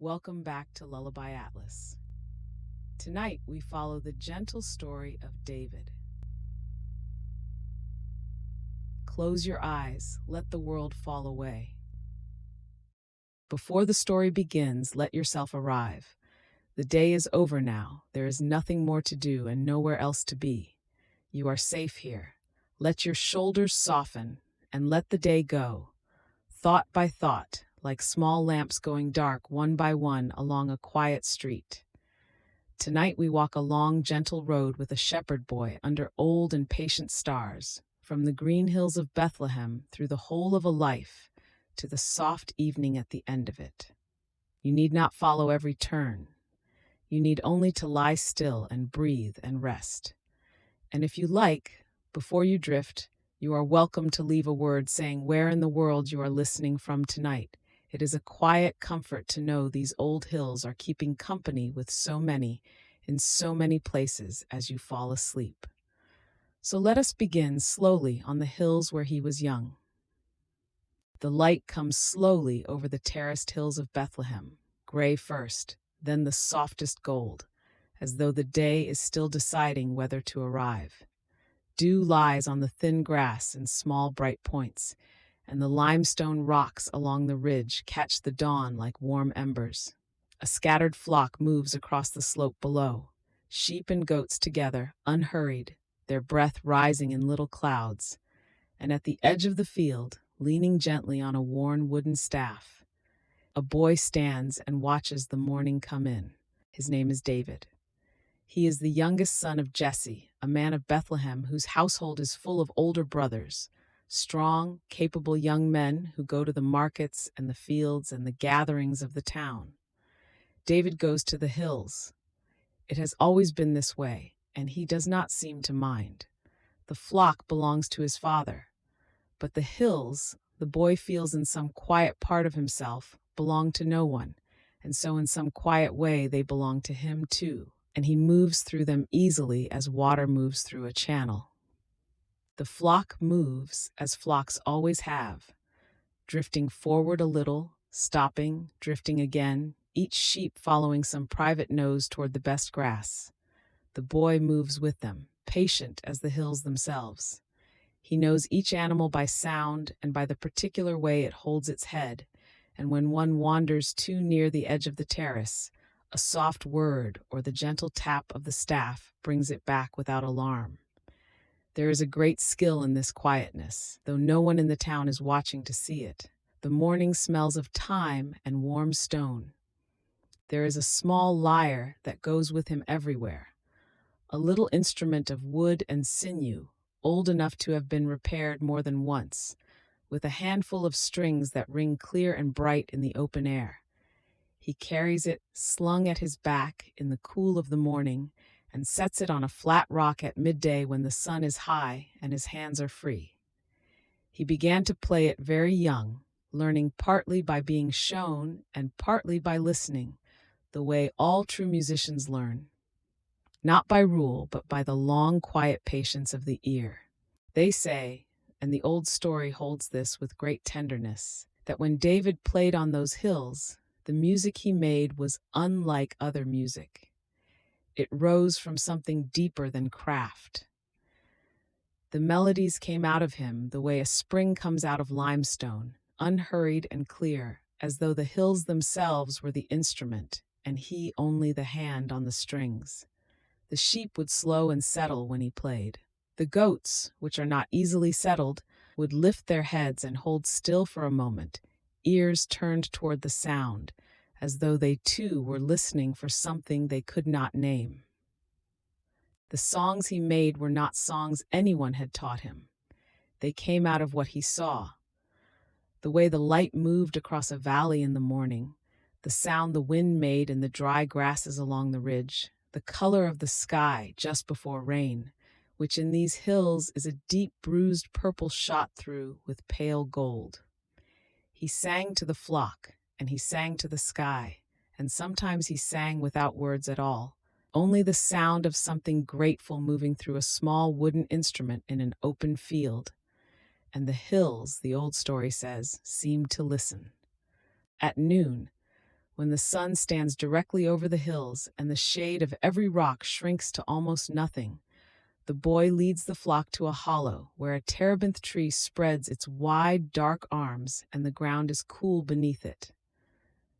Welcome back to Lullaby Atlas. Tonight we follow the gentle story of David. Close your eyes, let the world fall away. Before the story begins, let yourself arrive. The day is over now, there is nothing more to do and nowhere else to be. You are safe here. Let your shoulders soften and let the day go. Thought by thought, like small lamps going dark one by one along a quiet street. Tonight we walk a long, gentle road with a shepherd boy under old and patient stars, from the green hills of Bethlehem through the whole of a life to the soft evening at the end of it. You need not follow every turn. You need only to lie still and breathe and rest. And if you like, before you drift, you are welcome to leave a word saying where in the world you are listening from tonight. It is a quiet comfort to know these old hills are keeping company with so many, in so many places as you fall asleep. So let us begin slowly on the hills where he was young. The light comes slowly over the terraced hills of Bethlehem, gray first, then the softest gold, as though the day is still deciding whether to arrive. Dew lies on the thin grass in small bright points, and the limestone rocks along the ridge catch the dawn like warm embers. A scattered flock moves across the slope below, sheep and goats together, unhurried, their breath rising in little clouds. And at the edge of the field, leaning gently on a worn wooden staff, a boy stands and watches the morning come in. His name is David. He is the youngest son of Jesse, a man of Bethlehem whose household is full of older brothers, strong, capable young men who go to the markets and the fields and the gatherings of the town. David goes to the hills. It has always been this way, and he does not seem to mind. The flock belongs to his father, but the hills, the boy feels in some quiet part of himself, belong to no one, and so in some quiet way they belong to him too, and he moves through them easily as water moves through a channel. The flock moves, as flocks always have, drifting forward a little, stopping, drifting again, each sheep following some private nose toward the best grass. The boy moves with them, patient as the hills themselves. He knows each animal by sound and by the particular way it holds its head, and when one wanders too near the edge of the terrace, a soft word or the gentle tap of the staff brings it back without alarm. There is a great skill in this quietness, though no one in the town is watching to see it. The morning smells of thyme and warm stone. There is a small lyre that goes with him everywhere, a little instrument of wood and sinew, old enough to have been repaired more than once, with a handful of strings that ring clear and bright in the open air. He carries it slung at his back in the cool of the morning, and sets it on a flat rock at midday when the sun is high and his hands are free. He began to play it very young, learning partly by being shown and partly by listening, the way all true musicians learn. Not by rule, but by the long, quiet patience of the ear. They say, and the old story holds this with great tenderness, that when David played on those hills, the music he made was unlike other music. It rose from something deeper than craft. The melodies came out of him the way a spring comes out of limestone, unhurried and clear, as though the hills themselves were the instrument, and he only the hand on the strings. The sheep would slow and settle when he played. The goats, which are not easily settled, would lift their heads and hold still for a moment, ears turned toward the sound, as though they too were listening for something they could not name. The songs he made were not songs anyone had taught him. They came out of what he saw. The way the light moved across a valley in the morning, the sound the wind made in the dry grasses along the ridge, the color of the sky just before rain, which in these hills is a deep bruised purple shot through with pale gold. He sang to the flock, and he sang to the sky, and sometimes he sang without words at all, only the sound of something grateful moving through a small wooden instrument in an open field. And the hills, the old story says, seemed to listen. At noon, when the sun stands directly over the hills and the shade of every rock shrinks to almost nothing, the boy leads the flock to a hollow where a terebinth tree spreads its wide, dark arms and the ground is cool beneath it.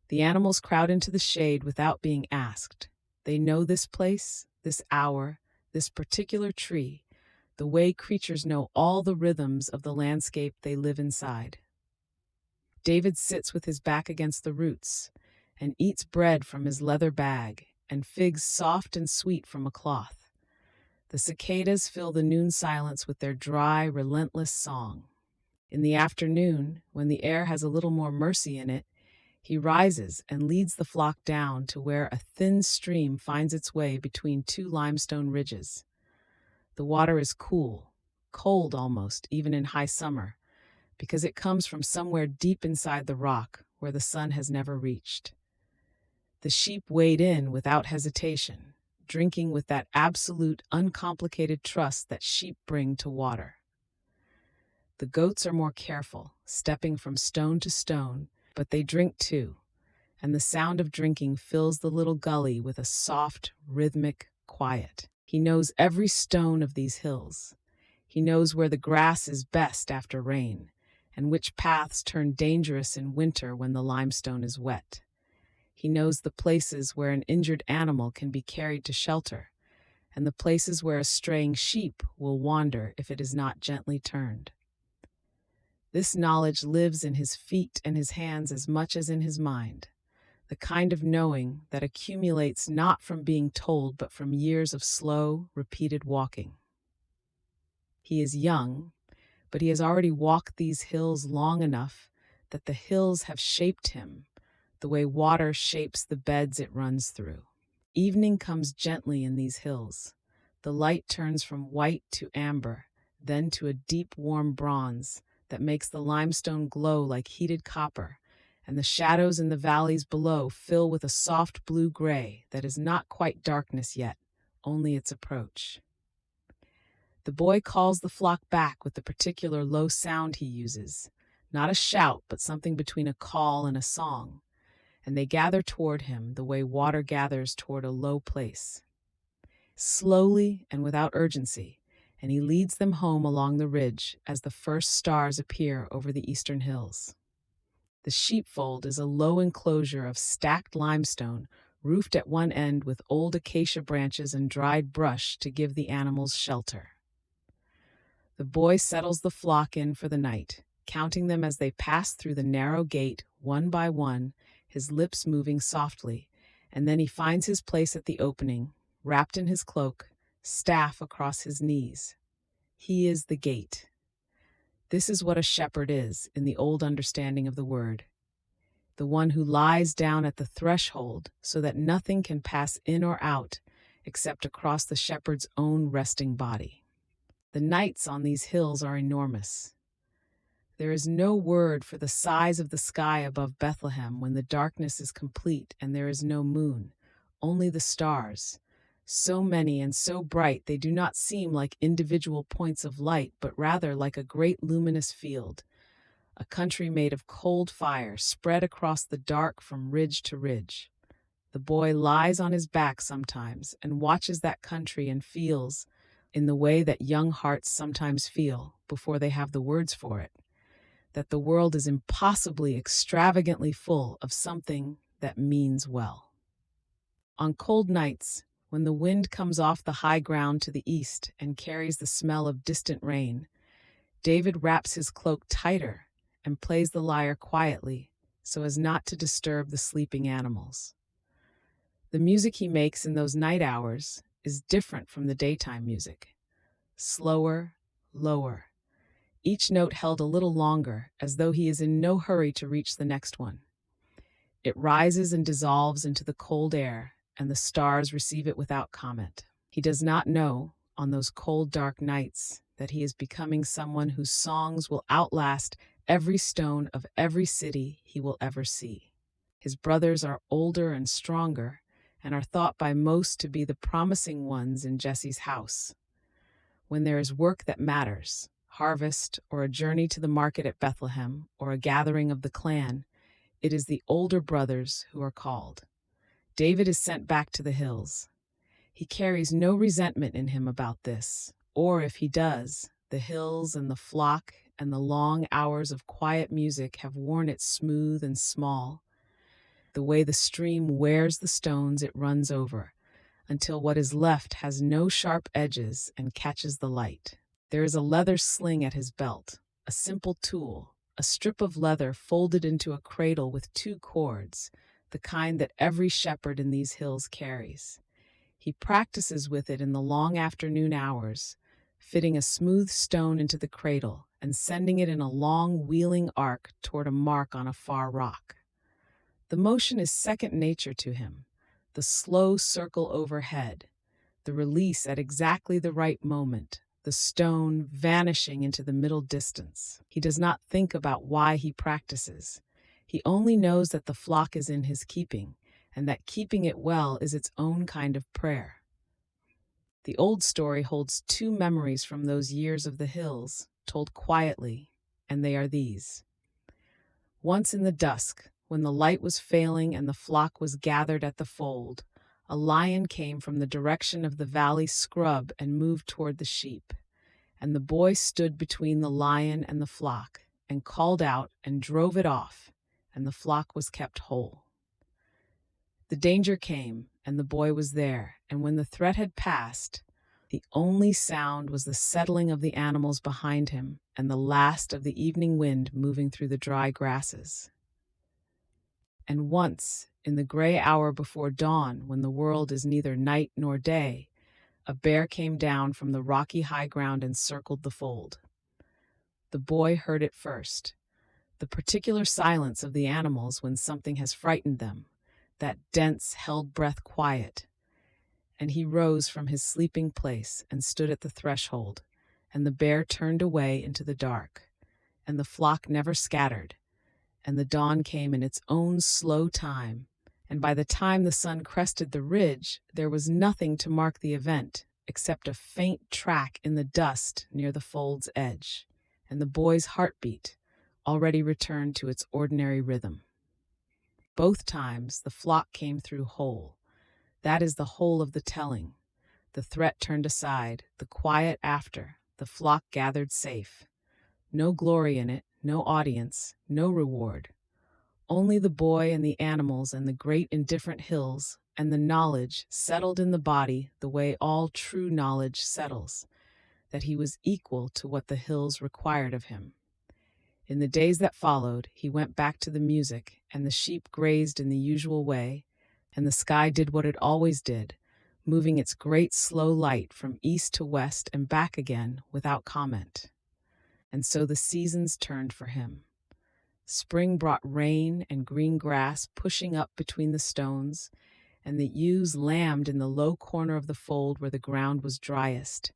The animals crowd into the shade without being asked. They know this place, this hour, this particular tree, the way creatures know all the rhythms of the landscape they live inside. David sits with his back against the roots and eats bread from his leather bag and figs soft and sweet from a cloth. The cicadas fill the noon silence with their dry, relentless song. In the afternoon, when the air has a little more mercy in it, he rises and leads the flock down to where a thin stream finds its way between two limestone ridges. The water is cool, cold almost, even in high summer, because it comes from somewhere deep inside the rock where the sun has never reached. The sheep wade in without hesitation, drinking with that absolute, uncomplicated trust that sheep bring to water. The goats are more careful, stepping from stone to stone, but they drink too, and the sound of drinking fills the little gully with a soft, rhythmic quiet. He knows every stone of these hills. He knows where the grass is best after rain, and which paths turn dangerous in winter when the limestone is wet. He knows the places where an injured animal can be carried to shelter, and the places where a straying sheep will wander if it is not gently turned. This knowledge lives in his feet and his hands as much as in his mind, the kind of knowing that accumulates not from being told but from years of slow, repeated walking. He is young, but he has already walked these hills long enough that the hills have shaped him, the way water shapes the beds it runs through. Evening comes gently in these hills. The light turns from white to amber, then to a deep warm bronze that makes the limestone glow like heated copper, and the shadows in the valleys below fill with a soft blue-gray that is not quite darkness yet, only its approach. The boy calls the flock back with the particular low sound he uses, not a shout, but something between a call and a song, and they gather toward him the way water gathers toward a low place. Slowly and without urgency, and he leads them home along the ridge as the first stars appear over the eastern hills. The sheepfold is a low enclosure of stacked limestone, roofed at one end with old acacia branches and dried brush to give the animals shelter. The boy settles the flock in for the night, counting them as they pass through the narrow gate one by one, his lips moving softly, and then he finds his place at the opening, wrapped in his cloak, staff across his knees. He is the gate. This is what a shepherd is in the old understanding of the word. The one who lies down at the threshold so that nothing can pass in or out except across the shepherd's own resting body. The nights on these hills are enormous. There is no word for the size of the sky above Bethlehem when the darkness is complete and there is no moon, only the stars. So many and so bright they do not seem like individual points of light, but rather like a great luminous field, a country made of cold fire spread across the dark from ridge to ridge. The boy lies on his back sometimes and watches that country and feels, in the way that young hearts sometimes feel before they have the words for it, that the world is impossibly extravagantly full of something that means well. On cold nights, when the wind comes off the high ground to the east and carries the smell of distant rain, David wraps his cloak tighter and plays the lyre quietly so as not to disturb the sleeping animals. The music he makes in those night hours is different from the daytime music. Slower, lower, each note held a little longer, as though he is in no hurry to reach the next one. It rises and dissolves into the cold air, and the stars receive it without comment. He does not know, on those cold, dark nights, that he is becoming someone whose songs will outlast every stone of every city he will ever see. His brothers are older and stronger, and are thought by most to be the promising ones in Jesse's house. When there is work that matters, harvest, or a journey to the market at Bethlehem, or a gathering of the clan, It is the older brothers who are called. David is sent back to the hills. He carries no resentment in him about this, or if he does, the hills and the flock and the long hours of quiet music have worn it smooth and small, the way the stream wears the stones it runs over, until what is left has no sharp edges and catches the light. There is a leather sling at his belt, a simple tool, a strip of leather folded into a cradle with two cords, the kind that every shepherd in these hills carries. He practices with it in the long afternoon hours, fitting a smooth stone into the cradle and sending it in a long wheeling arc toward a mark on a far rock. The motion is second nature to him, the slow circle overhead, the release at exactly the right moment, the stone vanishing into the middle distance. He does not think about why he practices. He only knows that the flock is in his keeping, and that keeping it well is its own kind of prayer. The old story holds two memories from those years of the hills, told quietly, and they are these. Once in the dusk, when the light was failing and the flock was gathered at the fold, a lion came from the direction of the valley scrub and moved toward the sheep. And the boy stood between the lion and the flock, and called out and drove it off, and the flock was kept whole. The danger came, and the boy was there, and when the threat had passed, the only sound was the settling of the animals behind him and the last of the evening wind moving through the dry grasses. And once, in the gray hour before dawn, when the world is neither night nor day, a bear came down from the rocky high ground and circled the fold. The boy heard it first, the particular silence of the animals when something has frightened them, that dense, held-breath quiet. And he rose from his sleeping place and stood at the threshold, and the bear turned away into the dark, and the flock never scattered, and the dawn came in its own slow time, and by the time the sun crested the ridge, there was nothing to mark the event except a faint track in the dust near the fold's edge, and the boy's heartbeat already returned to its ordinary rhythm. Both times the flock came through whole. That is the whole of the telling. The threat turned aside, the quiet after, the flock gathered safe. No glory in it, no audience, no reward. Only the boy and the animals and the great indifferent hills and the knowledge settled in the body the way all true knowledge settles, that he was equal to what the hills required of him. In the days that followed, he went back to the music, and the sheep grazed in the usual way, and the sky did what it always did, moving its great slow light from east to west and back again without comment. And so the seasons turned for him. Spring brought rain and green grass pushing up between the stones, and the ewes lambed in the low corner of the fold where the ground was driest,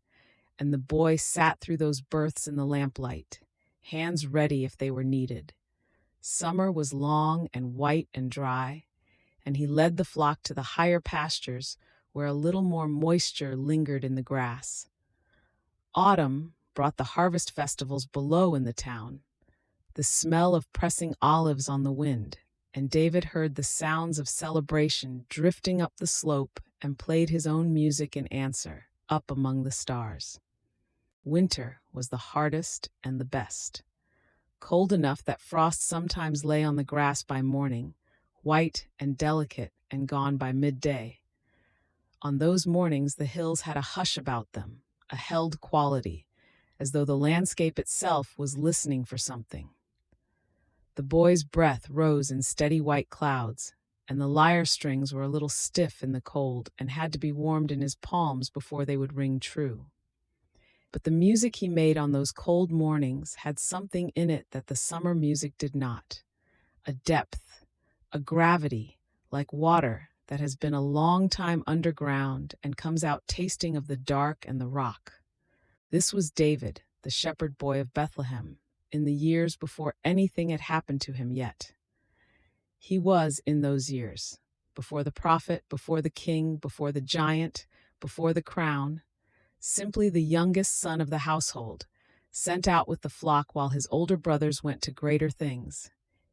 and the boy sat through those births in the lamplight, hands ready if they were needed. Summer was long and white and dry, and he led the flock to the higher pastures where a little more moisture lingered in the grass. Autumn brought the harvest festivals below in the town, the smell of pressing olives on the wind, and David heard the sounds of celebration drifting up the slope and played his own music in answer, up among the stars. Winter was the hardest and the best. Cold enough that frost sometimes lay on the grass by morning, white and delicate and gone by midday. On those mornings the hills had a hush about them, a held quality, as though the landscape itself was listening for something. The boy's breath rose in steady white clouds, and the lyre strings were a little stiff in the cold and had to be warmed in his palms before they would ring true. But the music he made on those cold mornings had something in it that the summer music did not, a depth, a gravity, like water that has been a long time underground and comes out tasting of the dark and the rock. This was David, the shepherd boy of Bethlehem, in the years before anything had happened to him yet. He was in those years, before the prophet, before the king, before the giant, before the crown, simply the youngest son of the household, sent out with the flock while his older brothers went to greater things.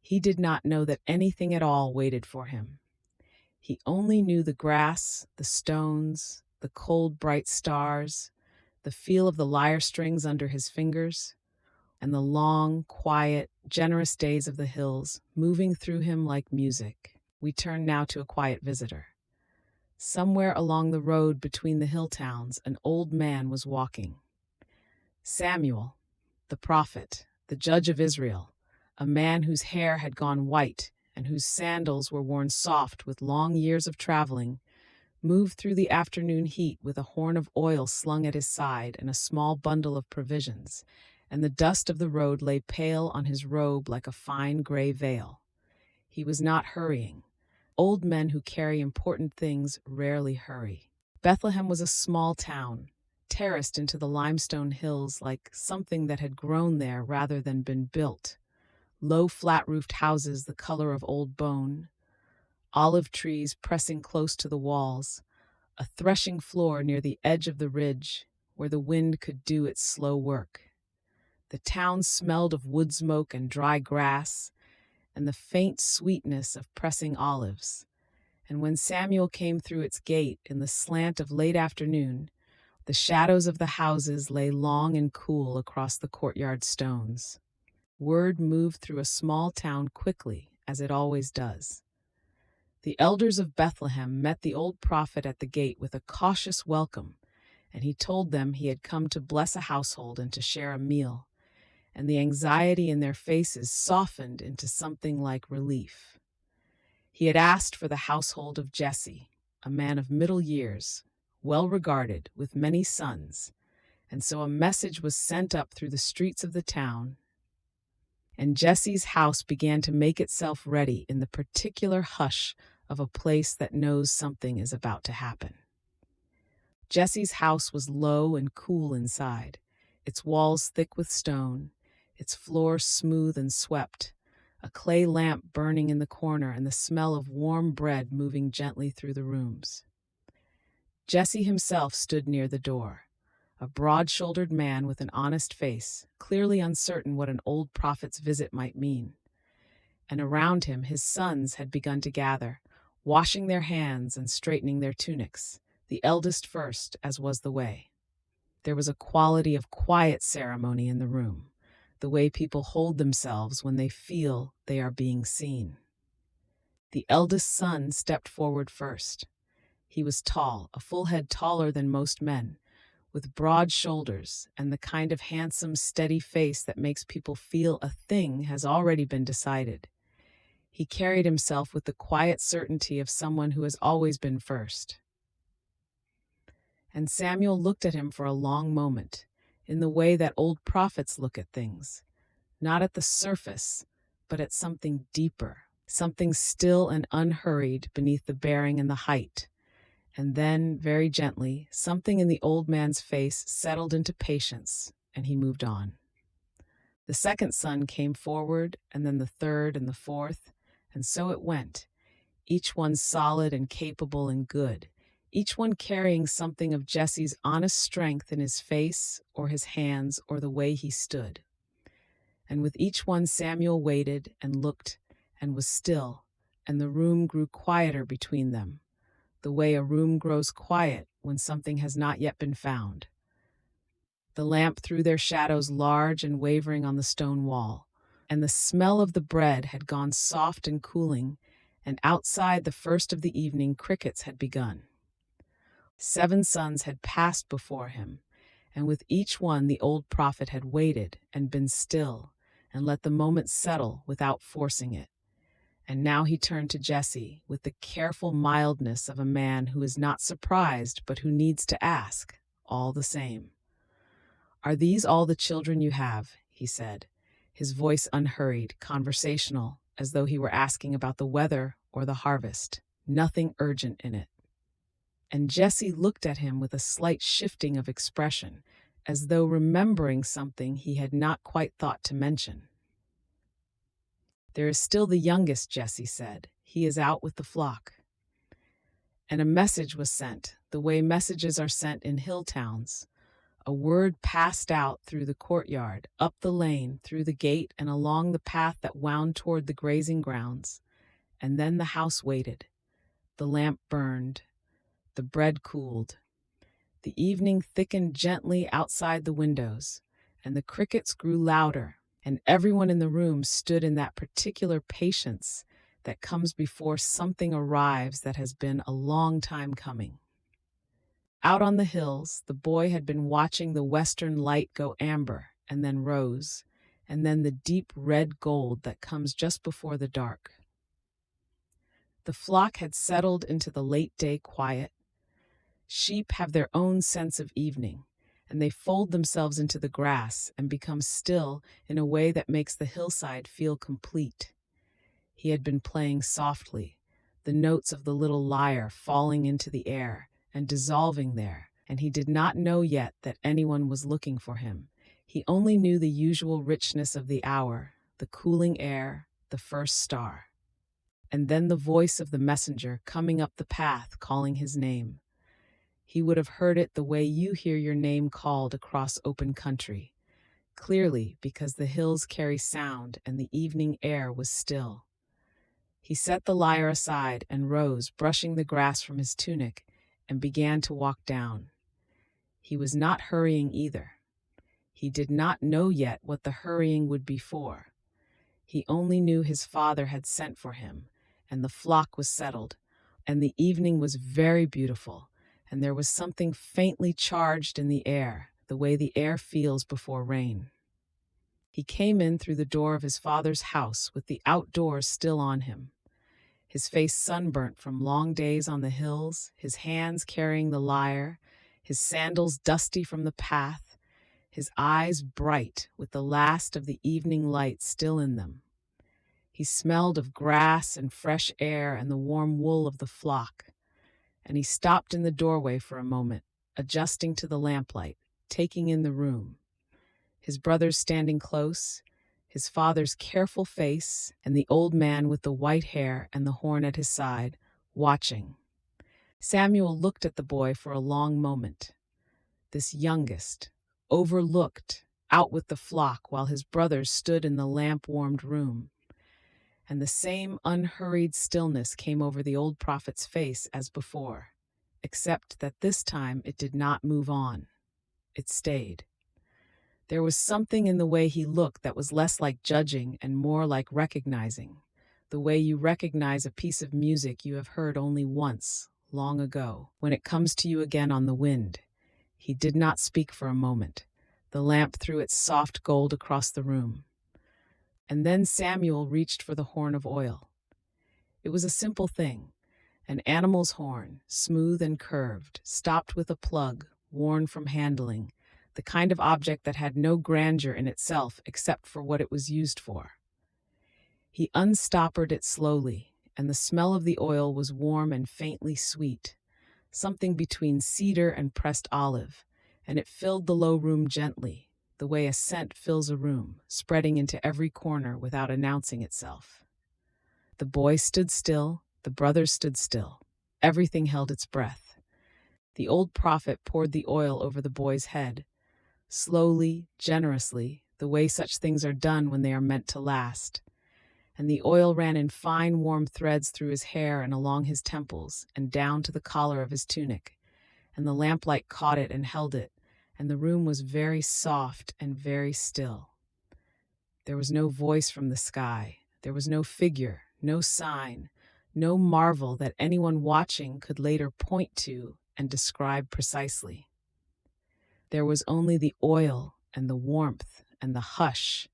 He did not know that anything at all waited for him. He only knew the grass, the stones, the cold, bright stars, the feel of the lyre strings under his fingers, and the long, quiet, generous days of the hills moving through him like music. We turn now to a quiet visitor. Somewhere along the road between the hill towns, an old man was walking. Samuel, the prophet, the judge of Israel, a man whose hair had gone white and whose sandals were worn soft with long years of traveling, moved through the afternoon heat with a horn of oil slung at his side and a small bundle of provisions, and the dust of the road lay pale on his robe like a fine gray veil. He was not hurrying. Old men who carry important things rarely hurry. Bethlehem was a small town, terraced into the limestone hills like something that had grown there rather than been built. Low, flat-roofed houses the color of old bone, olive trees pressing close to the walls, a threshing floor near the edge of the ridge where the wind could do its slow work. The town smelled of wood smoke and dry grass, and the faint sweetness of pressing olives. And when Samuel came through its gate in the slant of late afternoon, the shadows of the houses lay long and cool across the courtyard stones. Word moved through a small town quickly, as it always does. The elders of Bethlehem met the old prophet at the gate with a cautious welcome, and he told them he had come to bless a household and to share a meal, and the anxiety in their faces softened into something like relief. He had asked for the household of Jesse, a man of middle years, well regarded, with many sons, and so a message was sent up through the streets of the town, and Jesse's house began to make itself ready in the particular hush of a place that knows something is about to happen. Jesse's house was low and cool inside, its walls thick with stone, its floor smooth and swept, a clay lamp burning in the corner and the smell of warm bread moving gently through the rooms. Jesse himself stood near the door, a broad-shouldered man with an honest face, clearly uncertain what an old prophet's visit might mean. And around him his sons had begun to gather, washing their hands and straightening their tunics, the eldest first, as was the way. There was a quality of quiet ceremony in the room, the way people hold themselves when they feel they are being seen. The eldest son stepped forward first. He was tall, a full head taller than most men, with broad shoulders and the kind of handsome, steady face that makes people feel a thing has already been decided. He carried himself with the quiet certainty of someone who has always been first. And Samuel looked at him for a long moment, in the way that old prophets look at things, not at the surface, but at something deeper, something still and unhurried beneath the bearing and the height. And then, very gently, something in the old man's face settled into patience, and he moved on. The second son came forward, and then the third and the fourth, and so it went, each one solid and capable and good, each one carrying something of Jesse's honest strength in his face or his hands or the way he stood. And with each one Samuel waited and looked and was still, and the room grew quieter between them, the way a room grows quiet when something has not yet been found. The lamp threw their shadows large and wavering on the stone wall, and the smell of the bread had gone soft and cooling, and outside the first of the evening crickets had begun. 7 sons had passed before him, and with each one the old prophet had waited and been still and let the moment settle without forcing it. And now he turned to Jesse with the careful mildness of a man who is not surprised but who needs to ask, all the same. "Are these all the children you have?" he said, his voice unhurried, conversational, as though he were asking about the weather or the harvest, nothing urgent in it. And Jesse looked at him with a slight shifting of expression, as though remembering something he had not quite thought to mention. "There is still the youngest," Jesse said. "He is out with the flock." And a message was sent, the way messages are sent in hill towns, A word passed out through the courtyard, up the lane, through the gate, and along the path that wound toward the grazing grounds. And then the house waited. The lamp burned. The bread cooled. The evening thickened gently outside the windows, and the crickets grew louder, and everyone in the room stood in that particular patience that comes before something arrives that has been a long time coming. Out on the hills, the boy had been watching the western light go amber and then rose, and then the deep red gold that comes just before the dark. The flock had settled into the late-day quiet. Sheep have their own sense of evening, and they fold themselves into the grass and become still in a way that makes the hillside feel complete. He had been playing softly, the notes of the little lyre falling into the air and dissolving there, and he did not know yet that anyone was looking for him. He only knew the usual richness of the hour, the cooling air, the first star. And then the voice of the messenger coming up the path calling his name. He would have heard it the way you hear your name called across open country, clearly because the hills carry sound and the evening air was still. He set the lyre aside and rose, brushing the grass from his tunic, and began to walk down. He was not hurrying either. He did not know yet what the hurrying would be for. He only knew his father had sent for him, and the flock was settled, and the evening was very beautiful, and there was something faintly charged in the air, the way the air feels before rain. He came in through the door of his father's house with the outdoors still on him, his face sunburnt from long days on the hills, his hands carrying the lyre, his sandals dusty from the path, his eyes bright with the last of the evening light still in them. He smelled of grass and fresh air and the warm wool of the flock, and he stopped in the doorway for a moment, adjusting to the lamplight, taking in the room. His brothers standing close, his father's careful face, and the old man with the white hair and the horn at his side, watching. Samuel looked at the boy for a long moment. This youngest, overlooked, out with the flock while his brothers stood in the lamp-warmed room. And the same unhurried stillness came over the old prophet's face as before, except that this time it did not move on. It stayed. There was something in the way he looked that was less like judging and more like recognizing, the way you recognize a piece of music you have heard only once, long ago, when it comes to you again on the wind. He did not speak for a moment. The lamp threw its soft gold across the room. And then Samuel reached for the horn of oil. It was a simple thing, an animal's horn, smooth and curved, stopped with a plug, worn from handling, the kind of object that had no grandeur in itself except for what it was used for. He unstoppered it slowly, and the smell of the oil was warm and faintly sweet, something between cedar and pressed olive, and it filled the low room gently, the way a scent fills a room, spreading into every corner without announcing itself. The boy stood still, the brothers stood still. Everything held its breath. The old prophet poured the oil over the boy's head, slowly, generously, the way such things are done when they are meant to last. And the oil ran in fine, warm threads through his hair and along his temples and down to the collar of his tunic. And the lamplight caught it and held it, and the room was very soft and very still. There was no voice from the sky. There was no figure, no sign, no marvel that anyone watching could later point to and describe precisely. There was only the oil and the warmth and the hush,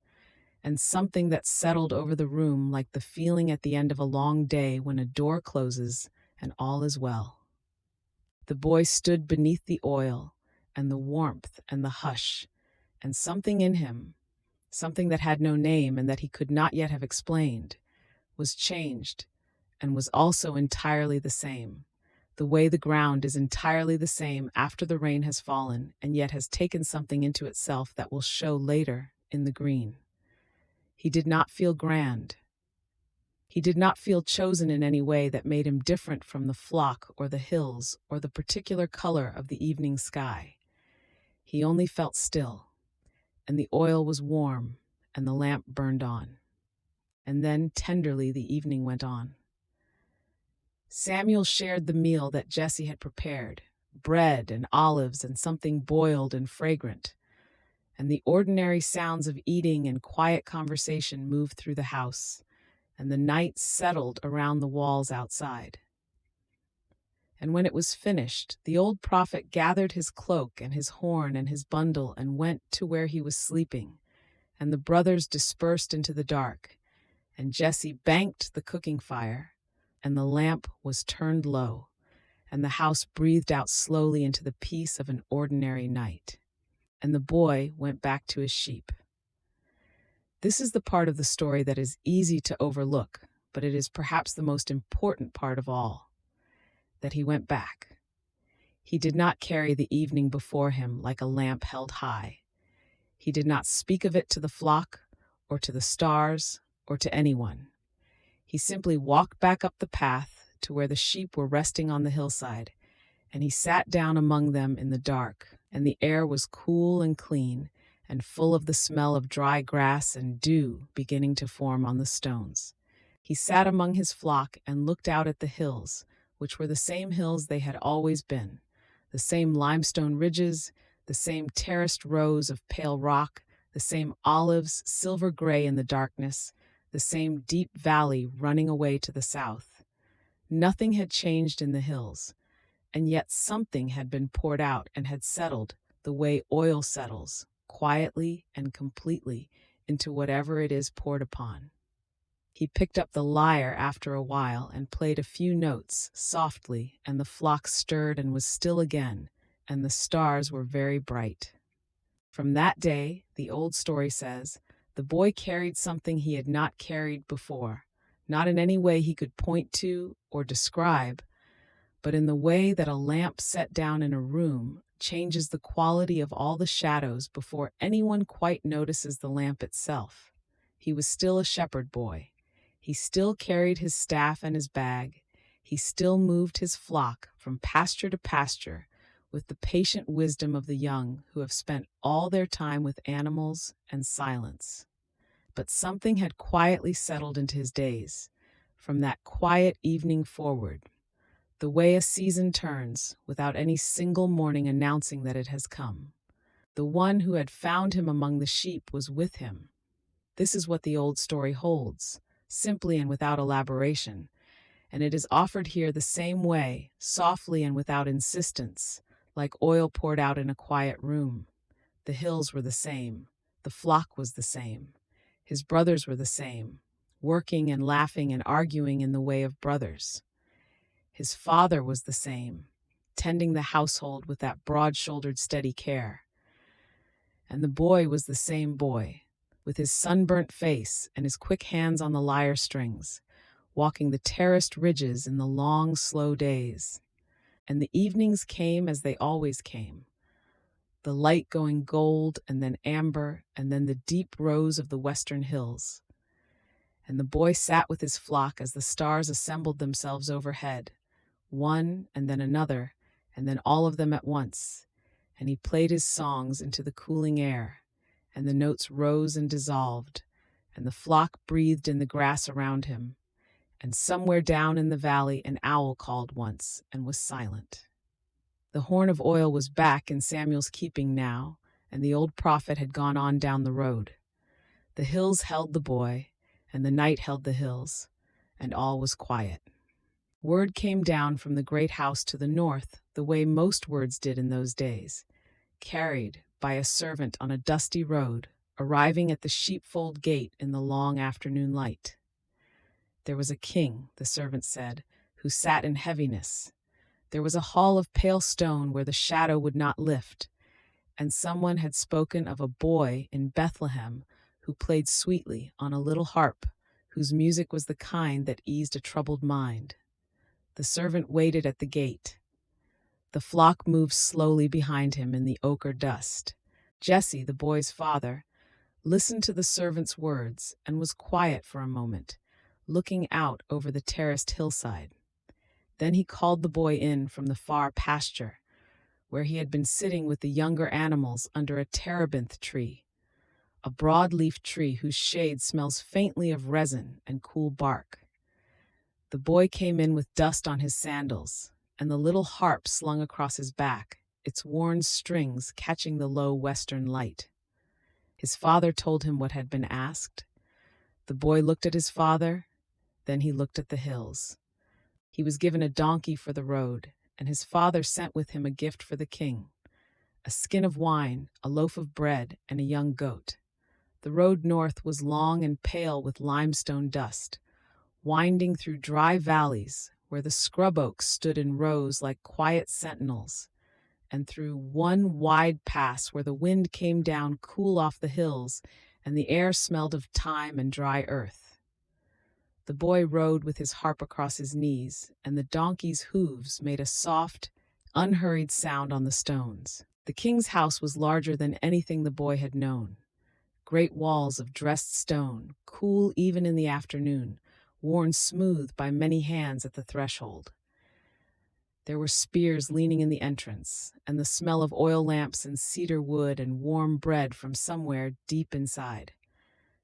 and something that settled over the room like the feeling at the end of a long day when a door closes and all is well. The boy stood beneath the oil and the warmth and the hush, and something in him, something that had no name and that he could not yet have explained, was changed and was also entirely the same, the way the ground is entirely the same after the rain has fallen and yet has taken something into itself that will show later in the green. He did not feel grand. He did not feel chosen in any way that made him different from the flock or the hills or the particular color of the evening sky. He only felt still, and the oil was warm, and the lamp burned on. And then, tenderly, the evening went on. Samuel shared the meal that Jesse had prepared, bread and olives and something boiled and fragrant, and the ordinary sounds of eating and quiet conversation moved through the house, and the night settled around the walls outside. And when it was finished, the old prophet gathered his cloak and his horn and his bundle and went to where he was sleeping, and the brothers dispersed into the dark, and Jesse banked the cooking fire, and the lamp was turned low, and the house breathed out slowly into the peace of an ordinary night. And the boy went back to his sheep. This is the part of the story that is easy to overlook, but it is perhaps the most important part of all, that he went back. He did not carry the evening before him like a lamp held high. He did not speak of it to the flock, or to the stars, or to anyone. He simply walked back up the path to where the sheep were resting on the hillside, and he sat down among them in the dark, and the air was cool and clean, and full of the smell of dry grass and dew beginning to form on the stones. He sat among his flock and looked out at the hills, which were the same hills they had always been, the same limestone ridges, the same terraced rows of pale rock, the same olives silver gray in the darkness, the same deep valley running away to the south. Nothing had changed in the hills, and yet something had been poured out and had settled the way oil settles, quietly and completely, into whatever it is poured upon. He picked up the lyre after a while and played a few notes softly, and the flock stirred and was still again, and the stars were very bright. From that day, the old story says, the boy carried something he had not carried before, not in any way he could point to or describe, but in the way that a lamp set down in a room changes the quality of all the shadows before anyone quite notices the lamp itself. He was still a shepherd boy. He still carried his staff and his bag. He still moved his flock from pasture to pasture with the patient wisdom of the young who have spent all their time with animals and silence. But something had quietly settled into his days, from that quiet evening forward, the way a season turns without any single morning announcing that it has come. The one who had found him among the sheep was with him. This is what the old story holds, simply and without elaboration, and it is offered here the same way, softly and without insistence, like oil poured out in a quiet room. The hills were the same. The flock was the same. His brothers were the same, working and laughing and arguing in the way of brothers. His father was the same, tending the household with that broad-shouldered steady care. And the boy was the same boy, with his sunburnt face and his quick hands on the lyre strings, walking the terraced ridges in the long, slow days. And the evenings came as they always came, the light going gold and then amber and then the deep rose of the western hills. And the boy sat with his flock as the stars assembled themselves overhead, one and then another, and then all of them at once, and he played his songs into the cooling air, and the notes rose and dissolved, and the flock breathed in the grass around him, and somewhere down in the valley an owl called once and was silent. The horn of oil was back in Samuel's keeping now, and the old prophet had gone on down the road. The hills held the boy, and the night held the hills, and all was quiet. Word came down from the great house to the north, the way most words did in those days, carried by a servant on a dusty road, arriving at the sheepfold gate in the long afternoon light. There was a king, the servant said, who sat in heaviness. There was a hall of pale stone where the shadow would not lift, and someone had spoken of a boy in Bethlehem who played sweetly on a little harp, whose music was the kind that eased a troubled mind. The servant waited at the gate. The flock moved slowly behind him in the ochre dust. Jesse, the boy's father, listened to the servant's words and was quiet for a moment, looking out over the terraced hillside. Then he called the boy in from the far pasture, where he had been sitting with the younger animals under a terebinth tree, a broad-leaf tree whose shade smells faintly of resin and cool bark. The boy came in with dust on his sandals, and the little harp slung across his back, its worn strings catching the low western light. His father told him what had been asked. The boy looked at his father, then he looked at the hills. He was given a donkey for the road, and his father sent with him a gift for the king: a skin of wine, a loaf of bread, and a young goat. The road north was long and pale with limestone dust, winding through dry valleys where the scrub oaks stood in rows like quiet sentinels, and through one wide pass where the wind came down cool off the hills and the air smelled of thyme and dry earth. The boy rode with his harp across his knees, and the donkey's hooves made a soft, unhurried sound on the stones. The king's house was larger than anything the boy had known. Great walls of dressed stone, cool even in the afternoon, worn smooth by many hands at the threshold. There were spears leaning in the entrance, and the smell of oil lamps and cedar wood and warm bread from somewhere deep inside.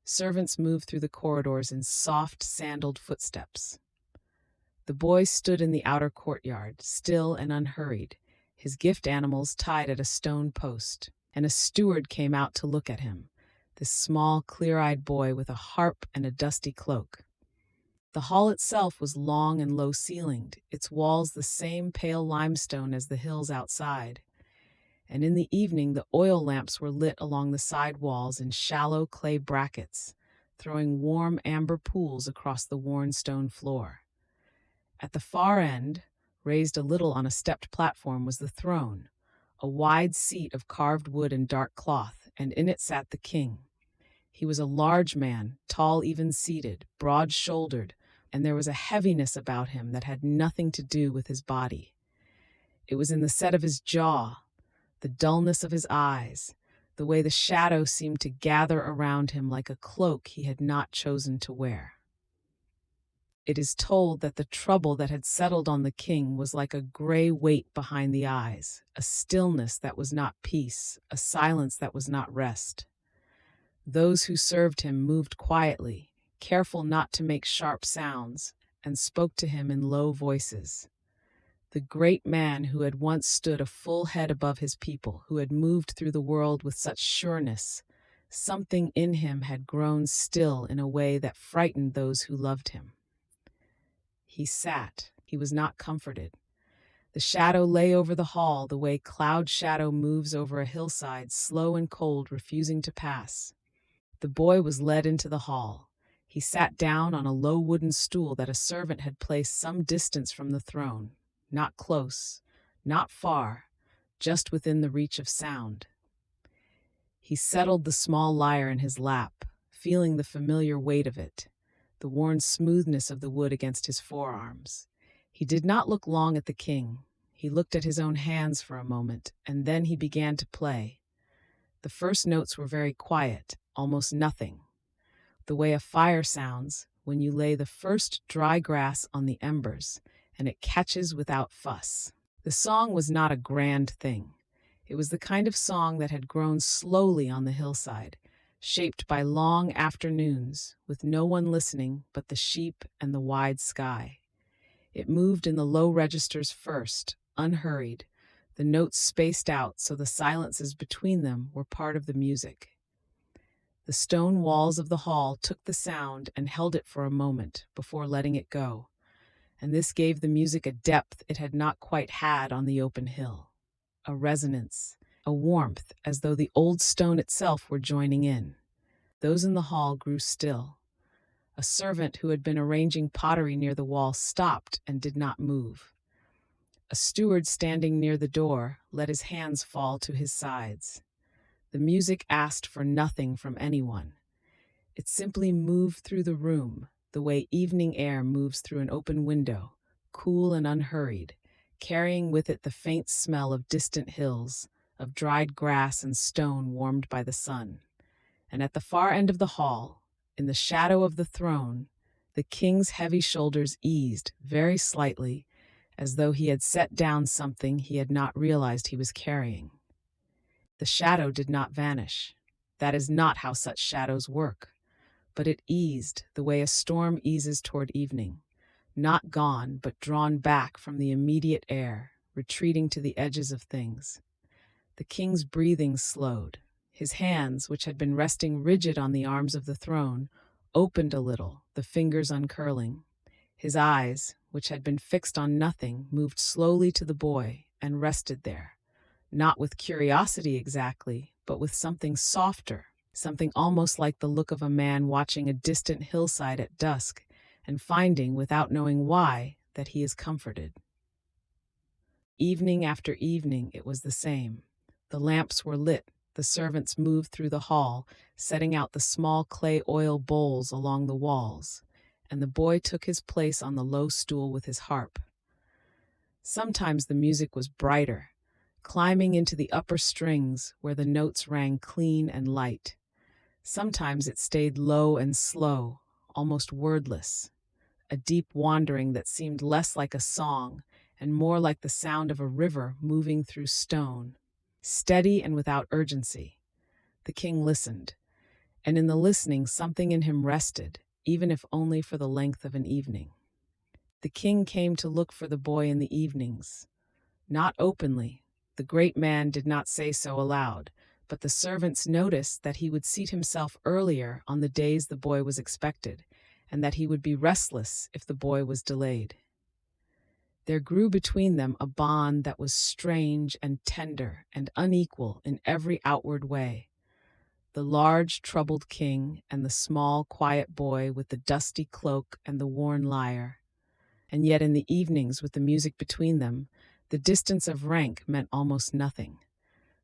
Servants moved through the corridors in soft, sandaled footsteps. The boy stood in the outer courtyard, still and unhurried, his gift animals tied at a stone post, and a steward came out to look at him, this small, clear-eyed boy with a harp and a dusty cloak. The hall itself was long and low-ceilinged, its walls the same pale limestone as the hills outside, and in the evening the oil lamps were lit along the side walls in shallow clay brackets, throwing warm amber pools across the worn stone floor. At the far end, raised a little on a stepped platform, was the throne, a wide seat of carved wood and dark cloth, and in it sat the king. He was a large man, tall even seated, broad-shouldered, and there was a heaviness about him that had nothing to do with his body. It was in the set of his jaw, the dullness of his eyes, the way the shadow seemed to gather around him like a cloak he had not chosen to wear. It is told that the trouble that had settled on the king was like a gray weight behind the eyes, a stillness that was not peace, a silence that was not rest. Those who served him moved quietly, careful not to make sharp sounds, and spoke to him in low voices. The great man who had once stood a full head above his people, who had moved through the world with such sureness, something in him had grown still in a way that frightened those who loved him. He sat. He was not comforted. The shadow lay over the hall the way cloud shadow moves over a hillside, slow and cold, refusing to pass. The boy was led into the hall. He sat down on a low wooden stool that a servant had placed some distance from the throne, not close, not far, just within the reach of sound. He settled the small lyre in his lap, feeling the familiar weight of it, the worn smoothness of the wood against his forearms. He did not look long at the king. He looked at his own hands for a moment, and then he began to play. The first notes were very quiet, almost nothing, the way a fire sounds when you lay the first dry grass on the embers, and it catches without fuss. The song was not a grand thing. It was the kind of song that had grown slowly on the hillside, shaped by long afternoons, with no one listening but the sheep and the wide sky. It moved in the low registers first, unhurried, the notes spaced out so the silences between them were part of the music. The stone walls of the hall took the sound and held it for a moment before letting it go, and this gave the music a depth it had not quite had on the open hill, a resonance, a warmth, as though the old stone itself were joining in. Those in the hall grew still. A servant who had been arranging pottery near the wall stopped and did not move. A steward standing near the door let his hands fall to his sides. The music asked for nothing from anyone. It simply moved through the room, the way evening air moves through an open window, cool and unhurried, carrying with it the faint smell of distant hills, of dried grass and stone warmed by the sun. And at the far end of the hall, in the shadow of the throne, the king's heavy shoulders eased very slightly as though he had set down something he had not realized he was carrying. The shadow did not vanish. That is not how such shadows work. But it eased the way a storm eases toward evening, not gone, but drawn back from the immediate air, retreating to the edges of things. The king's breathing slowed. His hands, which had been resting rigid on the arms of the throne, opened a little, the fingers uncurling. His eyes, which had been fixed on nothing, moved slowly to the boy and rested there, not with curiosity exactly, but with something softer, something almost like the look of a man watching a distant hillside at dusk and finding, without knowing why, that he is comforted. Evening after evening, it was the same. The lamps were lit, the servants moved through the hall, setting out the small clay oil bowls along the walls, and the boy took his place on the low stool with his harp. Sometimes the music was brighter, climbing into the upper strings where the notes rang clean and light. Sometimes it stayed low and slow, almost wordless, a deep wandering that seemed less like a song and more like the sound of a river moving through stone, steady and without urgency. The king listened, and in the listening something in him rested, even if only for the length of an evening. The king came to look for the boy in the evenings, not openly. The great man did not say so aloud, but the servants noticed that he would seat himself earlier on the days the boy was expected, and that he would be restless if the boy was delayed. There grew between them a bond that was strange and tender and unequal in every outward way. The large, troubled king and the small, quiet boy with the dusty cloak and the worn lyre. And yet in the evenings, with the music between them, the distance of rank meant almost nothing.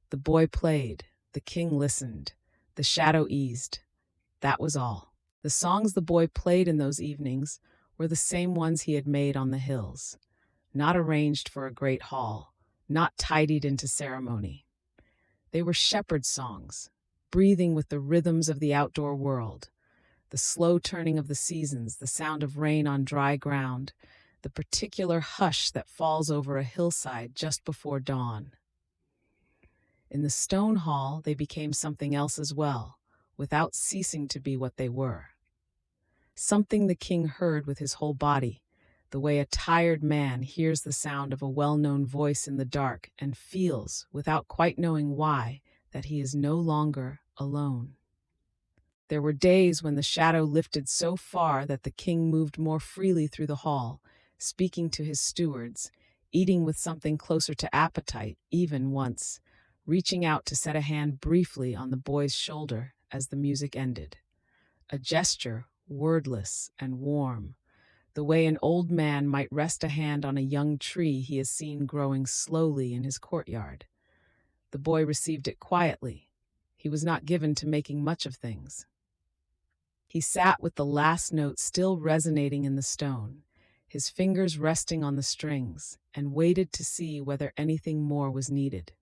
The boy played, the king listened, the shadow eased. That was all. The songs the boy played in those evenings were the same ones he had made on the hills, not arranged for a great hall, not tidied into ceremony. They were shepherd songs, breathing with the rhythms of the outdoor world, the slow turning of the seasons, the sound of rain on dry ground, the particular hush that falls over a hillside just before dawn. In the stone hall, they became something else as well, without ceasing to be what they were. Something the king heard with his whole body, the way a tired man hears the sound of a well-known voice in the dark and feels, without quite knowing why, that he is no longer alone. There were days when the shadow lifted so far that the king moved more freely through the hall, speaking to his stewards, eating with something closer to appetite, even once, reaching out to set a hand briefly on the boy's shoulder as the music ended. A gesture, wordless and warm, the way an old man might rest a hand on a young tree he has seen growing slowly in his courtyard. The boy received it quietly. He was not given to making much of things. He sat with the last note still resonating in the stone, his fingers resting on the strings, and waited to see whether anything more was needed.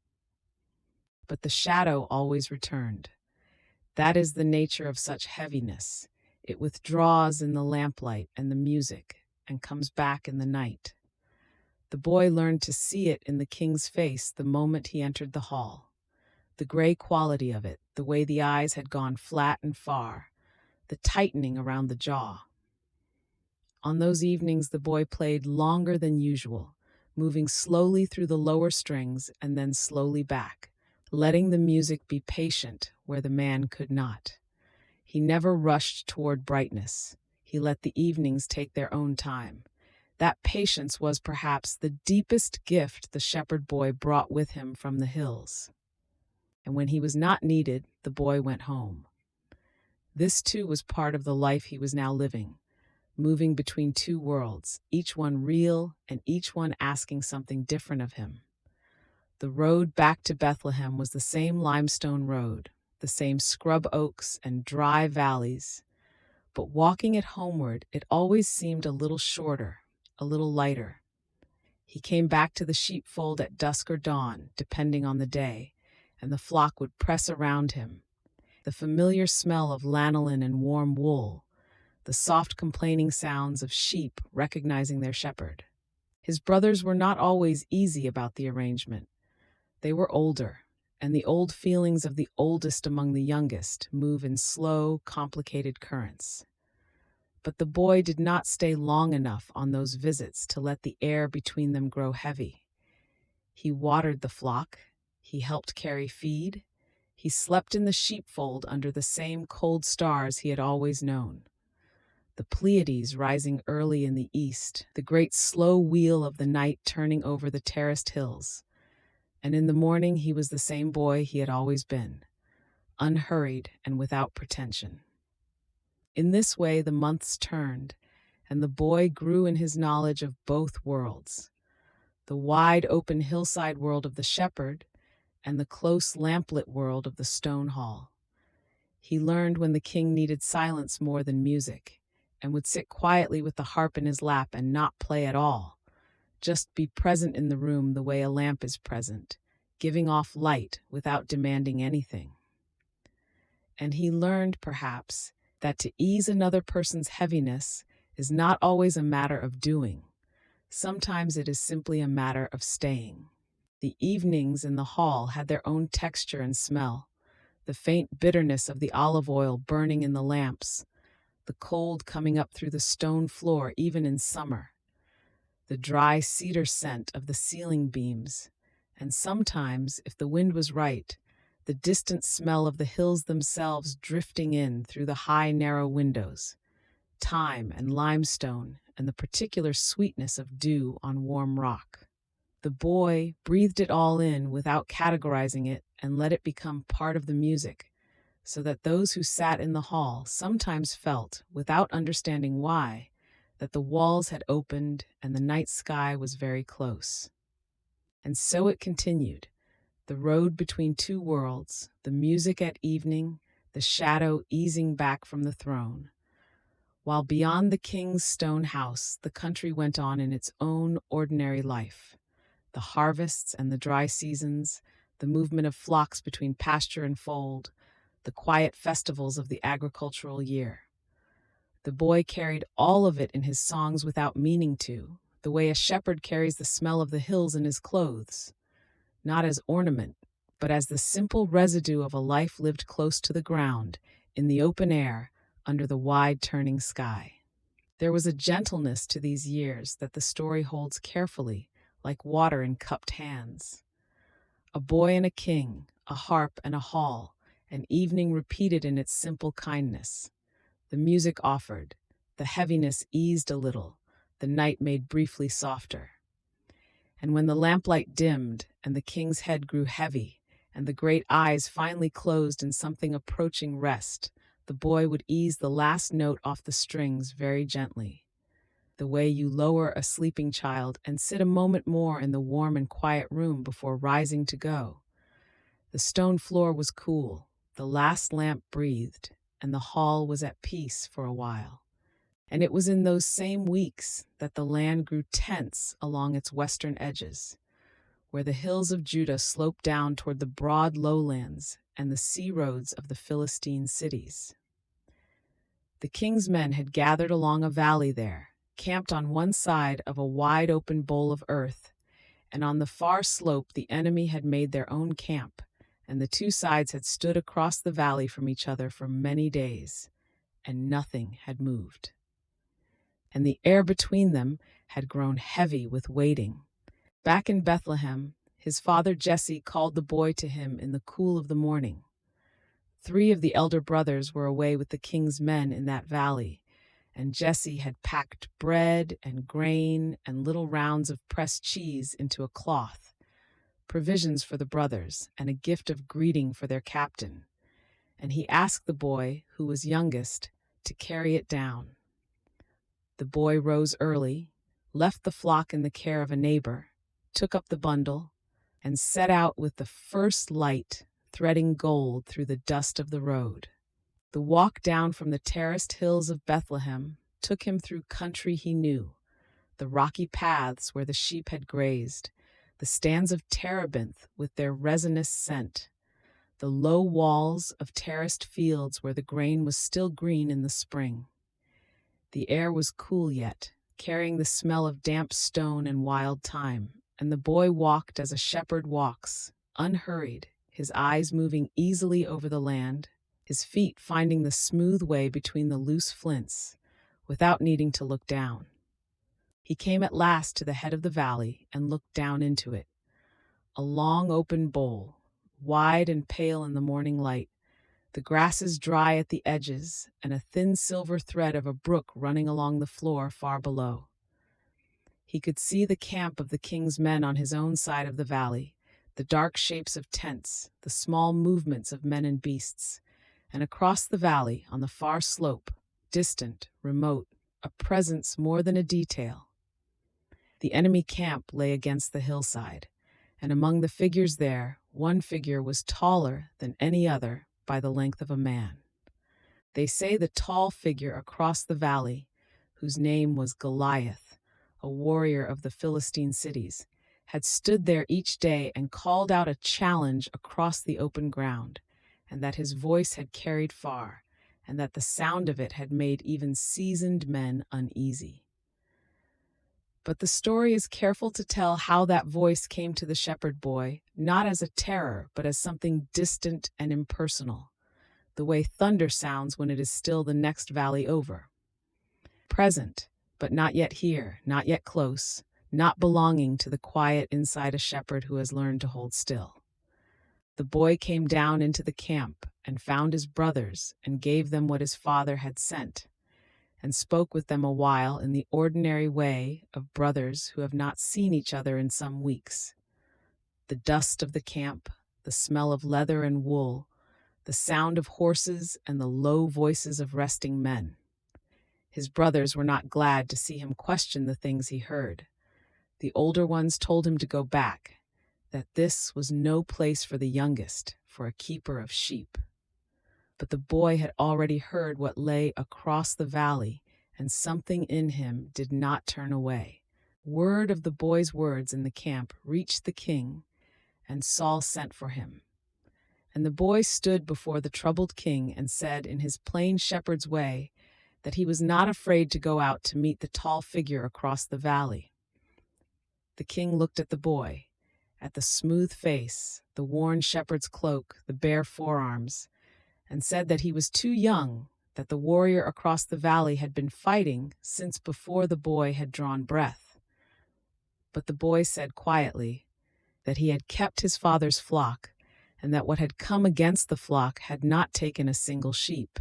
But the shadow always returned. That is the nature of such heaviness. It withdraws in the lamplight and the music, and comes back in the night. The boy learned to see it in the king's face the moment he entered the hall. The gray quality of it, the way the eyes had gone flat and far, the tightening around the jaw. On those evenings, the boy played longer than usual, moving slowly through the lower strings and then slowly back, letting the music be patient where the man could not. He never rushed toward brightness. He let the evenings take their own time. That patience was perhaps the deepest gift the shepherd boy brought with him from the hills. And when he was not needed, the boy went home. This too was part of the life he was now living, moving between two worlds, each one real and each one asking something different of him. The road back to Bethlehem was the same limestone road, the same scrub oaks and dry valleys, but walking it homeward, it always seemed a little shorter, a little lighter. He came back to the sheepfold at dusk or dawn, depending on the day, and the flock would press around him. The familiar smell of lanolin and warm wool, the soft complaining sounds of sheep recognizing their shepherd. His brothers were not always easy about the arrangement. They were older, and the old feelings of the oldest among the youngest move in slow, complicated currents. But the boy did not stay long enough on those visits to let the air between them grow heavy. He watered the flock, he helped carry feed, he slept in the sheepfold under the same cold stars he had always known. The Pleiades rising early in the east, the great slow wheel of the night turning over the terraced hills. And in the morning he was the same boy he had always been, unhurried and without pretension. In this way the months turned, and the boy grew in his knowledge of both worlds, the wide open hillside world of the shepherd and the close lamplit world of the stone hall. He learned when the king needed silence more than music, and would sit quietly with the harp in his lap and not play at all, just be present in the room the way a lamp is present, giving off light without demanding anything. And he learned, perhaps, that to ease another person's heaviness is not always a matter of doing. Sometimes it is simply a matter of staying. The evenings in the hall had their own texture and smell, the faint bitterness of the olive oil burning in the lamps, the cold coming up through the stone floor even in summer, the dry cedar scent of the ceiling beams, and sometimes, if the wind was right, the distant smell of the hills themselves drifting in through the high, narrow windows, thyme and limestone, and the particular sweetness of dew on warm rock. The boy breathed it all in without categorizing it and let it become part of the music, so that those who sat in the hall sometimes felt, without understanding why, that the walls had opened and the night sky was very close. And so it continued, the road between two worlds, the music at evening, the shadow easing back from the throne. While beyond the king's stone house, the country went on in its own ordinary life. The harvests and the dry seasons, the movement of flocks between pasture and fold, the quiet festivals of the agricultural year. The boy carried all of it in his songs without meaning to, the way a shepherd carries the smell of the hills in his clothes, not as ornament, but as the simple residue of a life lived close to the ground, in the open air, under the wide turning sky. There was a gentleness to these years that the story holds carefully, like water in cupped hands. A boy and a king, a harp and a hall, an evening repeated in its simple kindness. The music offered, the heaviness eased a little, the night made briefly softer. And when the lamplight dimmed and the king's head grew heavy, and the great eyes finally closed in something approaching rest, the boy would ease the last note off the strings very gently, the way you lower a sleeping child and sit a moment more in the warm and quiet room before rising to go. The stone floor was cool, the last lamp breathed, and the hall was at peace for a while. And it was in those same weeks that the land grew tense along its western edges, where the hills of Judah sloped down toward the broad lowlands and the sea roads of the Philistine cities. The king's men had gathered along a valley there, camped on one side of a wide open bowl of earth, and on the far slope the enemy had made their own camp, and the two sides had stood across the valley from each other for many days, and nothing had moved. And the air between them had grown heavy with waiting. Back in Bethlehem, his father Jesse called the boy to him in the cool of the morning. 3 of the elder brothers were away with the king's men in that valley, and Jesse had packed bread and grain and little rounds of pressed cheese into a cloth, provisions for the brothers and a gift of greeting for their captain. And he asked the boy, who was youngest, to carry it down. The boy rose early, left the flock in the care of a neighbor, took up the bundle, and set out with the first light threading gold through the dust of the road. The walk down from the terraced hills of Bethlehem took him through country he knew, the rocky paths where the sheep had grazed, the stands of terebinth with their resinous scent, the low walls of terraced fields where the grain was still green in the spring. The air was cool yet, carrying the smell of damp stone and wild thyme, and the boy walked as a shepherd walks, unhurried, his eyes moving easily over the land, his feet finding the smooth way between the loose flints, without needing to look down. He came at last to the head of the valley and looked down into it. A long open bowl, wide and pale in the morning light, the grasses dry at the edges, and a thin silver thread of a brook running along the floor far below. He could see the camp of the king's men on his own side of the valley, the dark shapes of tents, the small movements of men and beasts, and across the valley, on the far slope, distant, remote, a presence more than a detail. The enemy camp lay against the hillside, and among the figures there, one figure was taller than any other by the length of a man. They say the tall figure across the valley, whose name was Goliath, a warrior of the Philistine cities, had stood there each day and called out a challenge across the open ground, and that his voice had carried far, and that the sound of it had made even seasoned men uneasy. But the story is careful to tell how that voice came to the shepherd boy, not as a terror, but as something distant and impersonal, the way thunder sounds when it is still the next valley over. Present, but not yet here, not yet close, not belonging to the quiet inside a shepherd who has learned to hold still. The boy came down into the camp and found his brothers and gave them what his father had sent, and spoke with them a while in the ordinary way of brothers who have not seen each other in some weeks. The dust of the camp, the smell of leather and wool, the sound of horses and the low voices of resting men. His brothers were not glad to see him question the things he heard. The older ones told him to go back, that this was no place for the youngest, for a keeper of sheep. But the boy had already heard what lay across the valley, and something in him did not turn away. Word of the boy's words in the camp reached the king, and Saul sent for him. And the boy stood before the troubled king and said in his plain shepherd's way that he was not afraid to go out to meet the tall figure across the valley. The king looked at the boy, at the smooth face, the worn shepherd's cloak, the bare forearms, and said that he was too young, that the warrior across the valley had been fighting since before the boy had drawn breath. But the boy said quietly that he had kept his father's flock, and that what had come against the flock had not taken a single sheep.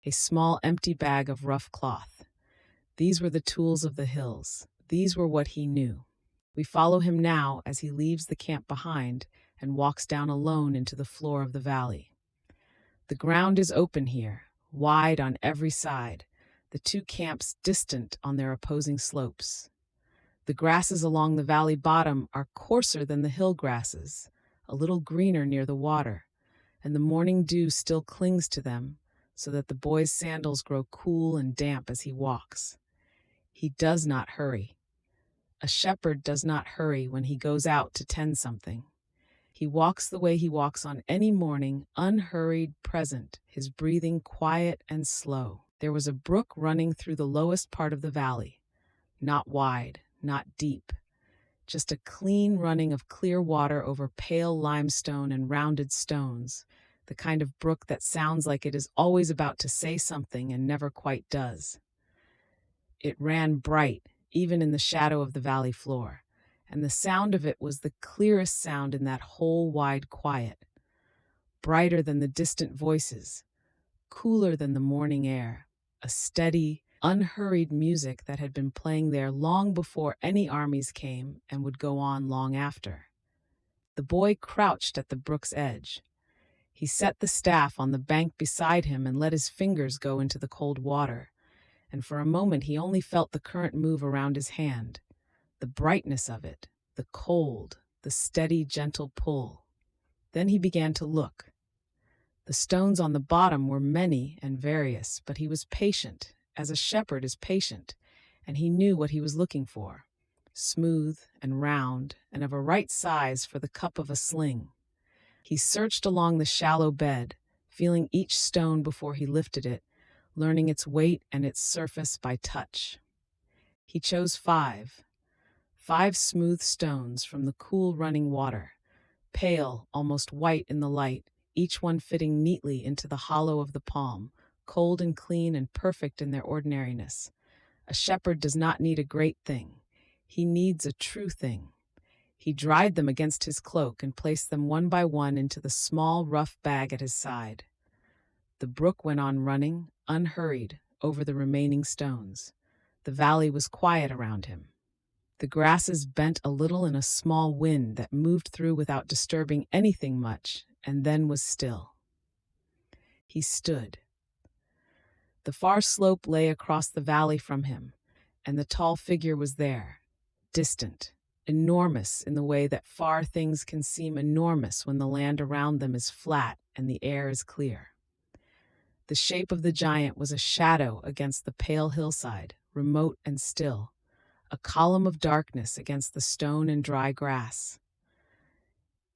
A small empty bag of rough cloth. These were the tools of the hills. These were what he knew. We follow him now as he leaves the camp behind and walks down alone into the floor of the valley. The ground is open here, wide on every side, the two camps distant on their opposing slopes. The grasses along the valley bottom are coarser than the hill grasses, a little greener near the water, and the morning dew still clings to them, so that the boy's sandals grow cool and damp as he walks. He does not hurry. A shepherd does not hurry when he goes out to tend something. He walks the way he walks on any morning, unhurried, present, his breathing quiet and slow. There was a brook running through the lowest part of the valley, not wide, not deep, just a clean running of clear water over pale limestone and rounded stones, the kind of brook that sounds like it is always about to say something and never quite does. It ran bright, even in the shadow of the valley floor, and the sound of it was the clearest sound in that whole wide quiet, brighter than the distant voices, cooler than the morning air, a steady, unhurried music that had been playing there long before any armies came and would go on long after. The boy crouched at the brook's edge. He set the staff on the bank beside him and let his fingers go into the cold water, and for a moment he only felt the current move around his hand, the brightness of it, the cold, the steady, gentle pull. Then he began to look. The stones on the bottom were many and various, but he was patient, as a shepherd is patient, and he knew what he was looking for. Smooth and round, and of a right size for the cup of a sling. He searched along the shallow bed, feeling each stone before he lifted it, learning its weight and its surface by touch. He chose five smooth stones from the cool running water, pale, almost white in the light, each one fitting neatly into the hollow of the palm, cold and clean and perfect in their ordinariness. A shepherd does not need a great thing. He needs a true thing. He dried them against his cloak and placed them one by one into the small, rough bag at his side. The brook went on running, unhurried, over the remaining stones. The valley was quiet around him. The grasses bent a little in a small wind that moved through without disturbing anything much, and then was still. He stood. The far slope lay across the valley from him, and the tall figure was there, distant, enormous in the way that far things can seem enormous when the land around them is flat and the air is clear. The shape of the giant was a shadow against the pale hillside, remote and still, a column of darkness against the stone and dry grass.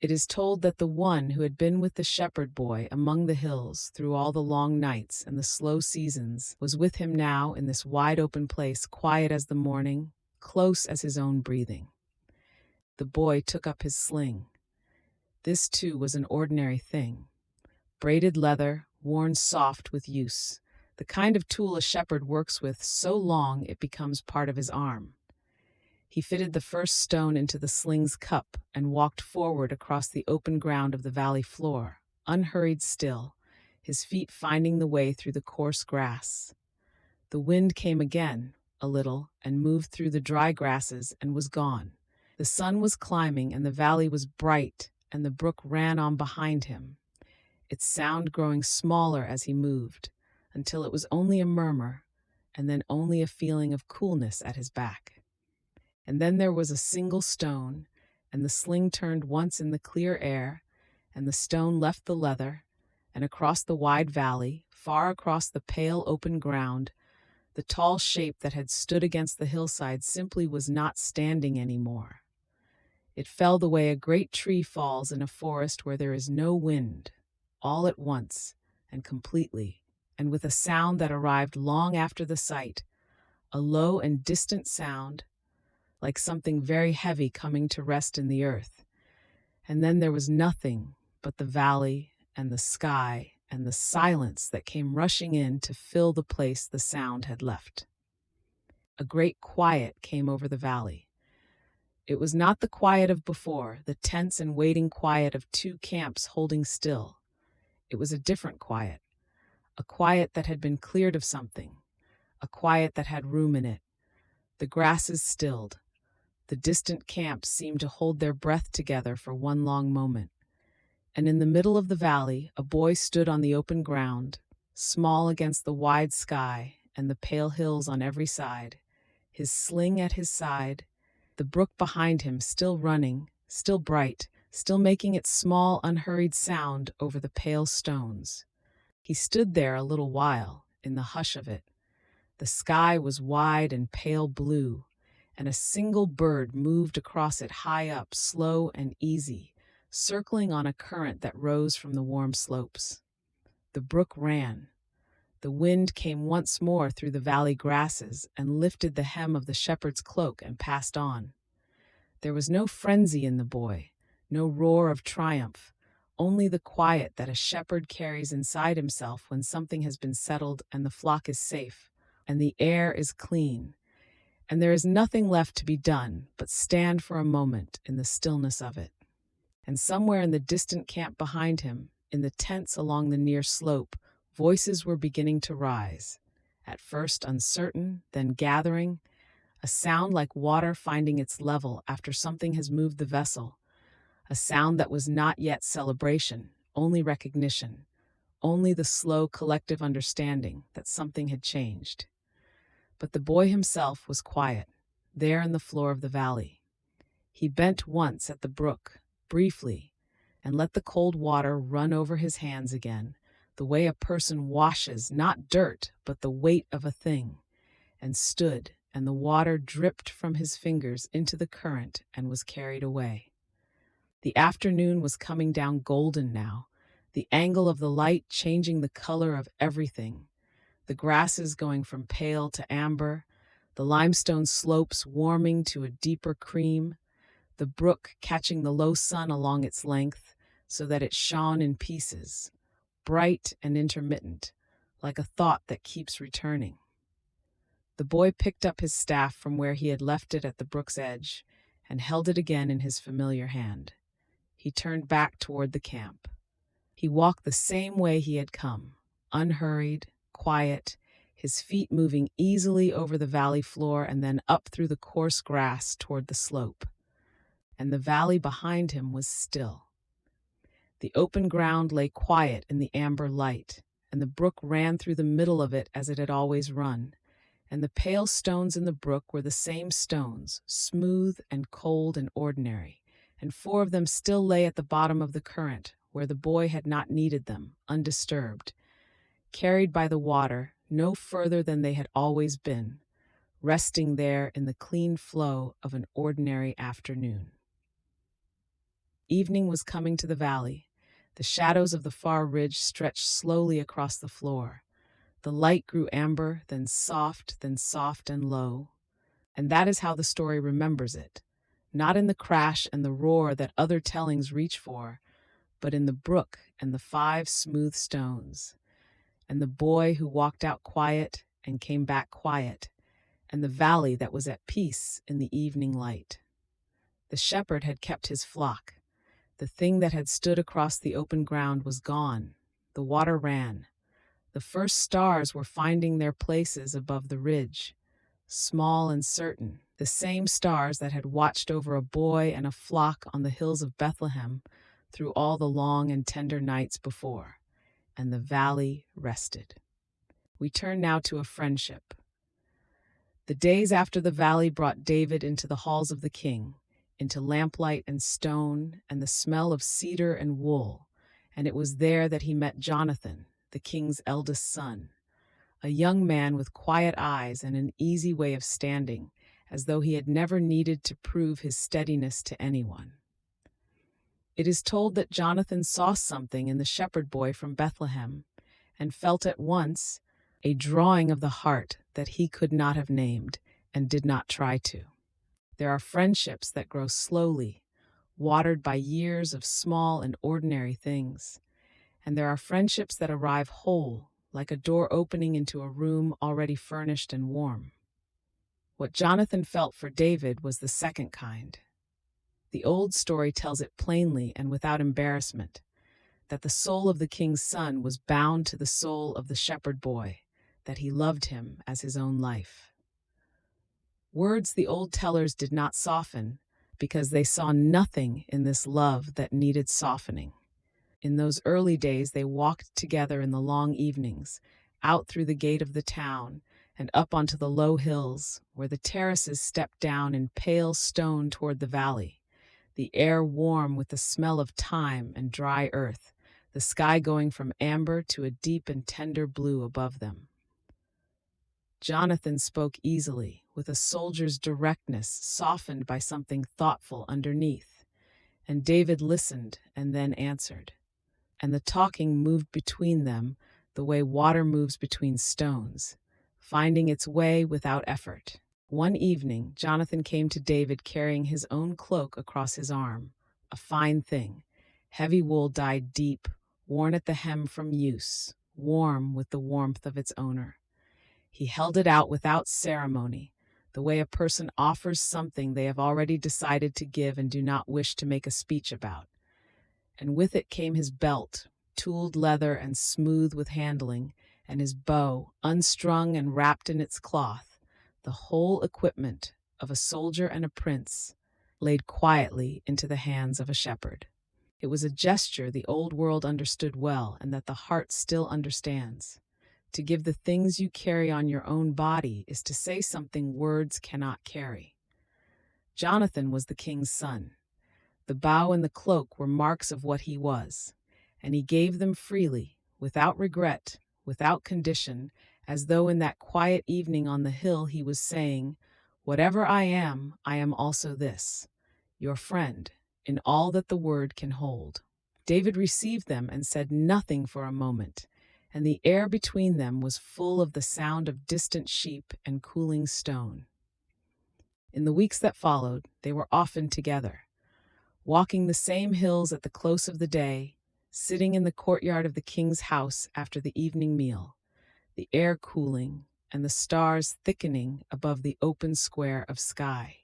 It is told that the one who had been with the shepherd boy among the hills through all the long nights and the slow seasons was with him now in this wide-open place, quiet as the morning, close as his own breathing. The boy took up his sling. This, too, was an ordinary thing. Braided leather, worn soft with use, the kind of tool a shepherd works with so long it becomes part of his arm. He fitted the first stone into the sling's cup and walked forward across the open ground of the valley floor, unhurried still, his feet finding the way through the coarse grass. The wind came again, a little, and moved through the dry grasses and was gone. The sun was climbing and the valley was bright, and the brook ran on behind him, its sound growing smaller as he moved, until it was only a murmur, and then only a feeling of coolness at his back. And then there was a single stone, and the sling turned once in the clear air, and the stone left the leather, and across the wide valley, far across the pale open ground, the tall shape that had stood against the hillside simply was not standing anymore. It fell the way a great tree falls in a forest where there is no wind, all at once and completely, and with a sound that arrived long after the sight, a low and distant sound, like something very heavy coming to rest in the earth. And then there was nothing but the valley and the sky and the silence that came rushing in to fill the place the sound had left. A great quiet came over the valley. It was not the quiet of before, the tense and waiting quiet of two camps holding still. It was a different quiet, a quiet that had been cleared of something, a quiet that had room in it. The grasses stilled. The distant camps seemed to hold their breath together for one long moment. And in the middle of the valley, a boy stood on the open ground, small against the wide sky and the pale hills on every side, his sling at his side, the brook behind him still running, still bright, still making its small, unhurried sound over the pale stones. He stood there a little while, in the hush of it. The sky was wide and pale blue, and a single bird moved across it high up, slow and easy, circling on a current that rose from the warm slopes. The brook ran. The wind came once more through the valley grasses and lifted the hem of the shepherd's cloak and passed on. There was no frenzy in the boy, no roar of triumph, only the quiet that a shepherd carries inside himself when something has been settled and the flock is safe, and the air is clean, and there is nothing left to be done but stand for a moment in the stillness of it. And somewhere in the distant camp behind him, in the tents along the near slope, voices were beginning to rise, at first uncertain, then gathering, a sound like water finding its level after something has moved the vessel, a sound that was not yet celebration, only recognition, only the slow collective understanding that something had changed. But the boy himself was quiet, there in the floor of the valley. He bent once at the brook, briefly, and let the cold water run over his hands again, the way a person washes not dirt, but the weight of a thing, and stood, and the water dripped from his fingers into the current and was carried away. The afternoon was coming down golden now, the angle of the light changing the color of everything, the grasses going from pale to amber, the limestone slopes warming to a deeper cream, the brook catching the low sun along its length so that it shone in pieces, bright and intermittent, like a thought that keeps returning. The boy picked up his staff from where he had left it at the brook's edge and held it again in his familiar hand. He turned back toward the camp. He walked the same way he had come, unhurried, quiet, his feet moving easily over the valley floor and then up through the coarse grass toward the slope. And the valley behind him was still. The open ground lay quiet in the amber light, and the brook ran through the middle of it as it had always run, and the pale stones in the brook were the same stones, smooth and cold and ordinary, and 4 of them still lay at the bottom of the current, where the boy had not needed them, undisturbed, carried by the water no further than they had always been, resting there in the clean flow of an ordinary afternoon. Evening was coming to the valley. The shadows of the far ridge stretched slowly across the floor. The light grew amber, then soft and low. And that is how the story remembers it, not in the crash and the roar that other tellings reach for, but in the brook and the 5 smooth stones, and the boy who walked out quiet and came back quiet, and the valley that was at peace in the evening light. The shepherd had kept his flock. The thing that had stood across the open ground was gone. The water ran. The first stars were finding their places above the ridge, small and certain, the same stars that had watched over a boy and a flock on the hills of Bethlehem through all the long and tender nights before, and the valley rested. We turn now to a friendship. The days after the valley brought David into the halls of the king, into lamplight and stone and the smell of cedar and wool, and it was there that he met Jonathan, the king's eldest son, a young man with quiet eyes and an easy way of standing, as though he had never needed to prove his steadiness to anyone. It is told that Jonathan saw something in the shepherd boy from Bethlehem and felt at once a drawing of the heart that he could not have named and did not try to. There are friendships that grow slowly, watered by years of small and ordinary things, and there are friendships that arrive whole, like a door opening into a room already furnished and warm. What Jonathan felt for David was the second kind. The old story tells it plainly and without embarrassment, that the soul of the king's son was bound to the soul of the shepherd boy, that he loved him as his own life. Words the old tellers did not soften, because they saw nothing in this love that needed softening. In those early days they walked together in the long evenings, out through the gate of the town, and up onto the low hills, where the terraces stepped down in pale stone toward the valley, the air warm with the smell of thyme and dry earth, the sky going from amber to a deep and tender blue above them. Jonathan spoke easily, with a soldier's directness softened by something thoughtful underneath, and David listened and then answered. And the talking moved between them the way water moves between stones, finding its way without effort. One evening, Jonathan came to David carrying his own cloak across his arm, a fine thing, heavy wool dyed deep, worn at the hem from use, warm with the warmth of its owner. He held it out without ceremony, the way a person offers something they have already decided to give and do not wish to make a speech about. And with it came his belt, tooled leather and smooth with handling, and his bow, unstrung and wrapped in its cloth, the whole equipment of a soldier and a prince, laid quietly into the hands of a shepherd. It was a gesture the old world understood well and that the heart still understands. To give the things you carry on your own body is to say something words cannot carry. Jonathan was the king's son. The bow and the cloak were marks of what he was, and he gave them freely, without regret, without condition, as though in that quiet evening on the hill he was saying, "Whatever I am also this, your friend, in all that the word can hold." David received them and said nothing for a moment, and the air between them was full of the sound of distant sheep and cooling stone. In the weeks that followed, they were often together, walking the same hills at the close of the day, sitting in the courtyard of the king's house after the evening meal, the air cooling and the stars thickening above the open square of sky.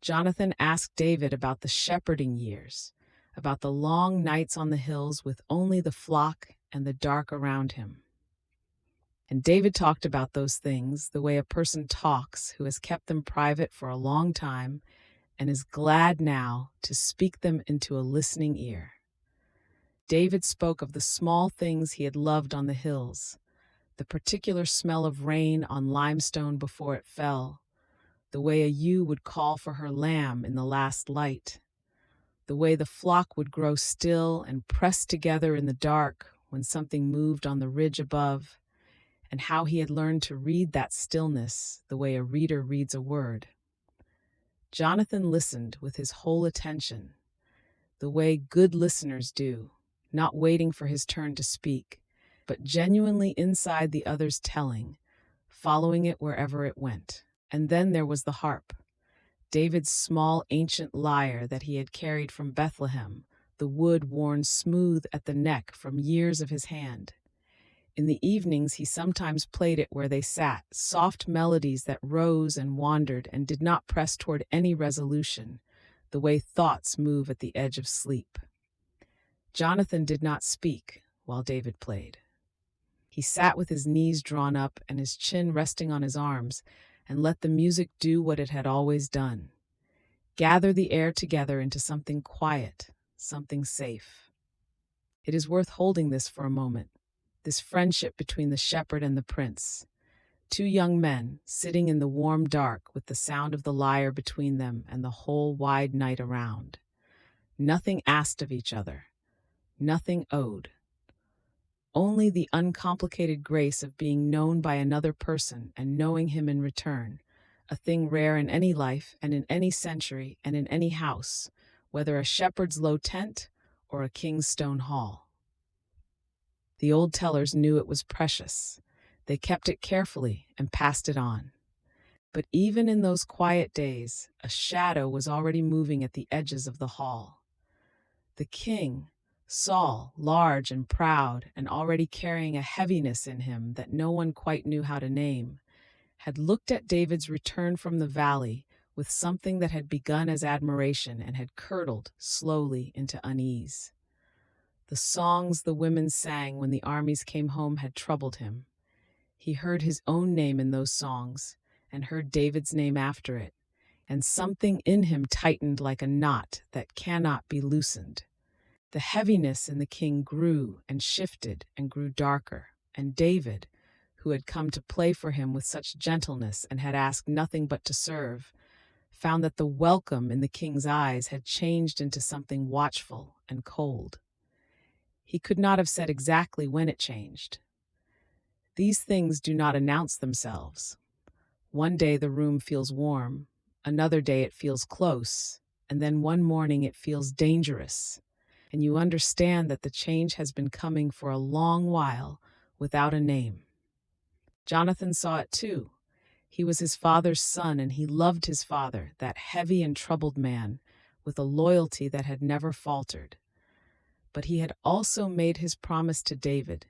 Jonathan asked David about the shepherding years, about the long nights on the hills with only the flock and the dark around him. And David talked about those things the way a person talks who has kept them private for a long time and is glad now to speak them into a listening ear. David spoke of the small things he had loved on the hills, the particular smell of rain on limestone before it fell, the way a ewe would call for her lamb in the last light, the way the flock would grow still and press together in the dark when something moved on the ridge above, and how he had learned to read that stillness the way a reader reads a word. Jonathan listened with his whole attention, the way good listeners do, not waiting for his turn to speak, but genuinely inside the other's telling, following it wherever it went. And then there was the harp, David's small ancient lyre that he had carried from Bethlehem, the wood worn smooth at the neck from years of his hand. In the evenings he sometimes played it where they sat, soft melodies that rose and wandered and did not press toward any resolution, the way thoughts move at the edge of sleep. Jonathan did not speak while David played. He sat with his knees drawn up and his chin resting on his arms and let the music do what it had always done, gather the air together into something quiet, something safe. It is worth holding this for a moment, this friendship between the shepherd and the prince. Two young men sitting in the warm dark with the sound of the lyre between them and the whole wide night around. Nothing asked of each other, nothing owed. Only the uncomplicated grace of being known by another person and knowing him in return, a thing rare in any life and in any century and in any house, whether a shepherd's low tent or a king's stone hall. The old tellers knew it was precious. They kept it carefully and passed it on. But even in those quiet days, a shadow was already moving at the edges of the hall. The king, Saul, large and proud and already carrying a heaviness in him that no one quite knew how to name, had looked at David's return from the valley with something that had begun as admiration and had curdled slowly into unease. The songs the women sang when the armies came home had troubled him. He heard his own name in those songs and heard David's name after it, and something in him tightened like a knot that cannot be loosened. The heaviness in the king grew and shifted and grew darker, and David, who had come to play for him with such gentleness and had asked nothing but to serve, found that the welcome in the king's eyes had changed into something watchful and cold. He could not have said exactly when it changed. These things do not announce themselves. One day the room feels warm, another day it feels close, and then one morning it feels dangerous, and you understand that the change has been coming for a long while without a name. Jonathan saw it too. He was his father's son, and he loved his father, that heavy and troubled man, with a loyalty that had never faltered. But he had also made his promise to David,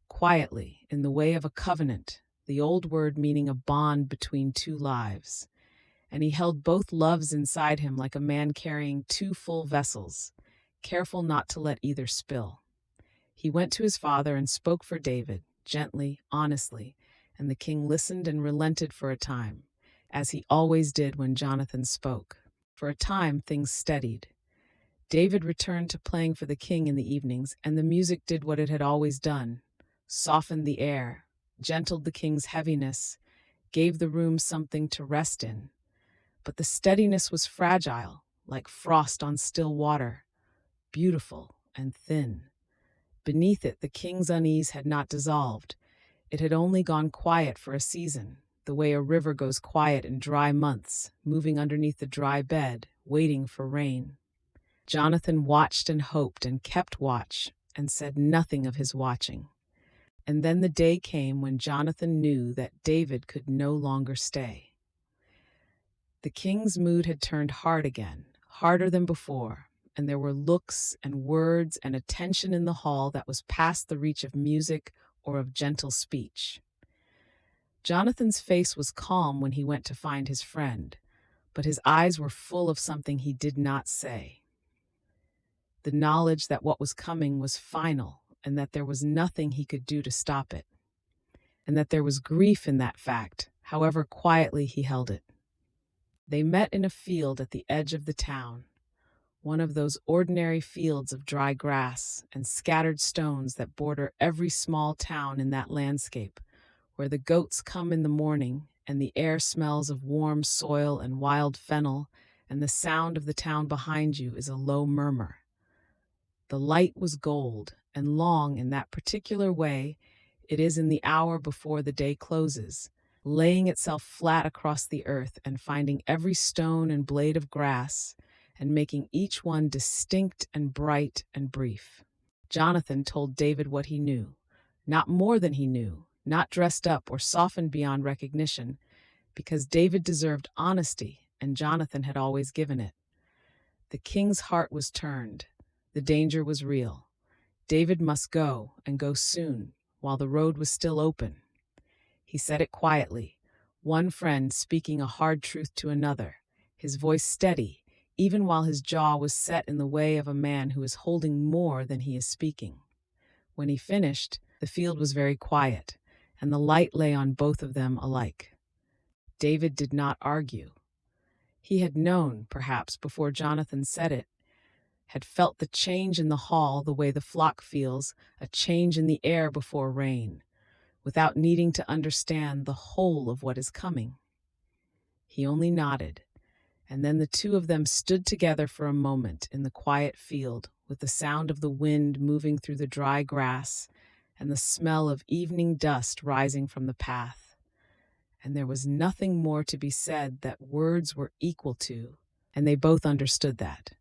quietly, in the way of a covenant, the old word meaning a bond between two lives. And he held both loves inside him like a man carrying two full vessels, careful not to let either spill. He went to his father and spoke for David, gently, honestly, and the king listened and relented for a time, as he always did when Jonathan spoke. For a time things steadied. David returned to playing for the king in the evenings, and the music did what it had always done: softened the air, gentled the king's heaviness, gave the room something to rest in. But the steadiness was fragile, like frost on still water, beautiful and thin. Beneath it, the king's unease had not dissolved. It had only gone quiet for a season, the way a river goes quiet in dry months, moving underneath the dry bed, waiting for rain. Jonathan watched and hoped and kept watch and said nothing of his watching. And then the day came when Jonathan knew that David could no longer stay. The king's mood had turned hard again, harder than before, and there were looks and words and a tension in the hall that was past the reach of music or of gentle speech. Jonathan's face was calm when he went to find his friend, but his eyes were full of something he did not say. The knowledge that what was coming was final, and that there was nothing he could do to stop it, and that there was grief in that fact, however quietly he held it. They met in a field at the edge of the town, one of those ordinary fields of dry grass and scattered stones that border every small town in that landscape, where the goats come in the morning and the air smells of warm soil and wild fennel, and the sound of the town behind you is a low murmur. The light was gold and long in that particular way it is in the hour before the day closes, laying itself flat across the earth and finding every stone and blade of grass and making each one distinct and bright and brief. Jonathan told David what he knew, not more than he knew, not dressed up or softened beyond recognition, because David deserved honesty and Jonathan had always given it. The king's heart was turned. The danger was real. David must go, and go soon, while the road was still open. He said it quietly, one friend speaking a hard truth to another, his voice steady, even while his jaw was set in the way of a man who is holding more than he is speaking. When he finished, the field was very quiet, and the light lay on both of them alike. David did not argue. He had known, perhaps before Jonathan said it, had felt the change in the hall the way the flock feels a change in the air before rain, without needing to understand the whole of what is coming. He only nodded, and then the two of them stood together for a moment in the quiet field, with the sound of the wind moving through the dry grass and the smell of evening dust rising from the path. And there was nothing more to be said that words were equal to, and they both understood that.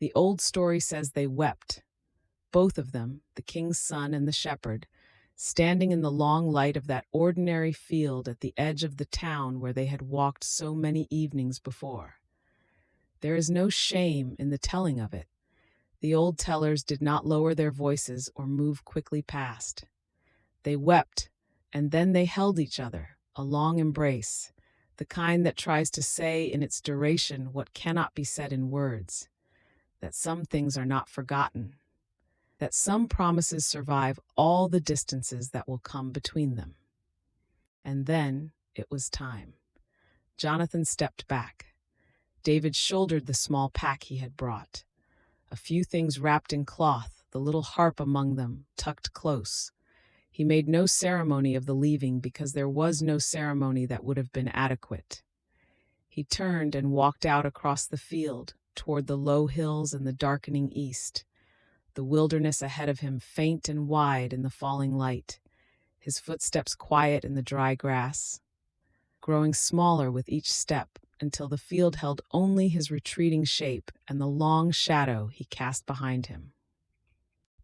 The old story says they wept, both of them, the king's son and the shepherd, standing in the long light of that ordinary field at the edge of the town where they had walked so many evenings before. There is no shame in the telling of it. The old tellers did not lower their voices or move quickly past. They wept, and then they held each other, a long embrace, the kind that tries to say in its duration what cannot be said in words, that some things are not forgotten, that some promises survive all the distances that will come between them. And then it was time. Jonathan stepped back. David shouldered the small pack he had brought. A few things wrapped in cloth, the little harp among them, tucked close. He made no ceremony of the leaving because there was no ceremony that would have been adequate. He turned and walked out across the field, toward the low hills and the darkening east, the wilderness ahead of him faint and wide in the falling light, his footsteps quiet in the dry grass, growing smaller with each step until the field held only his retreating shape and the long shadow he cast behind him.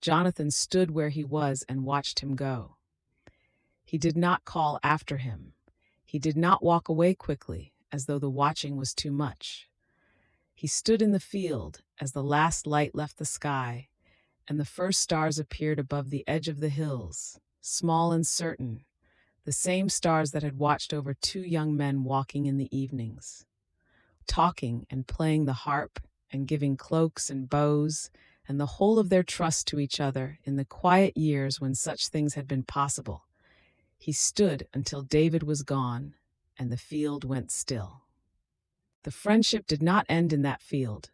Jonathan stood where he was and watched him go. He did not call after him. He did not walk away quickly, as though the watching was too much. He stood in the field as the last light left the sky, and the first stars appeared above the edge of the hills, small and certain, the same stars that had watched over two young men walking in the evenings, talking and playing the harp and giving cloaks and bows and the whole of their trust to each other in the quiet years when such things had been possible. He stood until David was gone and the field went still. The friendship did not end in that field.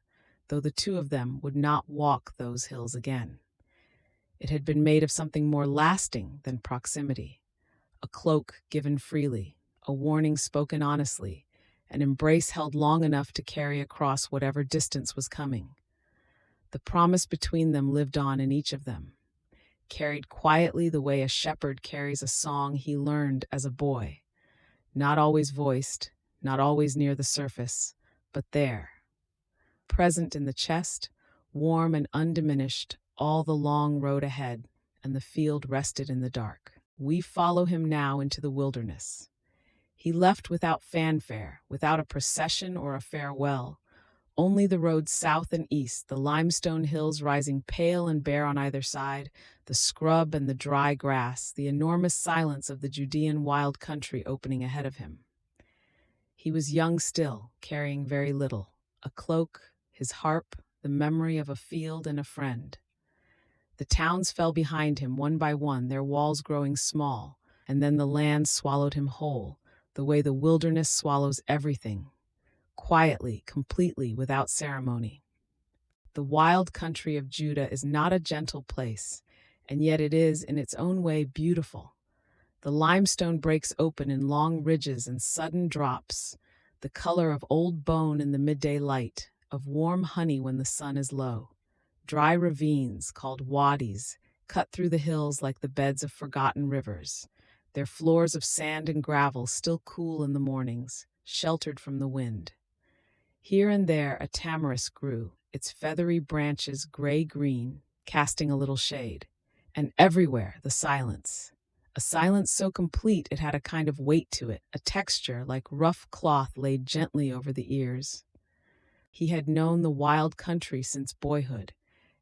though the two of them would not walk those hills again. It had been made of something more lasting than proximity, a cloak given freely, a warning spoken honestly, an embrace held long enough to carry across whatever distance was coming. The promise between them lived on in each of them, carried quietly the way a shepherd carries a song he learned as a boy, not always voiced, not always near the surface, but there, present in the chest, warm and undiminished, all the long road ahead, and the field rested in the dark. We follow him now into the wilderness. He left without fanfare, without a procession or a farewell. Only the roads south and east, the limestone hills rising pale and bare on either side, the scrub and the dry grass, the enormous silence of the Judean wild country opening ahead of him. He was young still, carrying very little, a cloak, his harp, the memory of a field and a friend. The towns fell behind him one by one, their walls growing small, and then the land swallowed him whole, the way the wilderness swallows everything, quietly, completely, without ceremony. The wild country of Judah is not a gentle place, and yet it is, in its own way, beautiful. The limestone breaks open in long ridges and sudden drops, the color of old bone in the midday light, of warm honey when the sun is low. Dry ravines, called wadis, cut through the hills like the beds of forgotten rivers, their floors of sand and gravel still cool in the mornings, sheltered from the wind. Here and there a tamarisk grew, its feathery branches gray-green, casting a little shade. And everywhere the silence. A silence so complete it had a kind of weight to it, a texture like rough cloth laid gently over the ears. He had known the wild country since boyhood,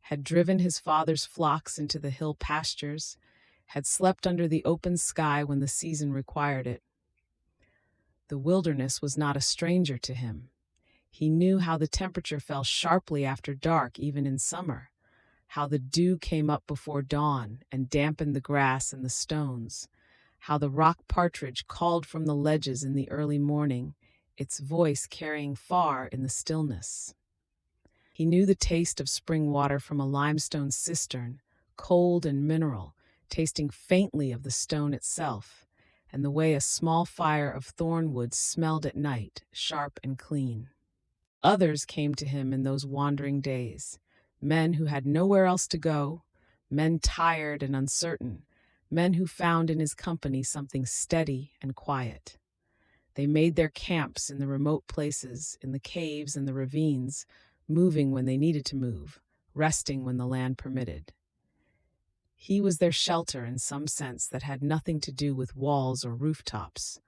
had driven his father's flocks into the hill pastures, had slept under the open sky when the season required it. The wilderness was not a stranger to him. He knew how the temperature fell sharply after dark, even in summer, how the dew came up before dawn and dampened the grass and the stones, how the rock partridge called from the ledges in the early morning, its voice carrying far in the stillness. He knew the taste of spring water from a limestone cistern, cold and mineral, tasting faintly of the stone itself, and the way a small fire of thornwood smelled at night, sharp and clean. Others came to him in those wandering days, men who had nowhere else to go, men tired and uncertain, men who found in his company something steady and quiet. They made their camps in the remote places, in the caves and the ravines, moving when they needed to move, resting when the land permitted. He was their shelter in some sense that had nothing to do with walls or rooftops,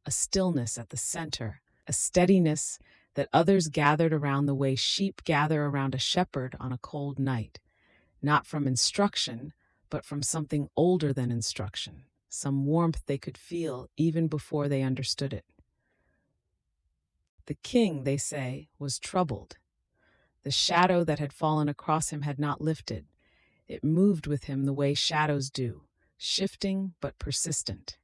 a stillness at the center, a steadiness that others gathered around the way sheep gather around a shepherd on a cold night, not from instruction, but from something older than instruction, some warmth they could feel even before they understood it. The king, they say, was troubled. The shadow that had fallen across him had not lifted. It moved with him the way shadows do, shifting but persistent.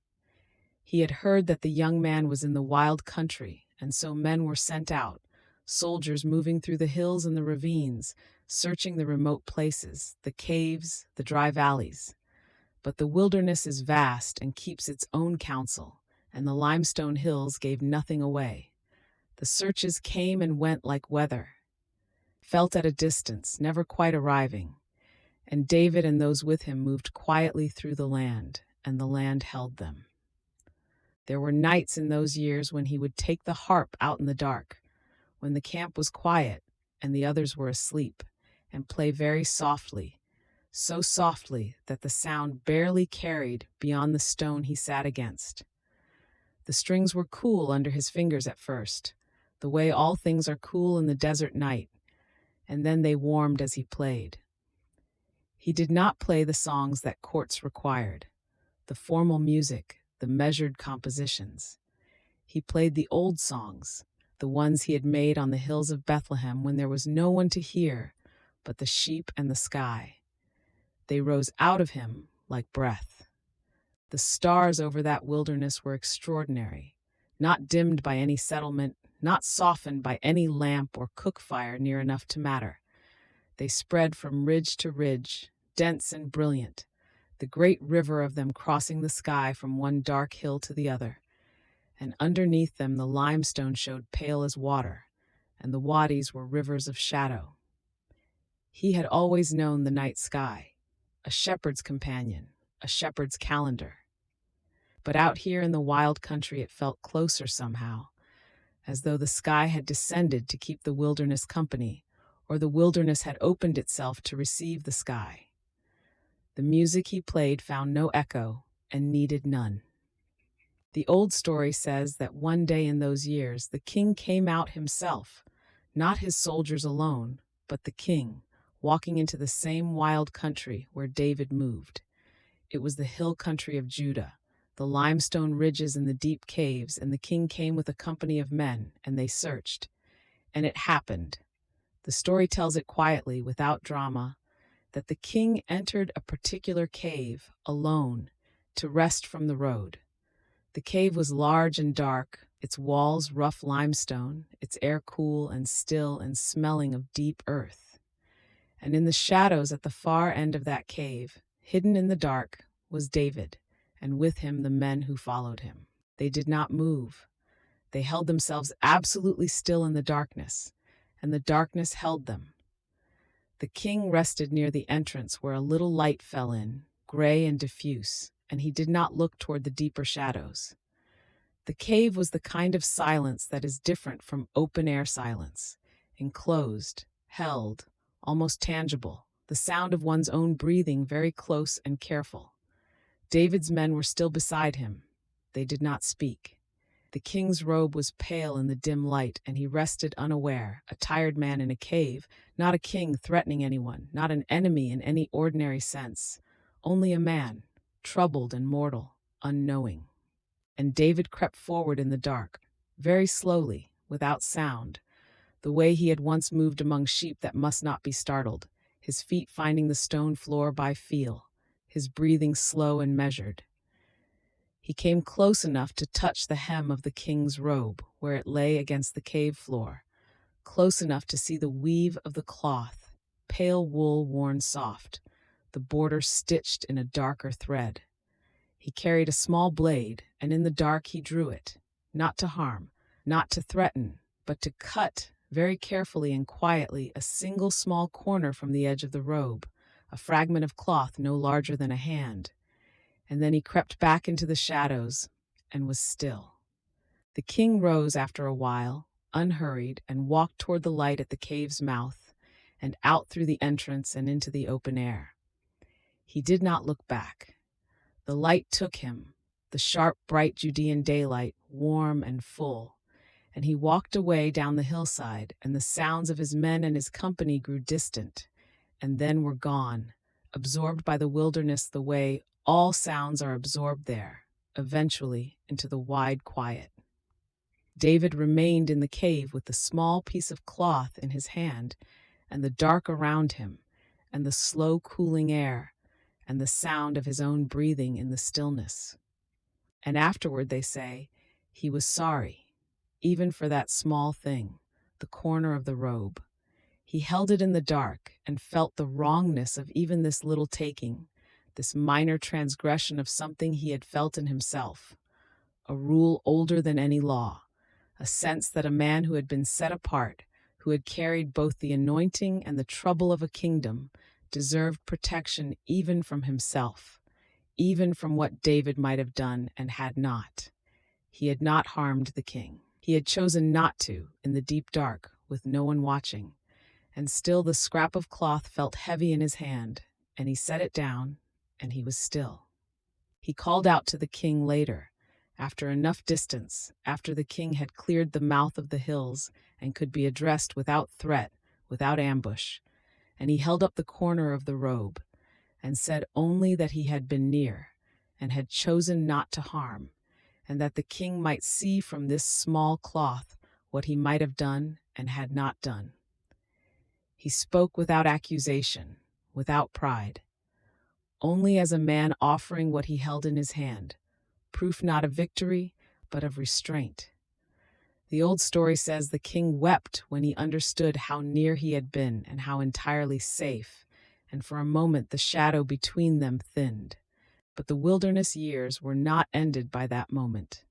He had heard that the young man was in the wild country, and so men were sent out, soldiers moving through the hills and the ravines, searching the remote places, the caves, the dry valleys. But the wilderness is vast and keeps its own counsel, and the limestone hills gave nothing away. The searches came and went like weather, felt at a distance, never quite arriving. And David and those with him moved quietly through the land, and the land held them. There were nights in those years when he would take the harp out in the dark, when the camp was quiet and the others were asleep, and play very softly, so softly that the sound barely carried beyond the stone he sat against. The strings were cool under his fingers at first, the way all things are cool in the desert night, and then they warmed as he played. He did not play the songs that courts required, the formal music, the measured compositions. He played the old songs, the ones he had made on the hills of Bethlehem when there was no one to hear but the sheep and the sky. They rose out of him like breath. The stars over that wilderness were extraordinary, not dimmed by any settlement, not softened by any lamp or cook fire near enough to matter. They spread from ridge to ridge, dense and brilliant, the great river of them crossing the sky from one dark hill to the other. And underneath them the limestone showed pale as water, and the wadis were rivers of shadow. He had always known the night sky, a shepherd's companion, a shepherd's calendar. But out here in the wild country it felt closer somehow, as though the sky had descended to keep the wilderness company, or the wilderness had opened itself to receive the sky. The music he played found no echo and needed none. The old story says that one day in those years the king came out himself, not his soldiers alone, but the king, walking into the same wild country where David moved. It was the hill country of Judah, the limestone ridges and the deep caves, and the king came with a company of men, and they searched. And it happened. The story tells it quietly, without drama, that the king entered a particular cave, alone, to rest from the road. The cave was large and dark, its walls rough limestone, its air cool and still and smelling of deep earth. And in the shadows at the far end of that cave, hidden in the dark, was David, and with him the men who followed him. They did not move. They held themselves absolutely still in the darkness, and the darkness held them. The king rested near the entrance where a little light fell in, gray and diffuse, and he did not look toward the deeper shadows. The cave was the kind of silence that is different from open-air silence, enclosed, held, almost tangible, the sound of one's own breathing very close and careful. David's men were still beside him. They did not speak. The king's robe was pale in the dim light, and he rested unaware, a tired man in a cave, not a king threatening anyone, not an enemy in any ordinary sense, only a man, troubled and mortal, unknowing. And David crept forward in the dark, very slowly, without sound, the way he had once moved among sheep that must not be startled, his feet finding the stone floor by feel, his breathing slow and measured. He came close enough to touch the hem of the king's robe, where it lay against the cave floor, close enough to see the weave of the cloth, pale wool worn soft, the border stitched in a darker thread. He carried a small blade, and in the dark he drew it, not to harm, not to threaten, but to cut, very carefully and quietly, a single small corner from the edge of the robe, a fragment of cloth no larger than a hand. And then he crept back into the shadows and was still. The king rose after a while, unhurried, and walked toward the light at the cave's mouth, and out through the entrance and into the open air. He did not look back. The light took him, the sharp, bright Judean daylight, warm and full, and he walked away down the hillside, and the sounds of his men and his company grew distant, and then were gone, absorbed by the wilderness the way all sounds are absorbed there, eventually into the wide quiet. David remained in the cave with the small piece of cloth in his hand, and the dark around him, and the slow cooling air, and the sound of his own breathing in the stillness. And afterward, they say, he was sorry, even for that small thing, the corner of the robe. He held it in the dark and felt the wrongness of even this little taking, this minor transgression of something he had felt in himself, a rule older than any law, a sense that a man who had been set apart, who had carried both the anointing and the trouble of a kingdom, deserved protection even from himself, even from what David might have done and had not. He had not harmed the king. He had chosen not to, in the deep dark, with no one watching. And still the scrap of cloth felt heavy in his hand, and he set it down, and he was still. He called out to the king later, after enough distance, after the king had cleared the mouth of the hills and could be addressed without threat, without ambush, and he held up the corner of the robe, and said only that he had been near, and had chosen not to harm, and that the king might see from this small cloth what he might have done and had not done. He spoke without accusation, without pride, only as a man offering what he held in his hand, proof not of victory, but of restraint. The old story says the king wept when he understood how near he had been and how entirely safe, and for a moment the shadow between them thinned. But the wilderness years were not ended by that moment.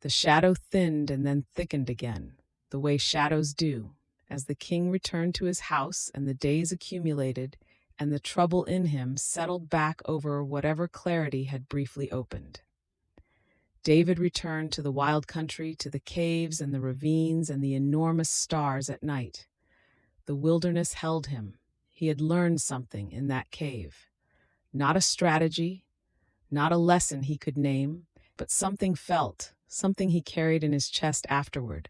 The shadow thinned and then thickened again, the way shadows do, as the king returned to his house and the days accumulated, and the trouble in him settled back over whatever clarity had briefly opened. David returned to the wild country, to the caves and the ravines and the enormous stars at night. The wilderness held him. He had learned something in that cave. Not a strategy, not a lesson he could name, but something felt, something he carried in his chest afterward,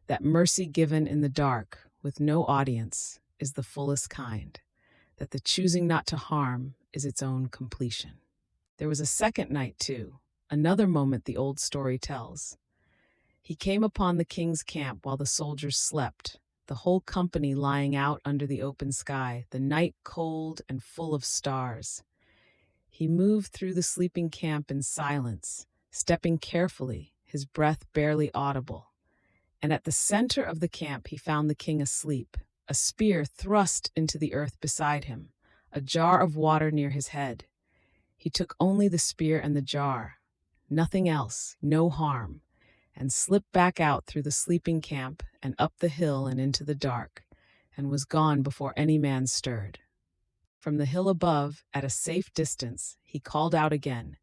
that mercy given in the dark, with no audience, is the fullest kind, that the choosing not to harm is its own completion. There was a second night, too, another moment the old story tells. He came upon the king's camp while the soldiers slept, the whole company lying out under the open sky, the night cold and full of stars. He moved through the sleeping camp in silence, stepping carefully, his breath barely audible. And at the center of the camp he found the king asleep, a spear thrust into the earth beside him, a jar of water near his head. He took only the spear and the jar, nothing else, no harm, and slipped back out through the sleeping camp and up the hill and into the dark, and was gone before any man stirred. From the hill above, at a safe distance, he called out again,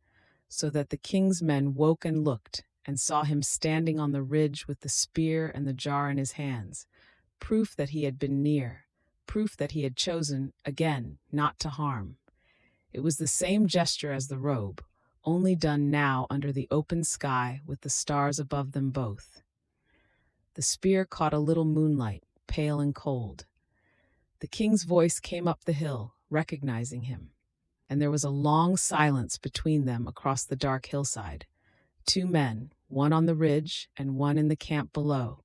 so that the king's men woke and looked, and saw him standing on the ridge with the spear and the jar in his hands, proof that he had been near, proof that he had chosen, again, not to harm. It was the same gesture as the robe, only done now under the open sky with the stars above them both. The spear caught a little moonlight, pale and cold. The king's voice came up the hill, recognizing him, and there was a long silence between them across the dark hillside. Two men, one on the ridge and one in the camp below,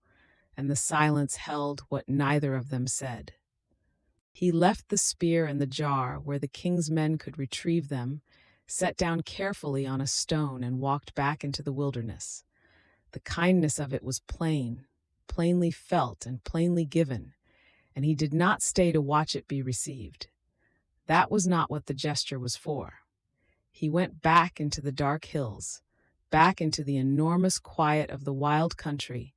and the silence held what neither of them said. He left the spear and the jar where the king's men could retrieve them, sat down carefully on a stone, and walked back into the wilderness. The kindness of it was plain, plainly felt and plainly given, and he did not stay to watch it be received. That was not what the gesture was for. He went back into the dark hills, back into the enormous quiet of the wild country,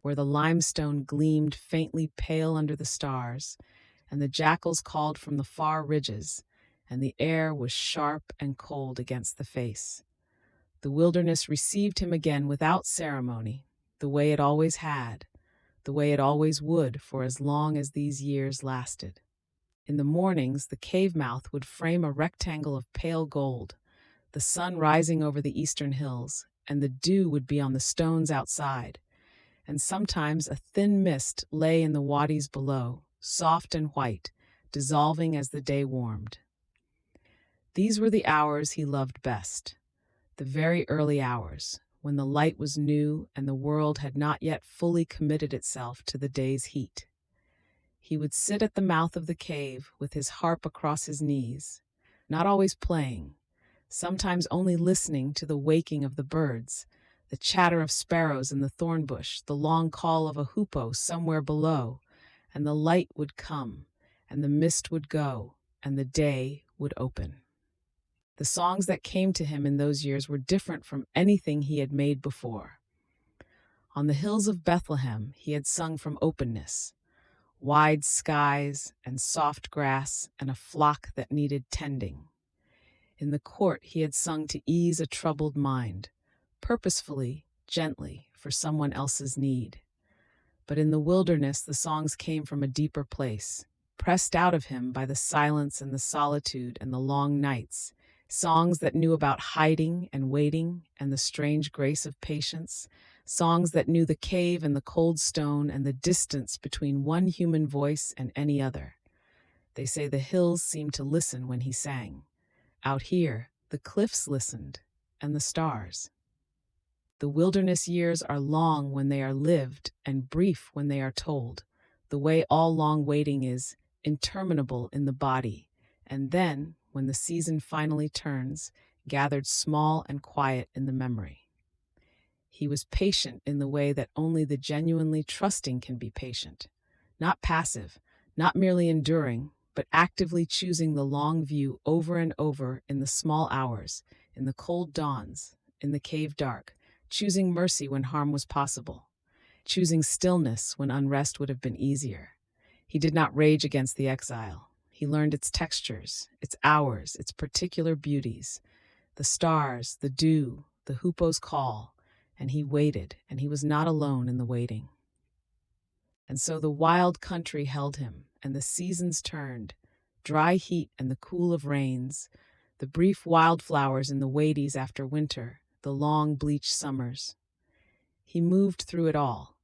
where the limestone gleamed faintly pale under the stars, and the jackals called from the far ridges, and the air was sharp and cold against the face. The wilderness received him again without ceremony, the way it always had, the way it always would for as long as these years lasted. In the mornings, the cave mouth would frame a rectangle of pale gold, the sun rising over the eastern hills, and the dew would be on the stones outside, and sometimes a thin mist lay in the wadis below, soft and white, dissolving as the day warmed. These were the hours he loved best, the very early hours, when the light was new and the world had not yet fully committed itself to the day's heat. He would sit at the mouth of the cave with his harp across his knees, not always playing, sometimes only listening to the waking of the birds, the chatter of sparrows in the thorn bush, the long call of a hoopoe somewhere below, and the light would come, and the mist would go, and the day would open. The songs that came to him in those years were different from anything he had made before. On the hills of Bethlehem, he had sung from openness, wide skies and soft grass and a flock that needed tending. In the court, he had sung to ease a troubled mind, purposefully, gently, for someone else's need. But in the wilderness, the songs came from a deeper place, pressed out of him by the silence and the solitude and the long nights, songs that knew about hiding and waiting and the strange grace of patience, songs that knew the cave and the cold stone and the distance between one human voice and any other. They say the hills seemed to listen when he sang. Out here, the cliffs listened, and the stars. The wilderness years are long when they are lived and brief when they are told, the way all long waiting is interminable in the body, and then, when the season finally turns, gathered small and quiet in the memory. He was patient in the way that only the genuinely trusting can be patient. Not passive, not merely enduring, but actively choosing the long view over and over in the small hours, in the cold dawns, in the cave dark, choosing mercy when harm was possible, choosing stillness when unrest would have been easier. He did not rage against the exile. He learned its textures, its hours, its particular beauties, the stars, the dew, the hoopoe's call, and he waited, and he was not alone in the waiting. And so the wild country held him, and the seasons turned, dry heat and the cool of rains, the brief wildflowers in the wadies after winter, the long bleached summers. He moved through it all,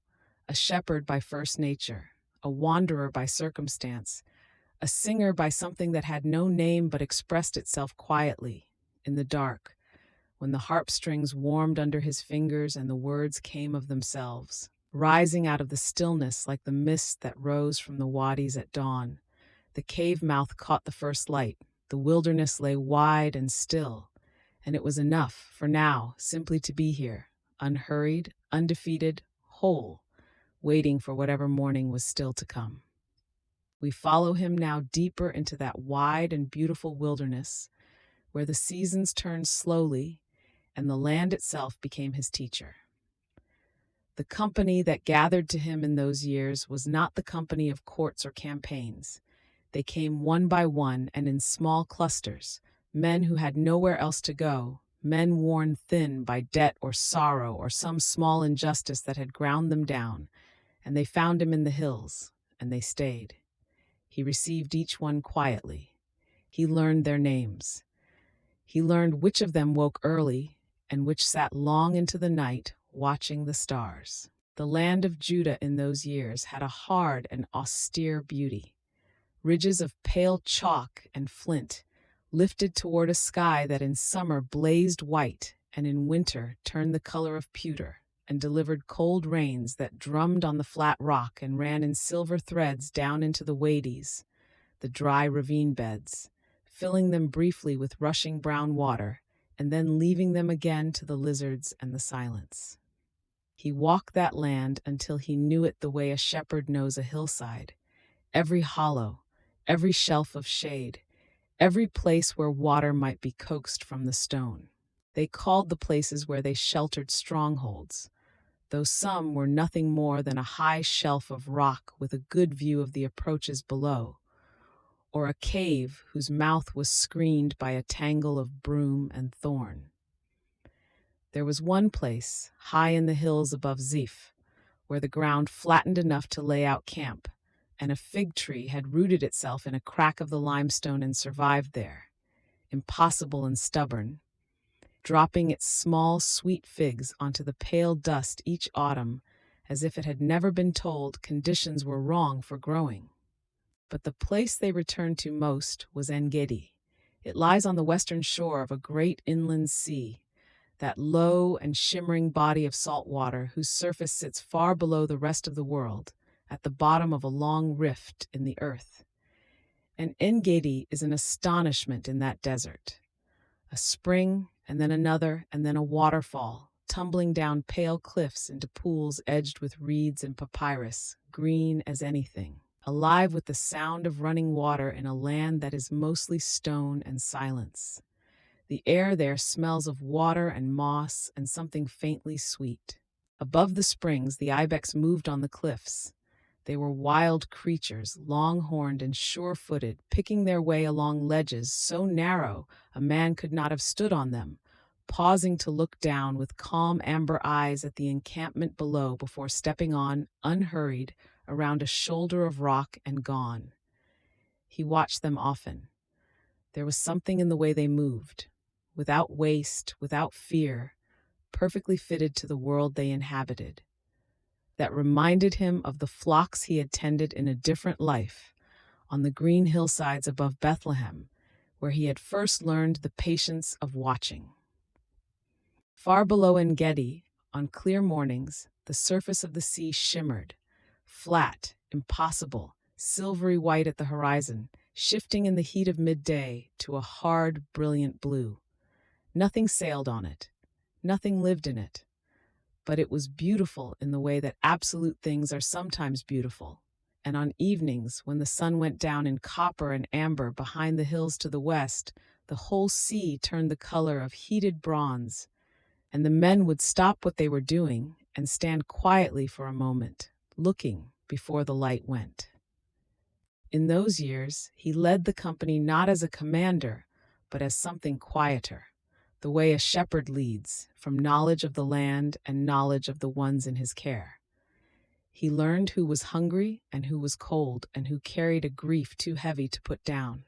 a shepherd by first nature, a wanderer by circumstance, a singer by something that had no name but expressed itself quietly, in the dark, when the harp strings warmed under his fingers and the words came of themselves, rising out of the stillness like the mist that rose from the wadis at dawn. The cave mouth caught the first light, the wilderness lay wide and still, and it was enough, for now, simply to be here, unhurried, undefeated, whole, waiting for whatever morning was still to come. We follow him now deeper into that wide and beautiful wilderness, where the seasons turned slowly, and the land itself became his teacher. The company that gathered to him in those years was not the company of courts or campaigns. They came one by one and in small clusters, men who had nowhere else to go, men worn thin by debt or sorrow or some small injustice that had ground them down, and they found him in the hills, and they stayed. He received each one quietly. He learned their names. He learned which of them woke early and which sat long into the night watching the stars. The land of Judah in those years had a hard and austere beauty. Ridges of pale chalk and flint, lifted toward a sky that in summer blazed white and in winter turned the color of pewter, and delivered cold rains that drummed on the flat rock and ran in silver threads down into the wadies, the dry ravine beds, filling them briefly with rushing brown water, and then leaving them again to the lizards and the silence. He walked that land until he knew it the way a shepherd knows a hillside, every hollow, every shelf of shade, every place where water might be coaxed from the stone. They called the places where they sheltered strongholds, though some were nothing more than a high shelf of rock with a good view of the approaches below, or a cave whose mouth was screened by a tangle of broom and thorn. There was one place, high in the hills above Ziph, where the ground flattened enough to lay out camp, and a fig tree had rooted itself in a crack of the limestone and survived there, impossible and stubborn, dropping its small, sweet figs onto the pale dust each autumn, as if it had never been told conditions were wrong for growing. But the place they returned to most was En-Gedi. It lies on the western shore of a great inland sea, that low and shimmering body of salt water whose surface sits far below the rest of the world, at the bottom of a long rift in the earth. And En-Gedi is an astonishment in that desert. A spring, and then another, and then a waterfall, tumbling down pale cliffs into pools edged with reeds and papyrus, green as anything, alive with the sound of running water in a land that is mostly stone and silence. The air there smells of water and moss and something faintly sweet. Above the springs, the ibex moved on the cliffs. They were wild creatures, long-horned and sure-footed, picking their way along ledges so narrow a man could not have stood on them, pausing to look down with calm amber eyes at the encampment below before stepping on, unhurried, around a shoulder of rock and gone. He watched them often. There was something in the way they moved, without waste, without fear, perfectly fitted to the world they inhabited, that reminded him of the flocks he had tended in a different life, on the green hillsides above Bethlehem, where he had first learned the patience of watching. Far below En-Gedi, on clear mornings, the surface of the sea shimmered, flat, impossible, silvery white at the horizon, shifting in the heat of midday to a hard, brilliant blue. Nothing sailed on it. Nothing lived in it. but it was beautiful in the way that absolute things are sometimes beautiful. And on evenings, when the sun went down in copper and amber behind the hills to the west, the whole sea turned the color of heated bronze, and the men would stop what they were doing and stand quietly for a moment, looking before the light went. In those years, he led the company not as a commander, but as something quieter, the way a shepherd leads, from knowledge of the land and knowledge of the ones in his care. He learned who was hungry and who was cold and who carried a grief too heavy to put down.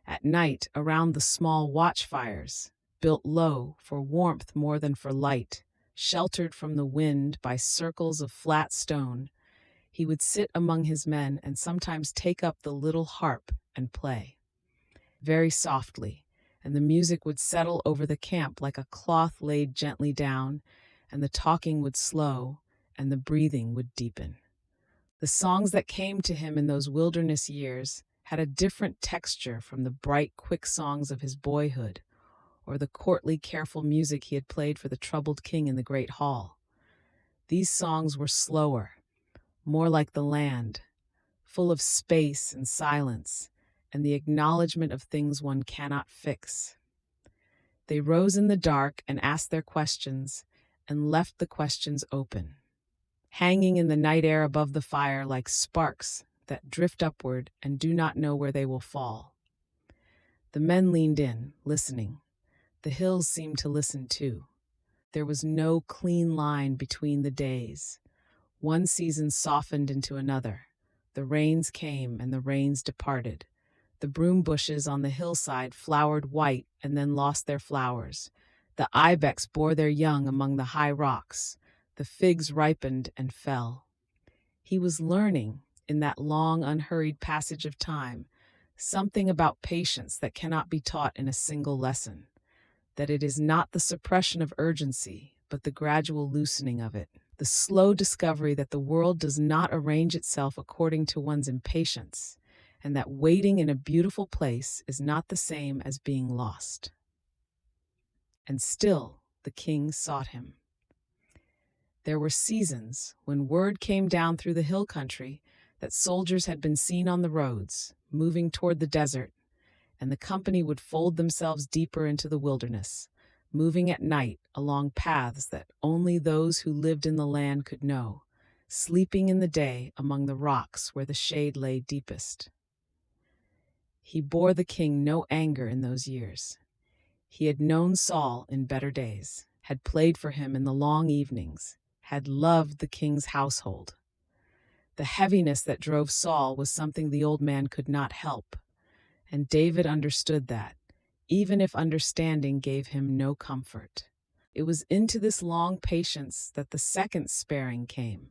At night, around the small watchfires, built low for warmth more than for light, sheltered from the wind by circles of flat stone, he would sit among his men and sometimes take up the little harp and play, very softly, and the music would settle over the camp like a cloth laid gently down, and the talking would slow, and the breathing would deepen. The songs that came to him in those wilderness years had a different texture from the bright, quick songs of his boyhood, or the courtly, careful music he had played for the troubled king in the great hall. These songs were slower, more like the land, full of space and silence, and the acknowledgement of things one cannot fix. They rose in the dark and asked their questions, and left the questions open, hanging in the night air above the fire like sparks that drift upward and do not know where they will fall. The men leaned in, listening. The hills seemed to listen too. There was no clean line between the days. One season softened into another. The rains came and the rains departed. The broom bushes on the hillside flowered white and then lost their flowers. The ibex bore their young among the high rocks. The figs ripened and fell. He was learning, in that long, unhurried passage of time, something about patience that cannot be taught in a single lesson, that it is not the suppression of urgency, but the gradual loosening of it, the slow discovery that the world does not arrange itself according to one's impatience, and that waiting in a beautiful place is not the same as being lost. And still the king sought him. There were seasons when word came down through the hill country that soldiers had been seen on the roads, moving toward the desert, and the company would fold themselves deeper into the wilderness, moving at night along paths that only those who lived in the land could know, sleeping in the day among the rocks where the shade lay deepest. He bore the king no anger in those years. He had known Saul in better days, had played for him in the long evenings, had loved the king's household. The heaviness that drove Saul was something the old man could not help, and David understood that, even if understanding gave him no comfort. It was into this long patience that the second sparing came,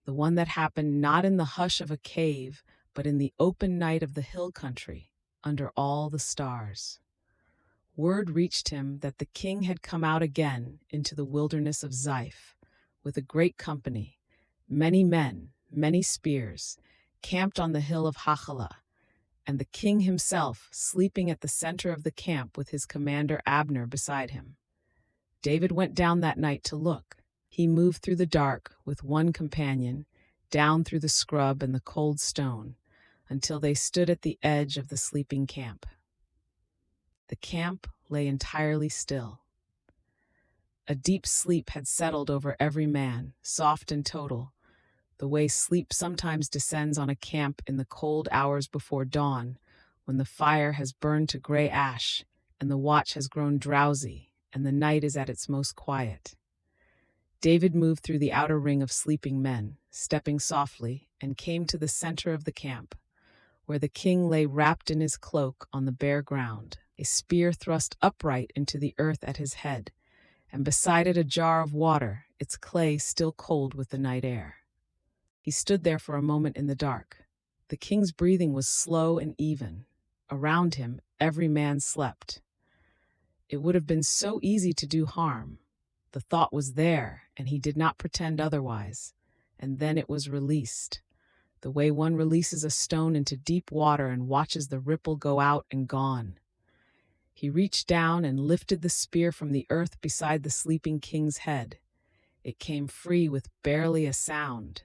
the one that happened not in the hush of a cave, but in the open night of the hill country, under all the stars. Word reached him that the king had come out again into the wilderness of Ziph, with a great company, many men, many spears, camped on the hill of Hachilah, and the king himself sleeping at the center of the camp with his commander Abner beside him. David went down that night to look. He moved through the dark with one companion, down through the scrub and the cold stone, until they stood at the edge of the sleeping camp. The camp lay entirely still. A deep sleep had settled over every man, soft and total, the way sleep sometimes descends on a camp in the cold hours before dawn, when the fire has burned to gray ash, and the watch has grown drowsy, and the night is at its most quiet. David moved through the outer ring of sleeping men, stepping softly, and came to the center of the camp, where the king lay wrapped in his cloak on the bare ground, a spear thrust upright into the earth at his head, and beside it a jar of water, its clay still cold with the night air. He stood there for a moment in the dark. The king's breathing was slow and even. Around him, every man slept. It would have been so easy to do harm. The thought was there, and he did not pretend otherwise. And then it was released, the way one releases a stone into deep water and watches the ripple go out and gone. He reached down and lifted the spear from the earth beside the sleeping king's head. It came free with barely a sound,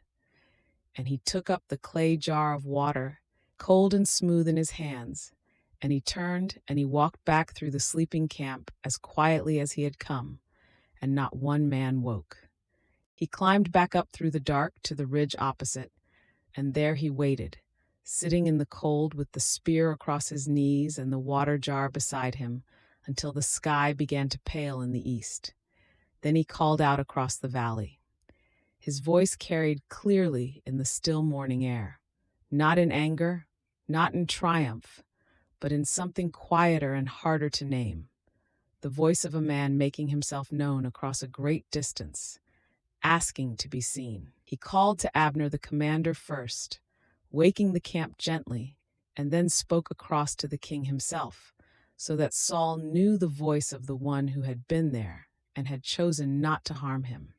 and he took up the clay jar of water, cold and smooth in his hands, and he turned and he walked back through the sleeping camp as quietly as he had come, and not one man woke. He climbed back up through the dark to the ridge opposite, and there he waited, sitting in the cold with the spear across his knees and the water jar beside him, until the sky began to pale in the east. Then he called out across the valley. His voice carried clearly in the still morning air, not in anger, not in triumph, but in something quieter and harder to name, the voice of a man making himself known across a great distance, asking to be seen. He called to Abner the commander first, waking the camp gently, and then spoke across to the king himself, so that Saul knew the voice of the one who had been there and had chosen not to harm him.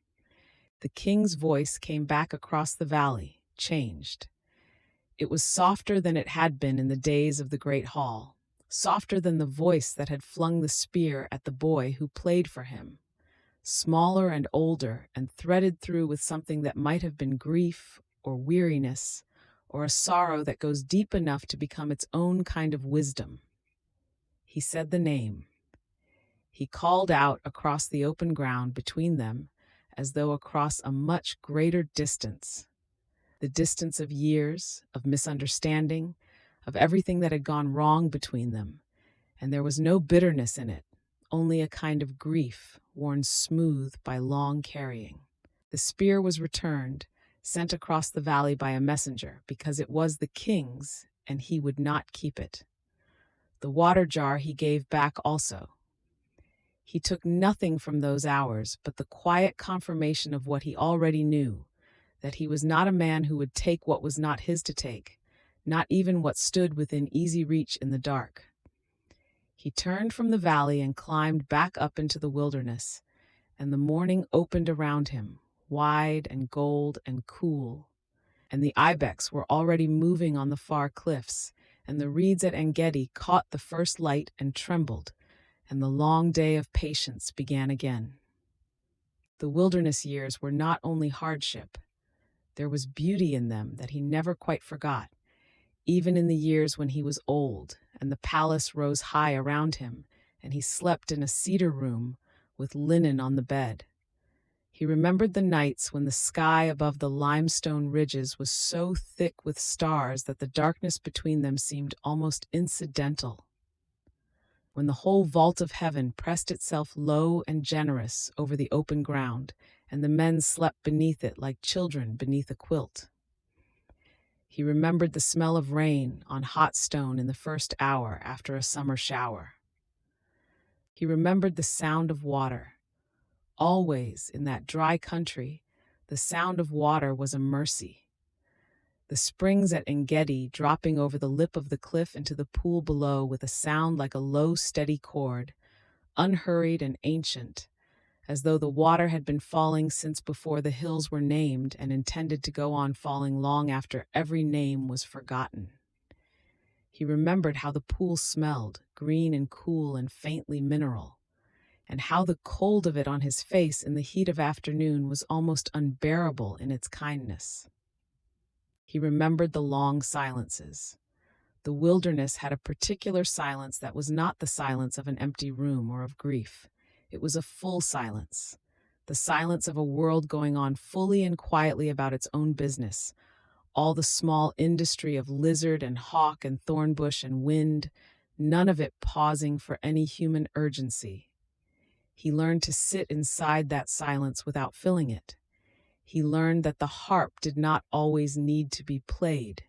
The king's voice came back across the valley, changed. It was softer than it had been in the days of the great hall, softer than the voice that had flung the spear at the boy who played for him, smaller and older and threaded through with something that might have been grief or weariness or a sorrow that goes deep enough to become its own kind of wisdom. He said the name. He called out across the open ground between them as though across a much greater distance. The distance of years, of misunderstanding, of everything that had gone wrong between them, and there was no bitterness in it, only a kind of grief worn smooth by long carrying. The spear was returned, sent across the valley by a messenger, because it was the king's, and he would not keep it. The water jar he gave back also. He took nothing from those hours but the quiet confirmation of what he already knew, that he was not a man who would take what was not his to take, not even what stood within easy reach in the dark. He turned from the valley and climbed back up into the wilderness, and the morning opened around him, wide and gold and cool, and the ibex were already moving on the far cliffs, and the reeds at En-gedi caught the first light and trembled, and the long day of patience began again. The wilderness years were not only hardship. There was beauty in them that he never quite forgot, even in the years when he was old and the palace rose high around him and he slept in a cedar room with linen on the bed. He remembered the nights when the sky above the limestone ridges was so thick with stars that the darkness between them seemed almost incidental, when the whole vault of heaven pressed itself low and generous over the open ground, and the men slept beneath it like children beneath a quilt. He remembered the smell of rain on hot stone in the first hour after a summer shower. He remembered the sound of water. Always, in that dry country, the sound of water was a mercy. The springs at En-gedi dropping over the lip of the cliff into the pool below with a sound like a low, steady chord, unhurried and ancient, as though the water had been falling since before the hills were named and intended to go on falling long after every name was forgotten. He remembered how the pool smelled, green and cool and faintly mineral, and how the cold of it on his face in the heat of afternoon was almost unbearable in its kindness. He remembered the long silences. The wilderness had a particular silence that was not the silence of an empty room or of grief. It was a full silence, the silence of a world going on fully and quietly about its own business, all the small industry of lizard and hawk and thornbush and wind, none of it pausing for any human urgency. He learned to sit inside that silence without filling it. He learned that the harp did not always need to be played,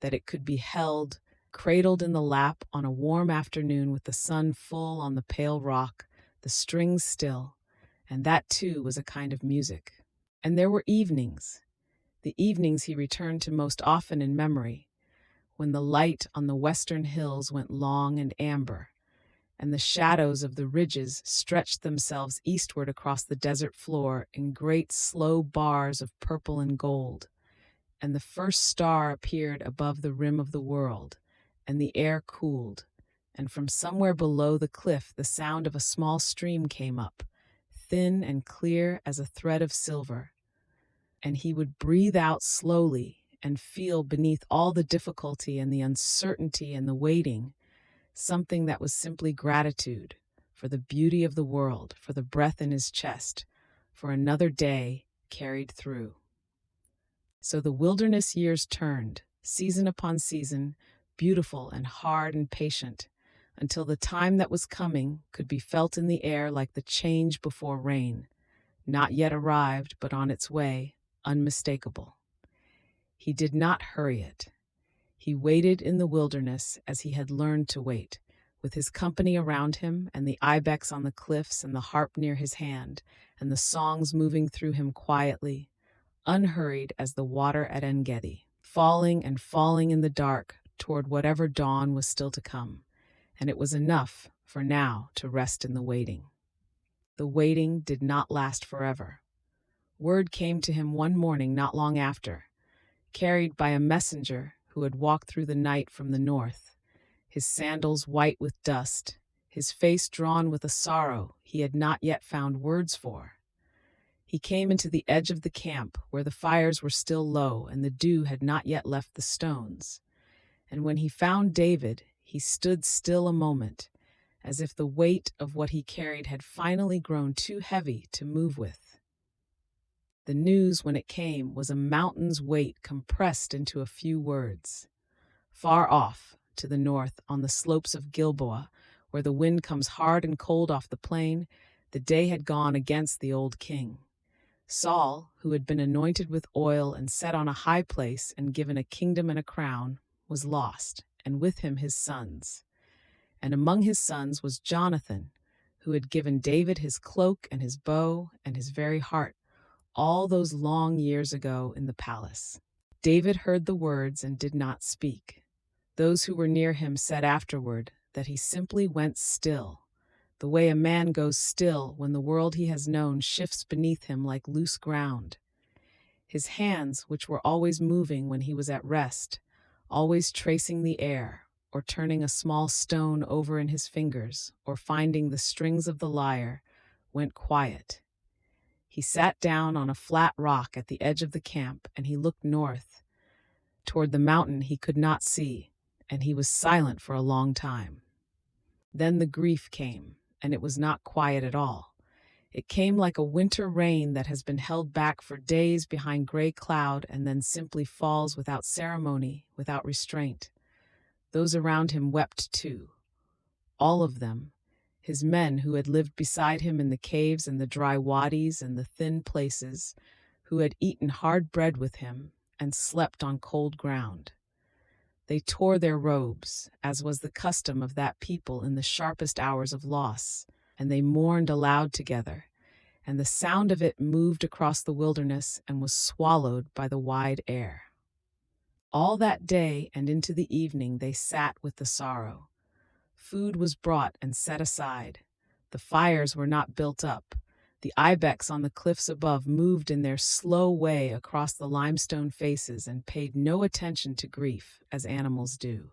that it could be held, cradled in the lap on a warm afternoon with the sun full on the pale rock, the strings still, and that too was a kind of music. And there were evenings, the evenings he returned to most often in memory, when the light on the western hills went long and amber, and the shadows of the ridges stretched themselves eastward across the desert floor in great slow bars of purple and gold, and the first star appeared above the rim of the world, and the air cooled, and from somewhere below the cliff the sound of a small stream came up, thin and clear as a thread of silver, and he would breathe out slowly and feel beneath all the difficulty and the uncertainty and the waiting something that was simply gratitude for the beauty of the world, for the breath in his chest, for another day carried through. So the wilderness years turned, season upon season, beautiful and hard and patient, until the time that was coming could be felt in the air like the change before rain, not yet arrived but on its way, unmistakable. He did not hurry it. He waited in the wilderness as he had learned to wait, with his company around him and the ibex on the cliffs and the harp near his hand and the songs moving through him quietly, unhurried as the water at En-gedi, falling and falling in the dark toward whatever dawn was still to come. And it was enough for now to rest in the waiting. The waiting did not last forever. Word came to him one morning not long after, carried by a messenger who had walked through the night from the north, his sandals white with dust, his face drawn with a sorrow he had not yet found words for. He came into the edge of the camp where the fires were still low and the dew had not yet left the stones. And when he found David, he stood still a moment, as if the weight of what he carried had finally grown too heavy to move with. The news, when it came, was a mountain's weight compressed into a few words. Far off, to the north, on the slopes of Gilboa, where the wind comes hard and cold off the plain, the day had gone against the old king. Saul, who had been anointed with oil and set on a high place and given a kingdom and a crown, was lost, and with him his sons. And among his sons was Jonathan, who had given David his cloak and his bow and his very heart, all those long years ago in the palace. David heard the words and did not speak. Those who were near him said afterward that he simply went still, the way a man goes still when the world he has known shifts beneath him like loose ground. His hands, which were always moving when he was at rest, always tracing the air, or turning a small stone over in his fingers, or finding the strings of the lyre, went quiet. He sat down on a flat rock at the edge of the camp, and he looked north, toward the mountain he could not see, and he was silent for a long time. Then the grief came, and it was not quiet at all. It came like a winter rain that has been held back for days behind gray cloud and then simply falls without ceremony, without restraint. Those around him wept too. All of them, his men who had lived beside him in the caves and the dry wadis and the thin places, who had eaten hard bread with him and slept on cold ground. They tore their robes, as was the custom of that people in the sharpest hours of loss, and they mourned aloud together, and the sound of it moved across the wilderness and was swallowed by the wide air. All that day and into the evening they sat with the sorrow. Food was brought and set aside. The fires were not built up. The ibex on the cliffs above moved in their slow way across the limestone faces and paid no attention to grief, as animals do.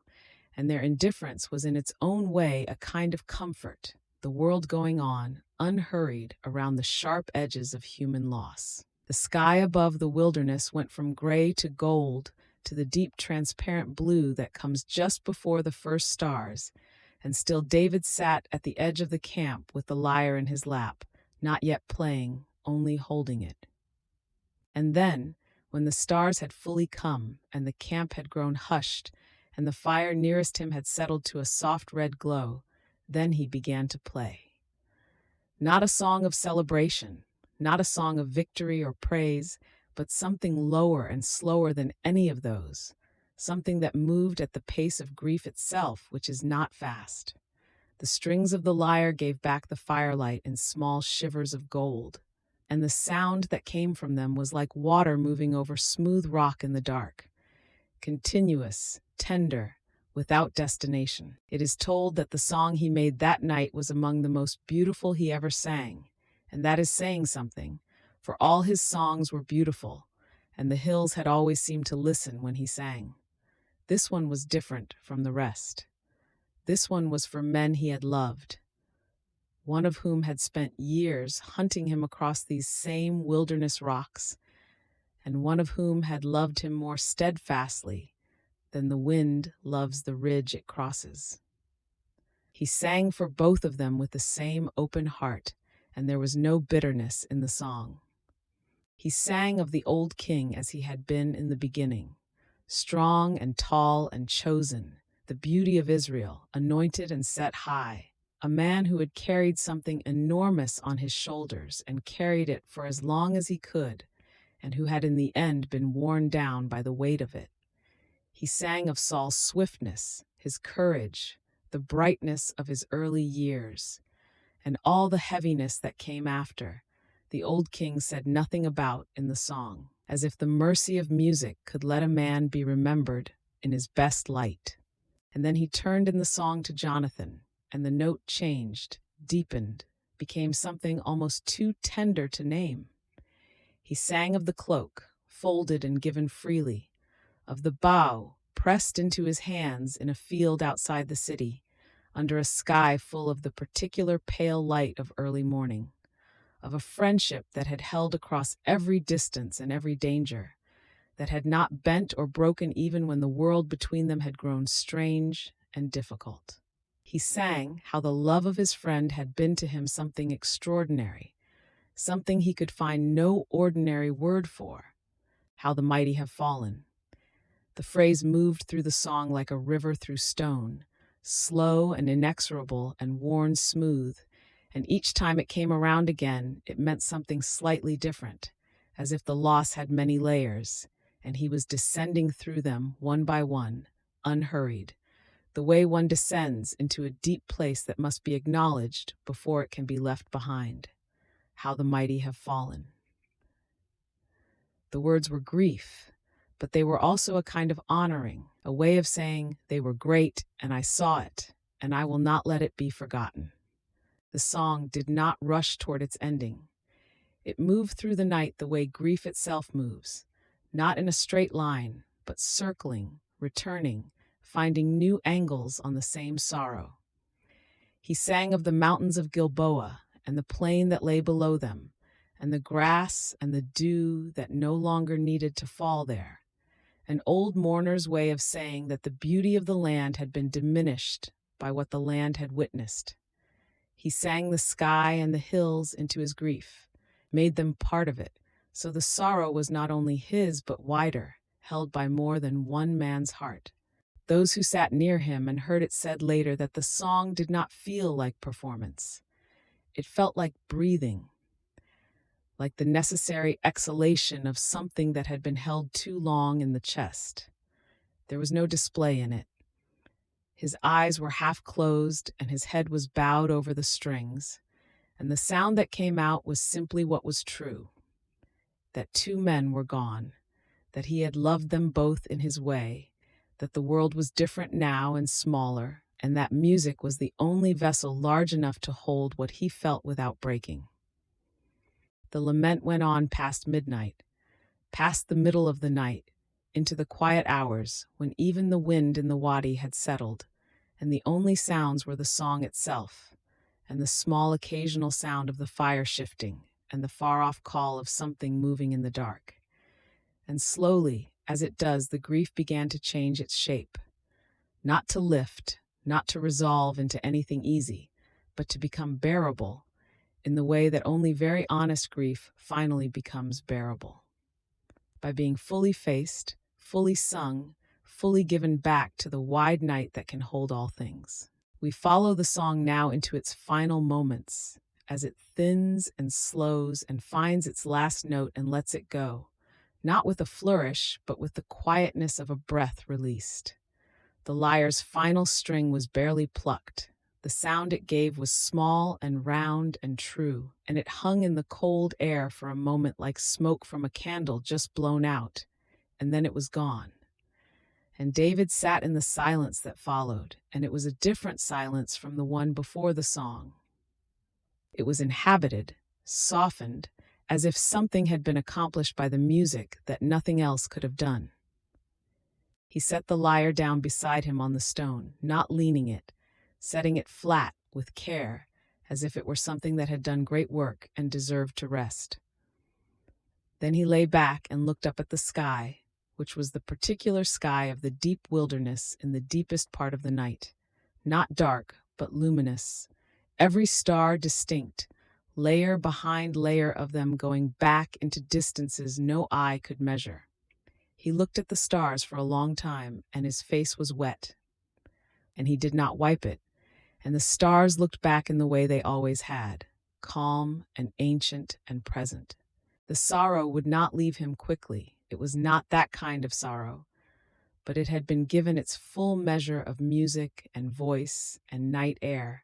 And their indifference was in its own way a kind of comfort, the world going on, unhurried, around the sharp edges of human loss. The sky above the wilderness went from gray to gold to the deep transparent blue that comes just before the first stars, and still David sat at the edge of the camp with the lyre in his lap, not yet playing, only holding it. And then, when the stars had fully come, and the camp had grown hushed, and the fire nearest him had settled to a soft red glow, then he began to play. Not a song of celebration, not a song of victory or praise, but something lower and slower than any of those, something that moved at the pace of grief itself, which is not fast. The strings of the lyre gave back the firelight in small shivers of gold, and the sound that came from them was like water moving over smooth rock in the dark, continuous, tender, without destination. It is told that the song he made that night was among the most beautiful he ever sang, and that is saying something, for all his songs were beautiful, and the hills had always seemed to listen when he sang. This one was different from the rest. This one was for men he had loved. one of whom had spent years hunting him across these same wilderness rocks, and one of whom had loved him more steadfastly than the wind loves the ridge it crosses. He sang for both of them with the same open heart, and there was no bitterness in the song. He sang of the old king as he had been in the beginning, strong and tall and chosen, the beauty of Israel, anointed and set high, a man who had carried something enormous on his shoulders and carried it for as long as he could, and who had in the end been worn down by the weight of it. He sang of Saul's swiftness, his courage, the brightness of his early years, and all the heaviness that came after. The old king said nothing about in the song, as if the mercy of music could let a man be remembered in his best light. And then he turned in the song to Jonathan, and the note changed, deepened, became something almost too tender to name. He sang of the cloak, folded and given freely, of the bow pressed into his hands in a field outside the city, under a sky full of the particular pale light of early morning, of a friendship that had held across every distance and every danger, that had not bent or broken even when the world between them had grown strange and difficult. He sang how the love of his friend had been to him something extraordinary, something he could find no ordinary word for, how the mighty have fallen. The phrase moved through the song like a river through stone, slow and inexorable and worn smooth, and each time it came around again, it meant something slightly different, as if the loss had many layers, and he was descending through them one by one, unhurried, the way one descends into a deep place that must be acknowledged before it can be left behind. How the mighty have fallen. The words were grief, but they were also a kind of honoring, a way of saying they were great and I saw it, and I will not let it be forgotten. The song did not rush toward its ending. It moved through the night the way grief itself moves, not in a straight line, but circling, returning, finding new angles on the same sorrow. He sang of the mountains of Gilboa and the plain that lay below them, and the grass and the dew that no longer needed to fall there, an old mourner's way of saying that the beauty of the land had been diminished by what the land had witnessed. He sang the sky and the hills into his grief, made them part of it, so the sorrow was not only his but wider, held by more than one man's heart. Those who sat near him and heard it said later that the song did not feel like performance. It felt like breathing, like the necessary exhalation of something that had been held too long in the chest. There was no display in it. His eyes were half closed and his head was bowed over the strings, and the sound that came out was simply what was true, that two men were gone, that he had loved them both in his way, that the world was different now and smaller, and that music was the only vessel large enough to hold what he felt without breaking. The lament went on past midnight, past the middle of the night, into the quiet hours when even the wind in the wadi had settled, and the only sounds were the song itself, and the small occasional sound of the fire shifting, and the far-off call of something moving in the dark. And slowly, as it does, the grief began to change its shape, not to lift, not to resolve into anything easy, but to become bearable, in the way that only very honest grief finally becomes bearable. By being fully faced, fully sung, fully given back to the wide night that can hold all things. We follow the song now into its final moments, as it thins and slows and finds its last note and lets it go, not with a flourish, but with the quietness of a breath released. The lyre's final string was barely plucked. The sound it gave was small and round and true, and it hung in the cold air for a moment like smoke from a candle just blown out, and then it was gone. And David sat in the silence that followed, and it was a different silence from the one before the song. It was inhabited, softened, as if something had been accomplished by the music that nothing else could have done. He set the lyre down beside him on the stone, not leaning it, setting it flat with care, as if it were something that had done great work and deserved to rest. Then he lay back and looked up at the sky, which was the particular sky of the deep wilderness in the deepest part of the night. Not dark, but luminous, every star distinct, layer behind layer of them going back into distances no eye could measure. He looked at the stars for a long time, and his face was wet. And he did not wipe it, and the stars looked back in the way they always had, calm and ancient and present. The sorrow would not leave him quickly. It was not that kind of sorrow, but it had been given its full measure of music and voice and night air,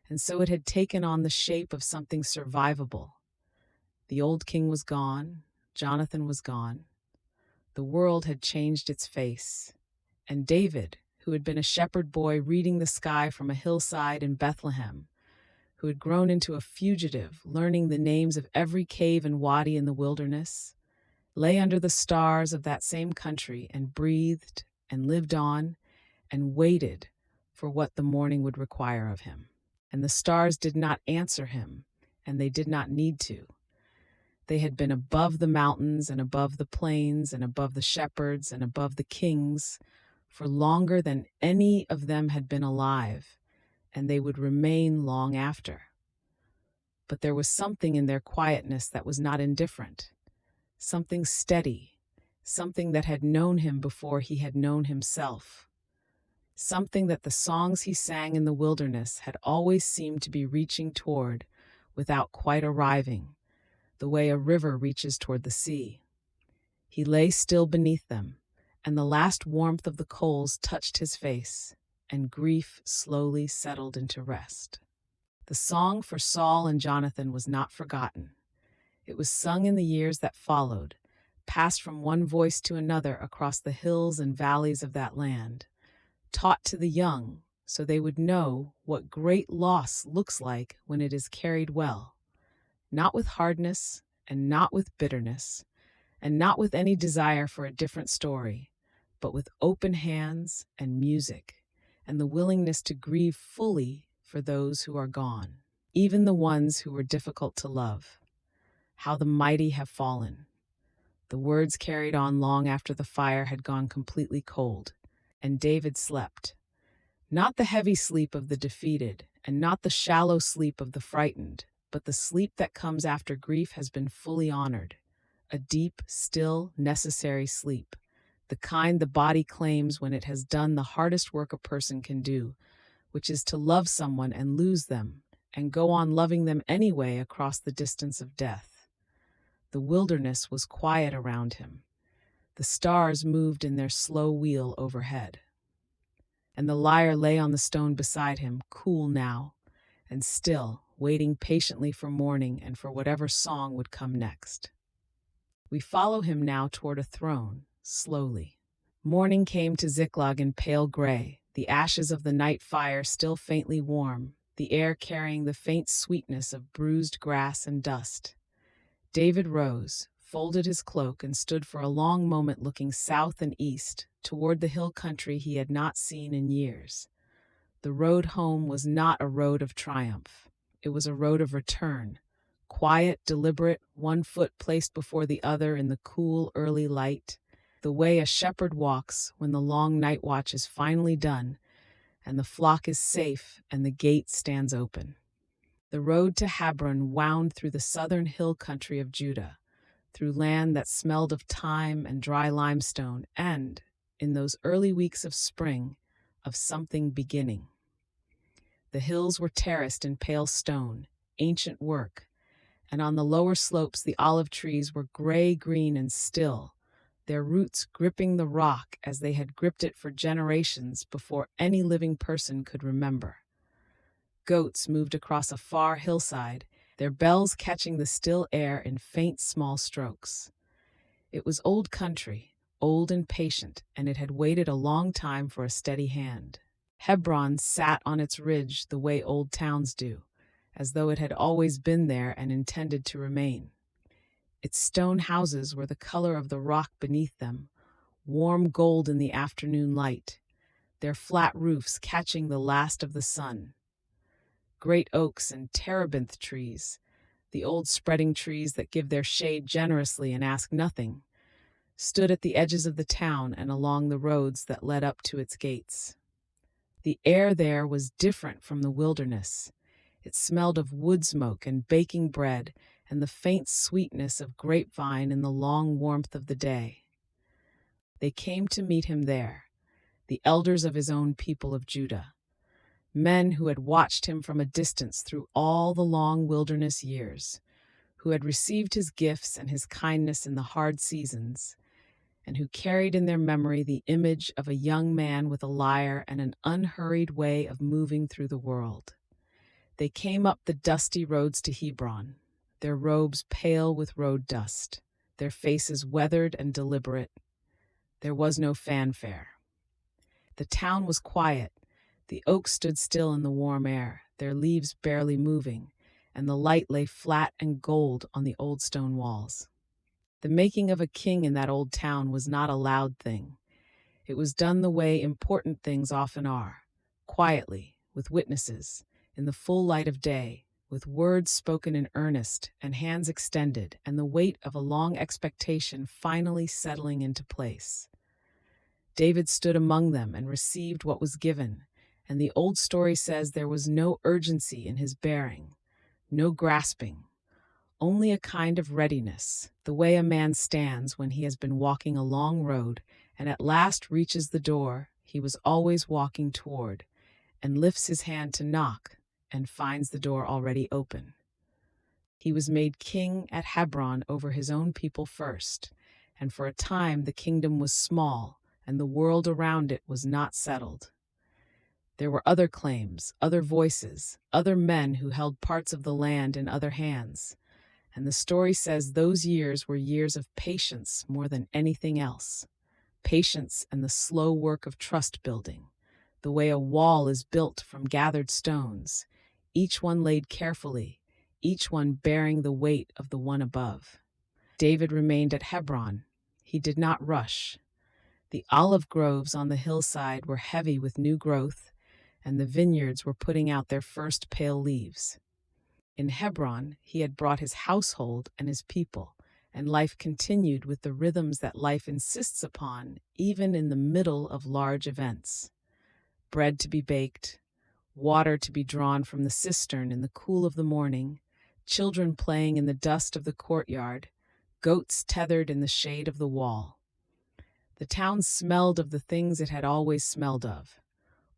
and so it had taken on the shape of something survivable. The old king was gone, Jonathan was gone. The world had changed its face, and David, who had been a shepherd boy reading the sky from a hillside in Bethlehem, who had grown into a fugitive, learning the names of every cave and wadi in the wilderness, lay under the stars of that same country and breathed and lived on and waited for what the morning would require of him. And the stars did not answer him, and they did not need to. They had been above the mountains and above the plains and above the shepherds and above the kings for longer than any of them had been alive, and they would remain long after. But there was something in their quietness that was not indifferent, something steady, something that had known him before he had known himself, something that the songs he sang in the wilderness had always seemed to be reaching toward without quite arriving, the way a river reaches toward the sea. He lay still beneath them, and the last warmth of the coals touched his face, and grief slowly settled into rest. The song for Saul and Jonathan was not forgotten. It was sung in the years that followed, passed from one voice to another across the hills and valleys of that land, taught to the young so they would know what great loss looks like when it is carried well, not with hardness and not with bitterness, and not with any desire for a different story, but with open hands and music, and the willingness to grieve fully for those who are gone, even the ones who were difficult to love. How the mighty have fallen. The words carried on long after the fire had gone completely cold, and David slept. Not the heavy sleep of the defeated, and not the shallow sleep of the frightened, but the sleep that comes after grief has been fully honored. A deep, still, necessary sleep, the kind the body claims when it has done the hardest work a person can do, which is to love someone and lose them, and go on loving them anyway across the distance of death. The wilderness was quiet around him. The stars moved in their slow wheel overhead. And the lyre lay on the stone beside him, cool now, and still, waiting patiently for morning and for whatever song would come next. We follow him now toward a throne, slowly. Morning came to Ziklag in pale gray, the ashes of the night fire still faintly warm, the air carrying the faint sweetness of bruised grass and dust. David rose, folded his cloak, and stood for a long moment looking south and east, toward the hill country he had not seen in years. The road home was not a road of triumph. It was a road of return. Quiet, deliberate, one foot placed before the other in the cool, early light, the way a shepherd walks when the long night watch is finally done, and the flock is safe and the gate stands open. The road to Hebron wound through the southern hill country of Judah, through land that smelled of thyme and dry limestone, and, in those early weeks of spring, of something beginning. The hills were terraced in pale stone, ancient work, and on the lower slopes the olive trees were gray-green and still, their roots gripping the rock as they had gripped it for generations before any living person could remember. Goats moved across a far hillside, their bells catching the still air in faint small strokes. It was old country, old and patient, and it had waited a long time for a steady hand. Hebron sat on its ridge the way old towns do, as though it had always been there and intended to remain. Its stone houses were the color of the rock beneath them, warm gold in the afternoon light, their flat roofs catching the last of the sun. Great oaks and terebinth trees, the old spreading trees that give their shade generously and ask nothing, stood at the edges of the town and along the roads that led up to its gates. The air there was different from the wilderness. It smelled of wood smoke and baking bread and the faint sweetness of grapevine in the long warmth of the day. They came to meet him there, the elders of his own people of Judah, men who had watched him from a distance through all the long wilderness years, who had received his gifts and his kindness in the hard seasons, and who carried in their memory the image of a young man with a lyre and an unhurried way of moving through the world. They came up the dusty roads to Hebron, their robes pale with road dust, their faces weathered and deliberate. There was no fanfare. The town was quiet. The oaks stood still in the warm air, their leaves barely moving, and the light lay flat and gold on the old stone walls. The making of a king in that old town was not a loud thing. It was done the way important things often are, quietly, with witnesses, in the full light of day, with words spoken in earnest and hands extended, and the weight of a long expectation finally settling into place. David stood among them and received what was given, and the old story says there was no urgency in his bearing, no grasping, only a kind of readiness, the way a man stands when he has been walking a long road and at last reaches the door he was always walking toward, and lifts his hand to knock and finds the door already open. He was made king at Hebron over his own people first, and for a time the kingdom was small and the world around it was not settled. There were other claims, other voices, other men who held parts of the land in other hands. And the story says those years were years of patience more than anything else. Patience and the slow work of trust building, the way a wall is built from gathered stones, each one laid carefully, each one bearing the weight of the one above. David remained at Hebron. He did not rush. The olive groves on the hillside were heavy with new growth, and the vineyards were putting out their first pale leaves. In Hebron, he had brought his household and his people, and life continued with the rhythms that life insists upon, even in the middle of large events. Bread to be baked, water to be drawn from the cistern in the cool of the morning, children playing in the dust of the courtyard, goats tethered in the shade of the wall. The town smelled of the things it had always smelled of: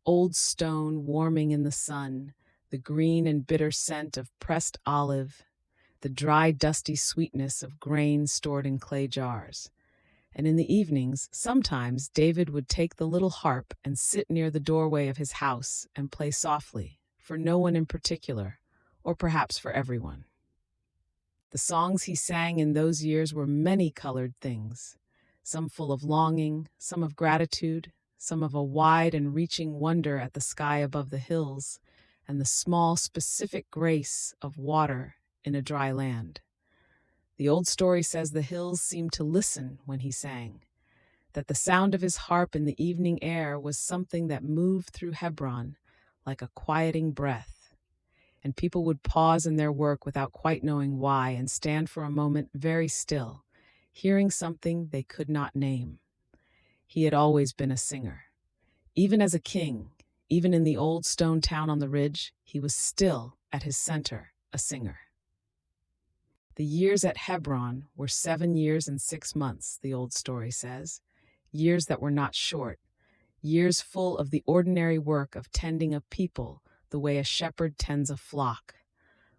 old stone warming in the sun, the green and bitter scent of pressed olive, the dry, dusty sweetness of grain stored in clay jars. And in the evenings, sometimes David would take the little harp and sit near the doorway of his house and play softly, for no one in particular, or perhaps for everyone. The songs he sang in those years were many-colored things, some full of longing, some of gratitude, some of a wide and reaching wonder at the sky above the hills and the small, specific grace of water in a dry land. The old story says the hills seemed to listen when he sang, that the sound of his harp in the evening air was something that moved through Hebron like a quieting breath, and people would pause in their work without quite knowing why and stand for a moment very still, hearing something they could not name. He had always been a singer. Even as a king, even in the old stone town on the ridge, he was still, at his center, a singer. The years at Hebron were 7 years and 6 months, the old story says, years that were not short, years full of the ordinary work of tending a people the way a shepherd tends a flock,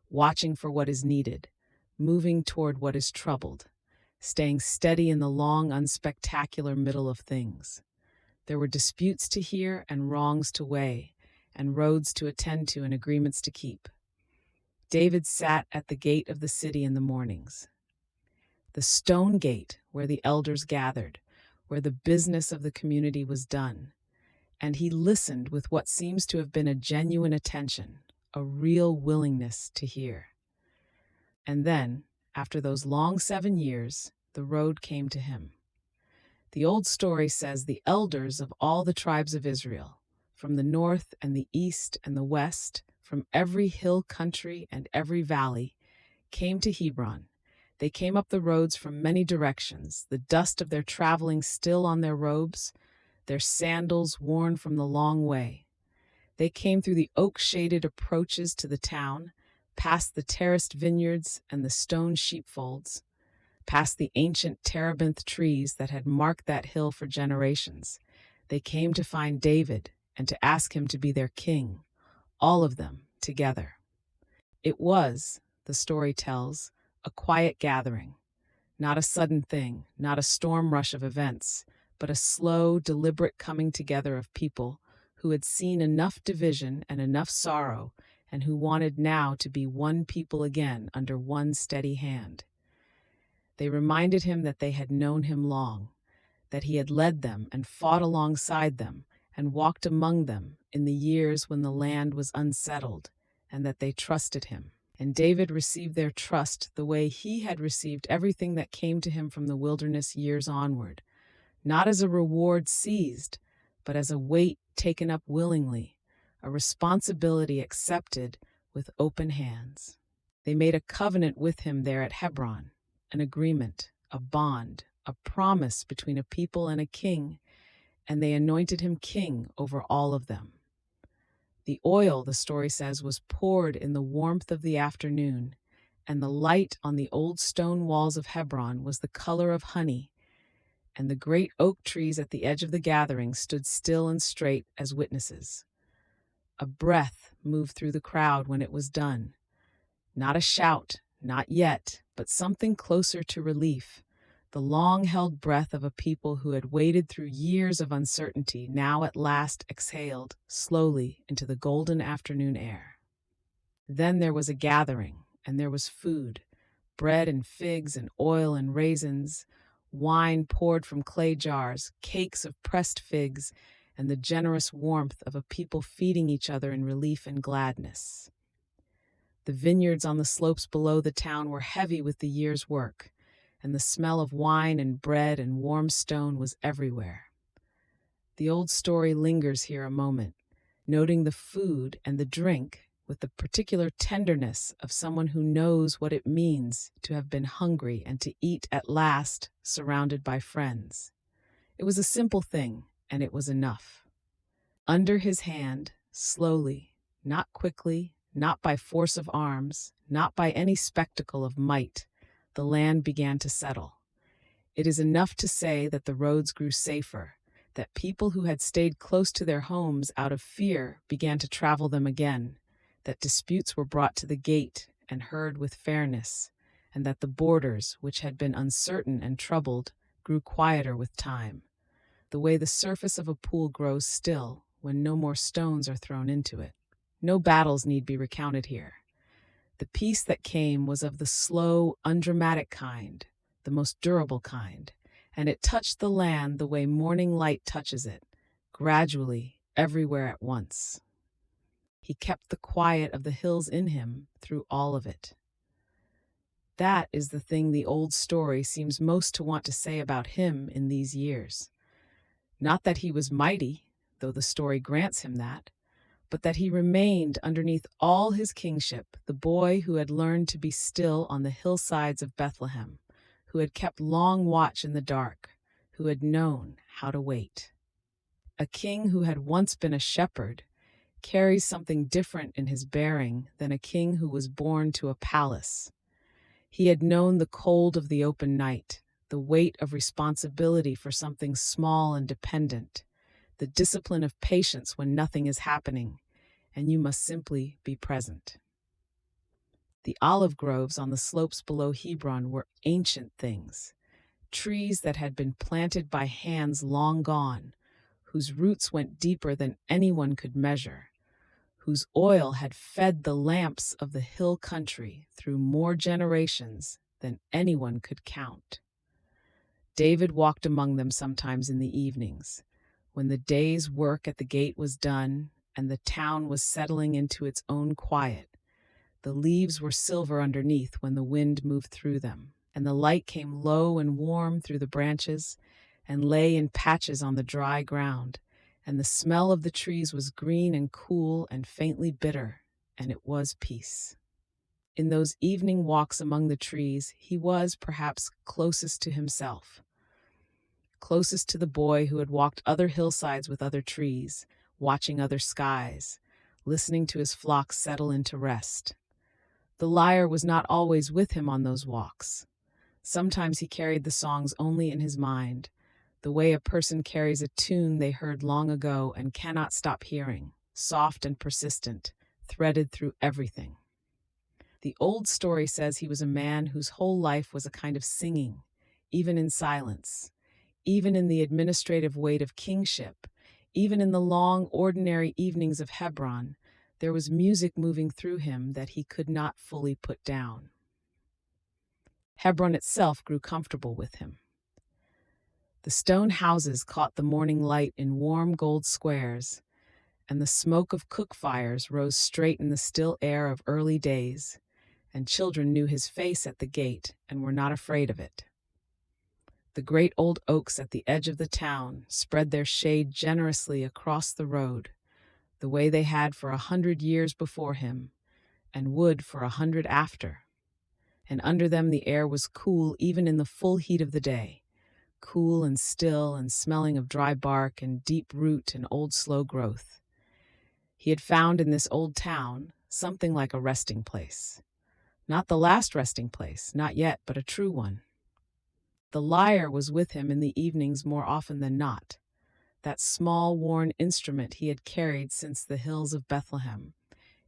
watching for what is needed, moving toward what is troubled, staying steady in the long, unspectacular middle of things. There were disputes to hear and wrongs to weigh, and roads to attend to and agreements to keep. David sat at the gate of the city in the mornings, the stone gate where the elders gathered, where the business of the community was done, and he listened with what seems to have been a genuine attention, a real willingness to hear. And then, after those long 7 years, the road came to him. The old story says the elders of all the tribes of Israel, from the north and the east and the west, from every hill country and every valley, came to Hebron. They came up the roads from many directions, the dust of their traveling still on their robes, their sandals worn from the long way. They came through the oak-shaded approaches to the town, past the terraced vineyards and the stone sheepfolds, past the ancient terebinth trees that had marked that hill for generations. They came to find David and to ask him to be their king, all of them together. It was, the story tells, a quiet gathering, not a sudden thing, not a storm rush of events, but a slow, deliberate coming together of people who had seen enough division and enough sorrow and who wanted now to be one people again under one steady hand. They reminded him that they had known him long, that he had led them and fought alongside them and walked among them in the years when the land was unsettled, and that they trusted him. And David received their trust the way he had received everything that came to him from the wilderness years onward, not as a reward seized, but as a weight taken up willingly, a responsibility accepted with open hands. They made a covenant with him there at Hebron, an agreement, a bond, a promise between a people and a king, and they anointed him king over all of them. The oil, the story says, was poured in the warmth of the afternoon, and the light on the old stone walls of Hebron was the color of honey, and the great oak trees at the edge of the gathering stood still and straight as witnesses. A breath moved through the crowd when it was done. Not a shout, not yet, but something closer to relief, the long-held breath of a people who had waded through years of uncertainty, now at last exhaled slowly into the golden afternoon air. Then there was a gathering, and there was food, bread and figs and oil and raisins, wine poured from clay jars, cakes of pressed figs, and the generous warmth of a people feeding each other in relief and gladness. The vineyards on the slopes below the town were heavy with the year's work, and the smell of wine and bread and warm stone was everywhere. The old story lingers here a moment, noting the food and the drink with the particular tenderness of someone who knows what it means to have been hungry and to eat at last surrounded by friends. It was a simple thing, and it was enough. Under his hand, slowly, not quickly, not by force of arms, not by any spectacle of might, the land began to settle. It is enough to say that the roads grew safer, that people who had stayed close to their homes out of fear began to travel them again, that disputes were brought to the gate and heard with fairness, and that the borders, which had been uncertain and troubled, grew quieter with time, the way the surface of a pool grows still when no more stones are thrown into it. No battles need be recounted here. The peace that came was of the slow, undramatic kind, the most durable kind, and it touched the land the way morning light touches it, gradually, everywhere at once. He kept the quiet of the hills in him through all of it. That is the thing the old story seems most to want to say about him in these years. Not that he was mighty, though the story grants him that, but that he remained underneath all his kingship, the boy who had learned to be still on the hillsides of Bethlehem, who had kept long watch in the dark, who had known how to wait. A king who had once been a shepherd carries something different in his bearing than a king who was born to a palace. He had known the cold of the open night, the weight of responsibility for something small and dependent, the discipline of patience when nothing is happening, and you must simply be present. The olive groves on the slopes below Hebron were ancient things, trees that had been planted by hands long gone, whose roots went deeper than anyone could measure, whose oil had fed the lamps of the hill country through more generations than anyone could count. David walked among them sometimes in the evenings, when the day's work at the gate was done and the town was settling into its own quiet. The leaves were silver underneath when the wind moved through them, and the light came low and warm through the branches and lay in patches on the dry ground, and the smell of the trees was green and cool and faintly bitter. and it was peace. In those evening walks among the trees, he was, perhaps, closest to himself, closest to the boy who had walked other hillsides with other trees, watching other skies, listening to his flocks settle into rest. The lyre was not always with him on those walks. Sometimes he carried the songs only in his mind, the way a person carries a tune they heard long ago and cannot stop hearing, soft and persistent, threaded through everything. The old story says he was a man whose whole life was a kind of singing, even in silence, even in the administrative weight of kingship, even in the long, ordinary evenings of Hebron. There was music moving through him that he could not fully put down. Hebron itself grew comfortable with him. The stone houses caught the morning light in warm gold squares, and the smoke of cook fires rose straight in the still air of early days, and children knew his face at the gate and were not afraid of it. The great old oaks at the edge of the town spread their shade generously across the road, the way they had for 100 years before him, and would for 100 after. And under them the air was cool even in the full heat of the day, cool and still and smelling of dry bark and deep root and old slow growth. He had found in this old town something like a resting place. Not the last resting place, not yet, but a true one. The lyre was with him in the evenings more often than not, that small worn instrument he had carried since the Hills of Bethlehem,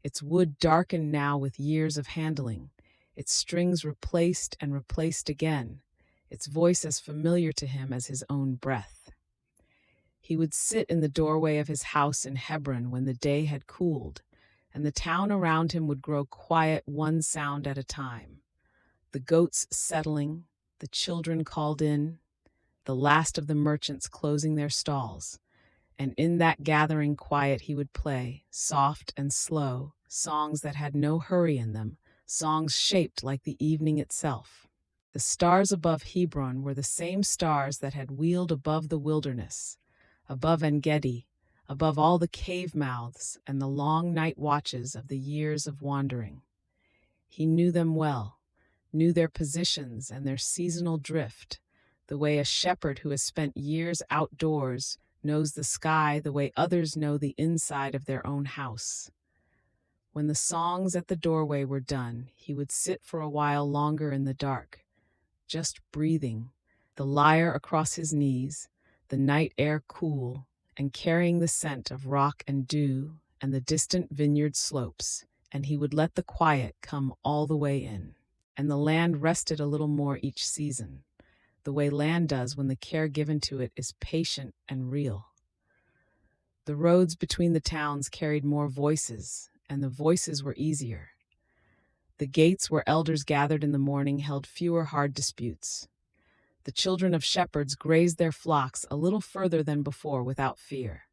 its wood darkened now with years of handling, its strings replaced and replaced again, its voice as familiar to him as his own breath. He would sit in the doorway of his house in Hebron when the day had cooled, and the town around him would grow quiet one sound at a time. The goats settling, the children called in, the last of the merchants closing their stalls, and in that gathering quiet he would play, soft and slow, songs that had no hurry in them, songs shaped like the evening itself. The stars above Hebron were the same stars that had wheeled above the wilderness, above En-Gedi, above all the cave mouths and the long night watches of the years of wandering. He knew them well, knew their positions and their seasonal drift, the way a shepherd who has spent years outdoors knows the sky the way others know the inside of their own house. When the songs at the doorway were done, he would sit for a while longer in the dark, just breathing, the lyre across his knees, the night air cool, and carrying the scent of rock and dew and the distant vineyard slopes, and he would let the quiet come all the way in. And the land rested a little more each season, the way land does when the care given to it is patient and real. The roads between the towns carried more voices, and the voices were easier. The gates where elders gathered in the morning held fewer hard disputes. The children of shepherds grazed their flocks a little further than before without fear.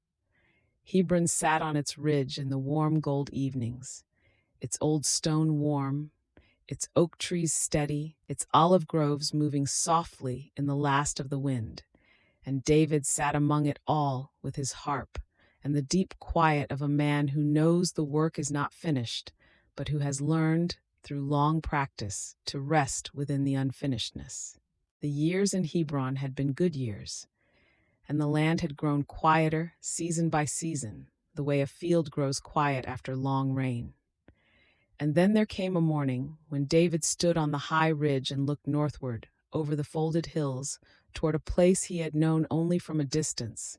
Hebron sat on its ridge in the warm gold evenings, its old stone warm, its oak trees steady, its olive groves moving softly in the last of the wind. And David sat among it all with his harp, and the deep quiet of a man who knows the work is not finished, but who has learned, through long practice, to rest within the unfinishedness. The years in Hebron had been good years, and the land had grown quieter season by season, the way a field grows quiet after long rain. And then there came a morning when David stood on the high ridge and looked northward, over the folded hills, toward a place he had known only from a distance,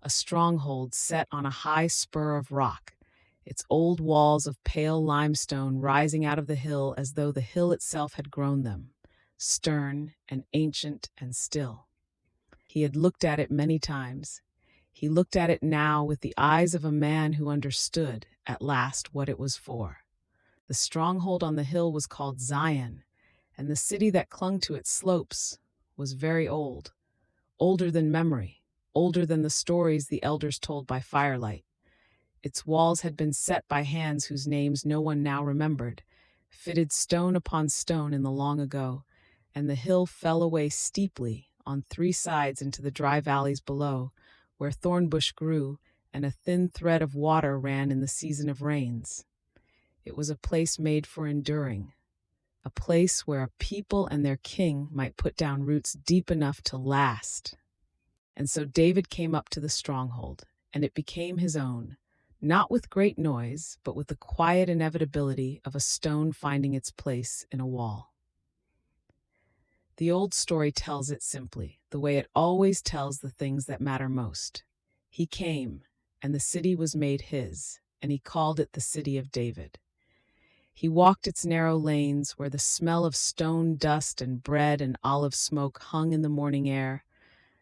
a stronghold set on a high spur of rock, its old walls of pale limestone rising out of the hill as though the hill itself had grown them, stern and ancient and still. He had looked at it many times. He looked at it now with the eyes of a man who understood, at last, what it was for. The stronghold on the hill was called Zion, and the city that clung to its slopes was very old, older than memory, older than the stories the elders told by firelight. Its walls had been set by hands whose names no one now remembered, fitted stone upon stone in the long ago, and the hill fell away steeply on 3 sides into the dry valleys below, where thorn bush grew and a thin thread of water ran in the season of rains. It was a place made for enduring, a place where a people and their king might put down roots deep enough to last. And so David came up to the stronghold, and it became his own, not with great noise, but with the quiet inevitability of a stone finding its place in a wall. The old story tells it simply, the way it always tells the things that matter most. He came, and the city was made his, and he called it the City of David. He walked its narrow lanes where the smell of stone dust and bread and olive smoke hung in the morning air,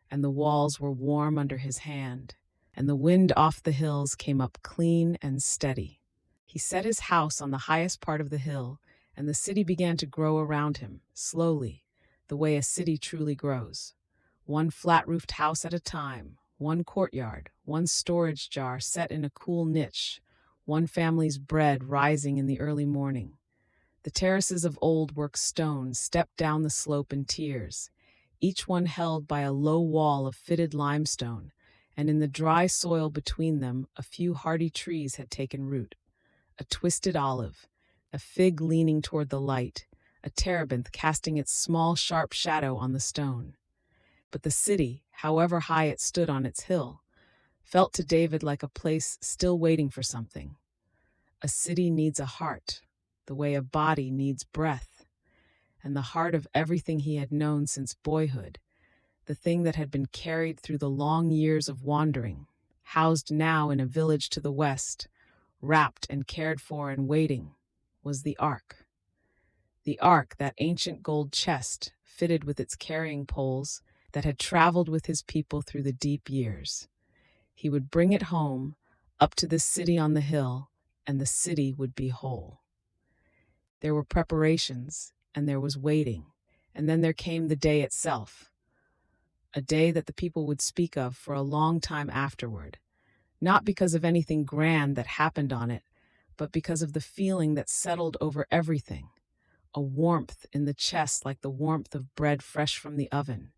and the walls were warm under his hand, and the wind off the hills came up clean and steady. He set his house on the highest part of the hill, and the city began to grow around him, slowly, the way a city truly grows. One flat-roofed house at a time, one courtyard, one storage jar set in a cool niche, one family's bread rising in the early morning. The terraces of old work stone stepped down the slope in tiers, each one held by a low wall of fitted limestone, and in the dry soil between them a few hardy trees had taken root. A twisted olive, a fig leaning toward the light, a terebinth casting its small sharp shadow on the stone. But the city, however high it stood on its hill, felt to David like a place still waiting for something. A city needs a heart, the way a body needs breath, and the heart of everything he had known since boyhood, the thing that had been carried through the long years of wandering, housed now in a village to the west, wrapped and cared for and waiting, was the ark. The ark, that ancient gold chest, fitted with its carrying poles, that had traveled with his people through the deep years. He would bring it home, up to this city on the hill, and the city would be whole. There were preparations, and there was waiting, and then there came the day itself, a day that the people would speak of for a long time afterward, not because of anything grand that happened on it, but because of the feeling that settled over everything, a warmth in the chest like the warmth of bread fresh from the oven,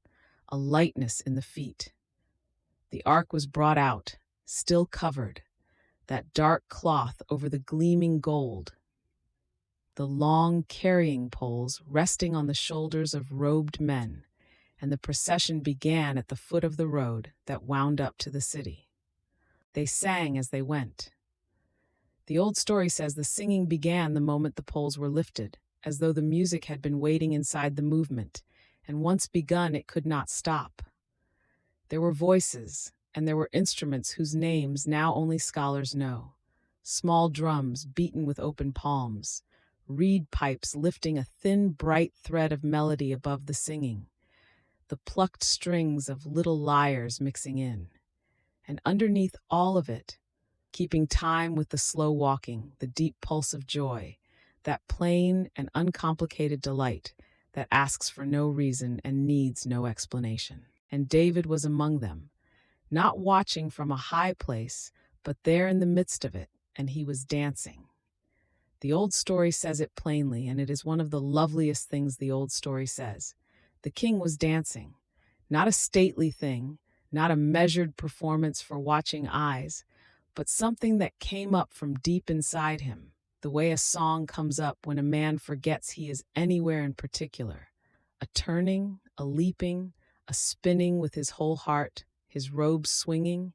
a lightness in the feet. The ark was brought out, still covered, that dark cloth over the gleaming gold, the long carrying poles resting on the shoulders of robed men, and the procession began at the foot of the road that wound up to the city. They sang as they went. The old story says the singing began the moment the poles were lifted, as though the music had been waiting inside the movement, and once begun it could not stop. There were voices, and there were instruments whose names now only scholars know. Small drums beaten with open palms, reed pipes lifting a thin, bright thread of melody above the singing, the plucked strings of little lyres mixing in. And underneath all of it, keeping time with the slow walking, the deep pulse of joy, that plain and uncomplicated delight that asks for no reason and needs no explanation. And David was among them, not watching from a high place, but there in the midst of it, and he was dancing. The old story says it plainly, and it is one of the loveliest things the old story says. The king was dancing, not a stately thing, not a measured performance for watching eyes, but something that came up from deep inside him, the way a song comes up when a man forgets he is anywhere in particular. A turning, a leaping, a spinning with his whole heart, his robes swinging,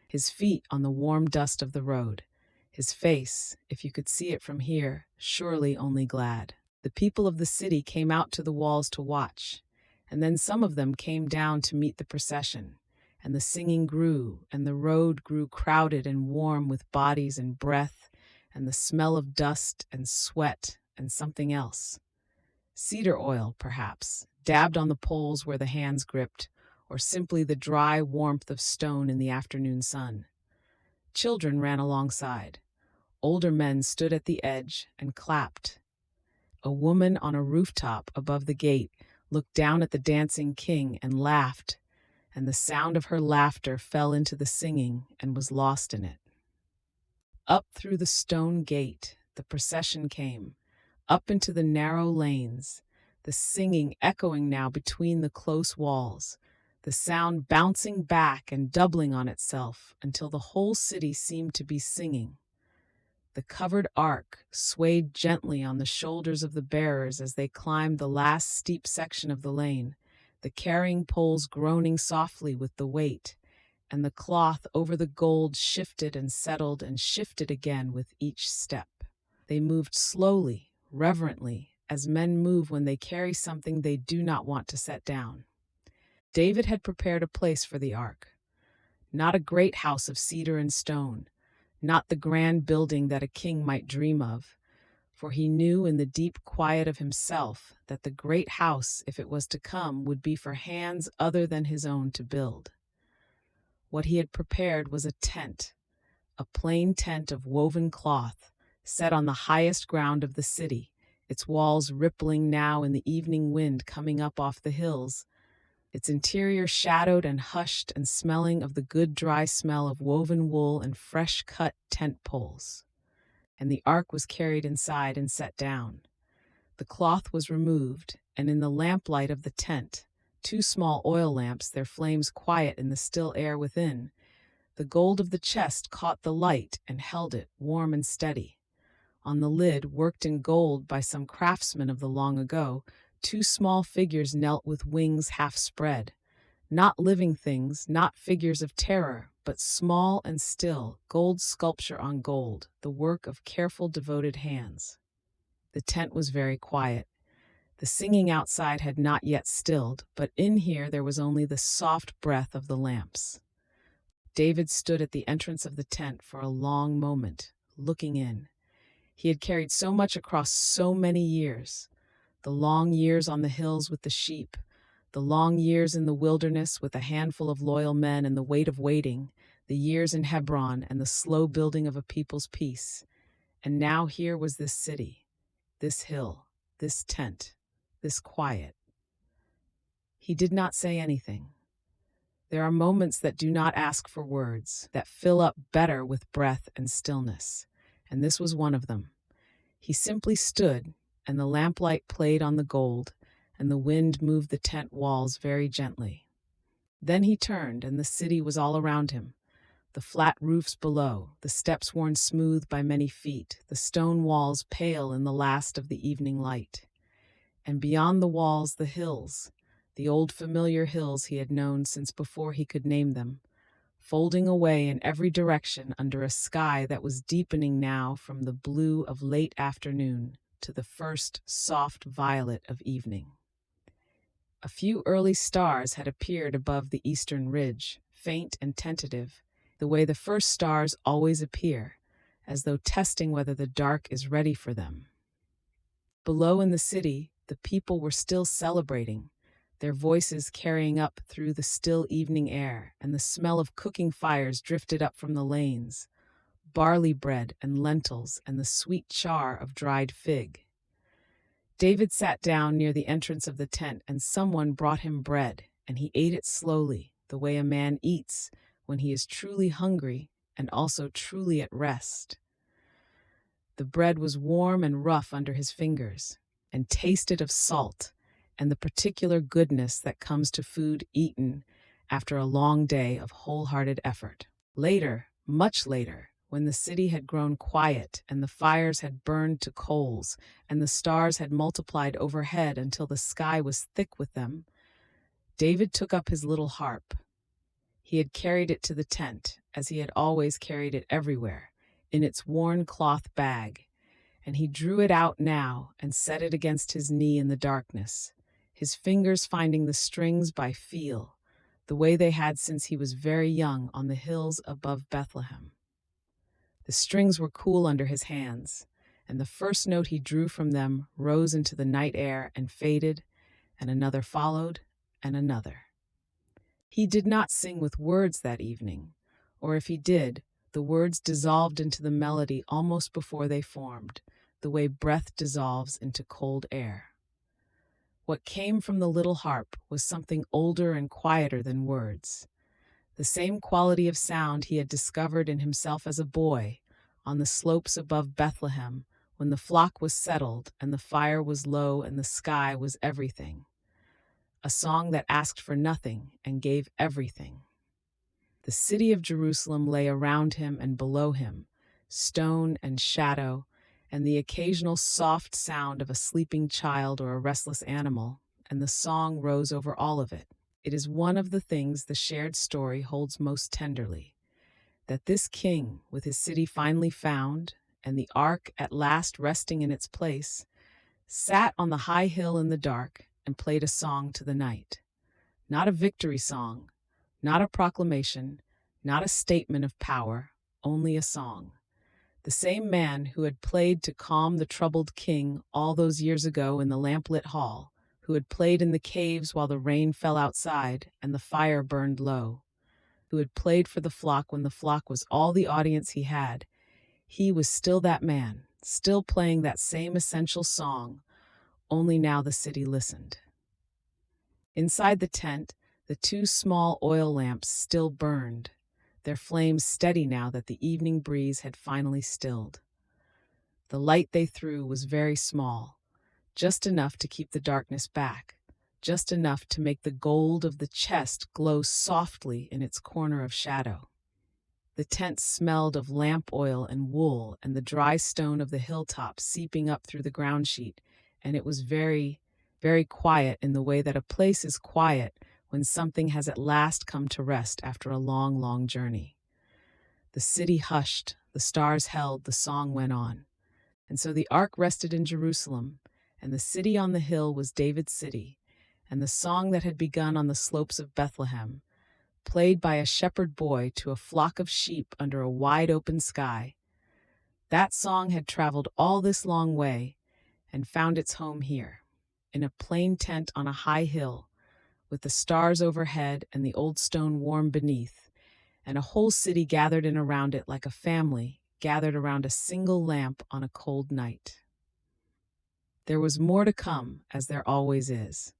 his feet on the warm dust of the road, his face, if you could see it from here, surely only glad. The people of the city came out to the walls to watch, and then some of them came down to meet the procession, and the singing grew, and the road grew crowded and warm with bodies and breath, and the smell of dust and sweat and something else. Cedar oil, perhaps, dabbed on the poles where the hands gripped, or simply the dry warmth of stone in the afternoon sun. Children ran alongside. Older men stood at the edge and clapped. A woman on a rooftop above the gate looked down at the dancing king and laughed, and the sound of her laughter fell into the singing and was lost in it. Up through the stone gate the procession came, up into the narrow lanes, the singing echoing now between the close walls, the sound bouncing back and doubling on itself until the whole city seemed to be singing. The covered ark swayed gently on the shoulders of the bearers as they climbed the last steep section of the lane, the carrying poles groaning softly with the weight, and the cloth over the gold shifted and settled and shifted again with each step. They moved slowly, reverently, as men move when they carry something they do not want to set down. David had prepared a place for the ark, not a great house of cedar and stone, not the grand building that a king might dream of, for he knew in the deep quiet of himself that the great house, if it was to come, would be for hands other than his own to build. What he had prepared was a tent, a plain tent of woven cloth, set on the highest ground of the city, its walls rippling now in the evening wind coming up off the hills, its interior shadowed and hushed and smelling of the good dry smell of woven wool and fresh-cut tent poles. And the ark was carried inside and set down. The cloth was removed, and in the lamplight of the tent, 2 small oil lamps, their flames quiet in the still air within, the gold of the chest caught the light and held it warm and steady. On the lid, worked in gold by some craftsman of the long ago, 2 small figures knelt with wings half spread. Not living things, not figures of terror, but small and still, gold sculpture on gold, the work of careful, devoted hands. The tent was very quiet. The singing outside had not yet stilled, but in here there was only the soft breath of the lamps. David stood at the entrance of the tent for a long moment, looking in. He had carried so much across so many years. The long years on the hills with the sheep, the long years in the wilderness with a handful of loyal men and the weight of waiting, the years in Hebron and the slow building of a people's peace. And now here was this city, this hill, this tent, this quiet. He did not say anything. There are moments that do not ask for words, that fill up better with breath and stillness, and this was one of them. He simply stood, and the lamplight played on the gold, and the wind moved the tent walls very gently. Then he turned, and the city was all around him. The flat roofs below, the steps worn smooth by many feet, the stone walls pale in the last of the evening light. And beyond the walls the hills, the old familiar hills he had known since before he could name them, folding away in every direction under a sky that was deepening now from the blue of late afternoon to the first soft violet of evening. A few early stars had appeared above the eastern ridge, faint and tentative, the way the first stars always appear, as though testing whether the dark is ready for them. Below in the city, the people were still celebrating, their voices carrying up through the still evening air, and the smell of cooking fires drifted up from the lanes, barley bread and lentils and the sweet char of dried fig. David sat down near the entrance of the tent, and someone brought him bread, and he ate it slowly, the way a man eats when he is truly hungry and also truly at rest. The bread was warm and rough under his fingers, and tasted of salt and the particular goodness that comes to food eaten after a long day of wholehearted effort. Later, much later, when the city had grown quiet and the fires had burned to coals and the stars had multiplied overhead until the sky was thick with them, David took up his little harp. He had carried it to the tent, as he had always carried it everywhere, in its worn cloth bag, and he drew it out now and set it against his knee in the darkness, his fingers finding the strings by feel, the way they had since he was very young on the hills above Bethlehem. The strings were cool under his hands, and the first note he drew from them rose into the night air and faded, and another followed, and another. He did not sing with words that evening, or if he did, the words dissolved into the melody almost before they formed, the way breath dissolves into cold air. What came from the little harp was something older and quieter than words. The same quality of sound he had discovered in himself as a boy, on the slopes above Bethlehem, when the flock was settled and the fire was low and the sky was everything. A song that asked for nothing and gave everything. The city of Jerusalem lay around him and below him, stone and shadow, and the occasional soft sound of a sleeping child or a restless animal, and the song rose over all of it. It is one of the things the shared story holds most tenderly, that this king, with his city finally found, and the ark at last resting in its place, sat on the high hill in the dark and played a song to the night. Not a victory song, not a proclamation, not a statement of power, only a song. The same man who had played to calm the troubled king all those years ago in the lamplit hall, who had played in the caves while the rain fell outside and the fire burned low, who had played for the flock when the flock was all the audience he had, he was still that man, still playing that same essential song, only now the city listened. Inside the tent, the two small oil lamps still burned, their flames steady now that the evening breeze had finally stilled. The light they threw was very small, just enough to keep the darkness back, just enough to make the gold of the chest glow softly in its corner of shadow. The tent smelled of lamp oil and wool and the dry stone of the hilltop seeping up through the ground sheet, and it was very, very quiet in the way that a place is quiet when something has at last come to rest after a long, long journey. The city hushed, the stars held, the song went on. And so the ark rested in Jerusalem, and the city on the hill was David's city, and the song that had begun on the slopes of Bethlehem, played by a shepherd boy to a flock of sheep under a wide open sky, that song had traveled all this long way and found its home here, in a plain tent on a high hill, with the stars overhead and the old stone warm beneath, and a whole city gathered in around it like a family gathered around a single lamp on a cold night. There was more to come, as there always is,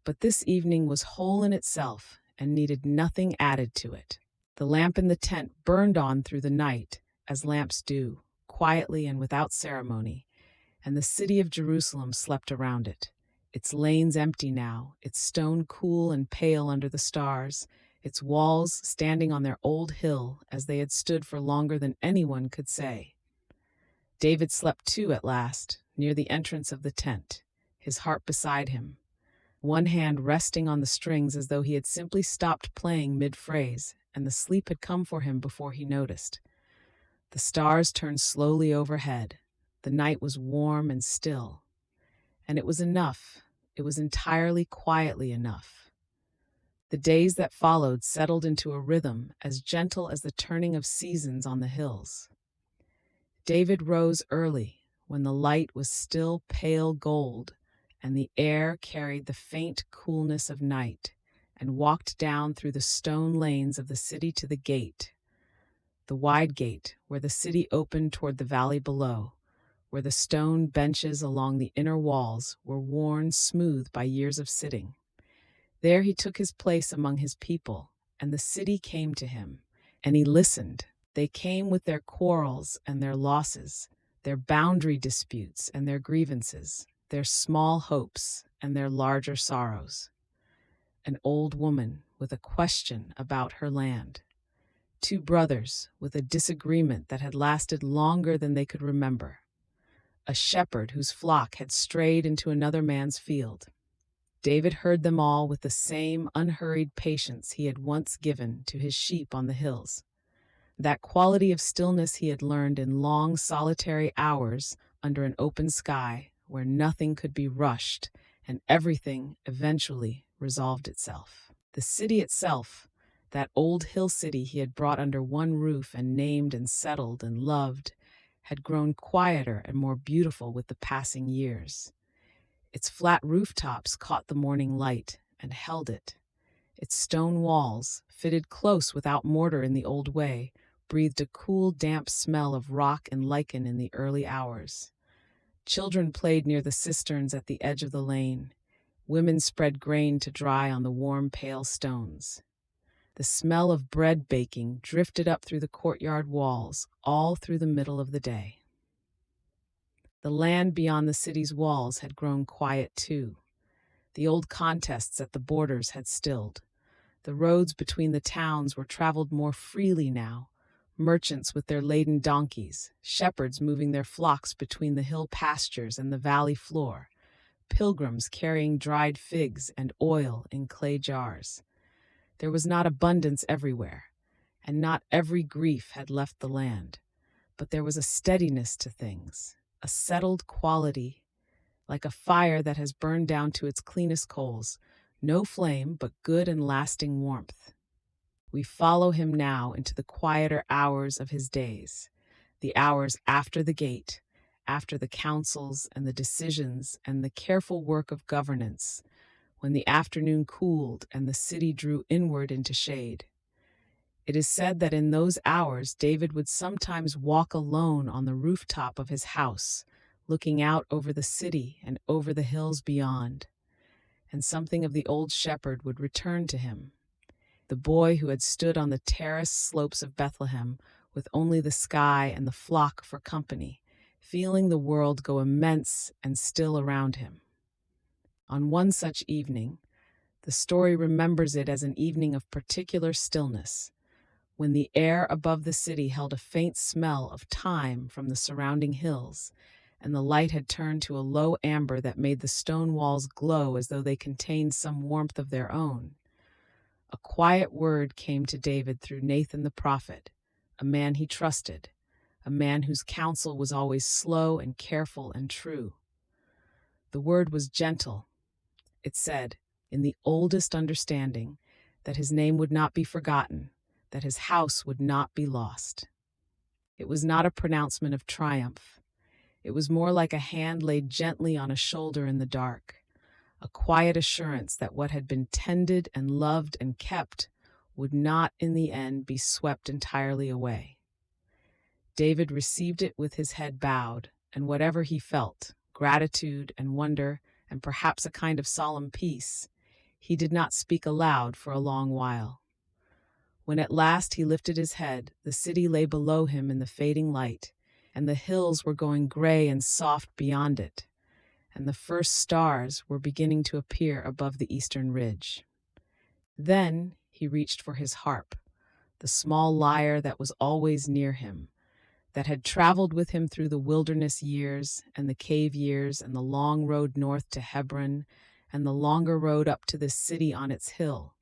but this evening was whole in itself and needed nothing added to it. The lamp in the tent burned on through the night, as lamps do, quietly and without ceremony, and the city of Jerusalem slept around it, its lanes empty now, its stone cool and pale under the stars, its walls standing on their old hill as they had stood for longer than anyone could say. David slept too at last, near the entrance of the tent, his harp beside him, one hand resting on the strings as though he had simply stopped playing mid-phrase, and the sleep had come for him before he noticed. The stars turned slowly overhead. The night was warm and still. And it was enough. It was entirely quietly enough. The days that followed settled into a rhythm as gentle as the turning of seasons on the hills. David rose early, when the light was still pale gold, and the air carried the faint coolness of night, and walked down through the stone lanes of the city to the gate, the wide gate where the city opened toward the valley below, where the stone benches along the inner walls were worn smooth by years of sitting. There he took his place among his people, and the city came to him, and he listened. They came with their quarrels and their losses, their boundary disputes and their grievances, their small hopes and their larger sorrows. An old woman with a question about her land. Two brothers with a disagreement that had lasted longer than they could remember. A shepherd whose flock had strayed into another man's field. David heard them all with the same unhurried patience he had once given to his sheep on the hills. That quality of stillness he had learned in long solitary hours under an open sky where nothing could be rushed and everything eventually resolved itself. The city itself, that old hill city he had brought under one roof and named and settled and loved, had grown quieter and more beautiful with the passing years. Its flat rooftops caught the morning light and held it. Its stone walls, fitted close without mortar in the old way, breathed a cool, damp smell of rock and lichen in the early hours. Children played near the cisterns at the edge of the lane. Women spread grain to dry on the warm, pale stones. The smell of bread baking drifted up through the courtyard walls, all through the middle of the day. The land beyond the city's walls had grown quiet too. The old contests at the borders had stilled. The roads between the towns were traveled more freely now, merchants with their laden donkeys, shepherds moving their flocks between the hill pastures and the valley floor, pilgrims carrying dried figs and oil in clay jars. There was not abundance everywhere, and not every grief had left the land, but there was a steadiness to things, a settled quality, like a fire that has burned down to its cleanest coals, no flame but good and lasting warmth. We follow him now into the quieter hours of his days, the hours after the gate, after the councils and the decisions and the careful work of governance, when the afternoon cooled and the city drew inward into shade. It is said that in those hours David would sometimes walk alone on the rooftop of his house, looking out over the city and over the hills beyond, and something of the old shepherd would return to him, the boy who had stood on the terraced slopes of Bethlehem with only the sky and the flock for company, feeling the world go immense and still around him. On one such evening, the story remembers it as an evening of particular stillness, when the air above the city held a faint smell of thyme from the surrounding hills, and the light had turned to a low amber that made the stone walls glow as though they contained some warmth of their own. A quiet word came to David through Nathan the prophet, a man he trusted, a man whose counsel was always slow and careful and true. The word was gentle. It said, in the oldest understanding, that his name would not be forgotten, that his house would not be lost. It was not a pronouncement of triumph. It was more like a hand laid gently on a shoulder in the dark, a quiet assurance that what had been tended and loved and kept would not in the end be swept entirely away. David received it with his head bowed, and whatever he felt, gratitude and wonder, and perhaps a kind of solemn peace, he did not speak aloud for a long while. When at last he lifted his head, the city lay below him in the fading light, and the hills were going gray and soft beyond it, and the first stars were beginning to appear above the eastern ridge. Then he reached for his harp, the small lyre that was always near him, that had traveled with him through the wilderness years and the cave years and the long road north to Hebron and the longer road up to the city on its hill.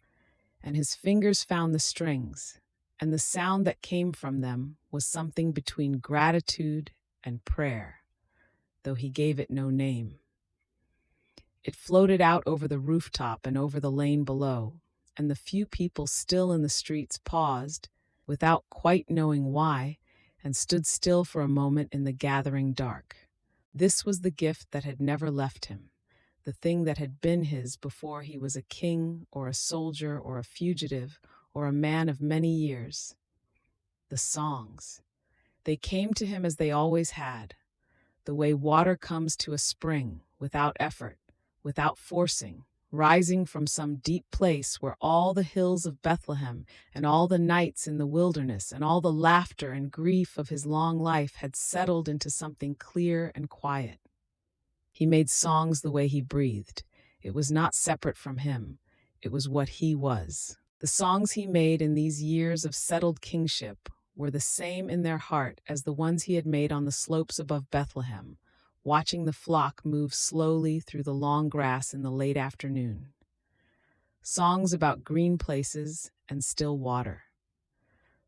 And his fingers found the strings, and the sound that came from them was something between gratitude and prayer, though he gave it no name. It floated out over the rooftop and over the lane below, and the few people still in the streets paused, without quite knowing why, and stood still for a moment in the gathering dark. This was the gift that had never left him, the thing that had been his before he was a king or a soldier or a fugitive or a man of many years. The songs. They came to him as they always had, the way water comes to a spring, without effort, without forcing, rising from some deep place where all the hills of Bethlehem and all the nights in the wilderness and all the laughter and grief of his long life had settled into something clear and quiet. He made songs the way he breathed. It was not separate from him. It was what he was. The songs he made in these years of settled kingship were the same in their heart as the ones he had made on the slopes above Bethlehem, watching the flock move slowly through the long grass in the late afternoon. Songs about green places and still water.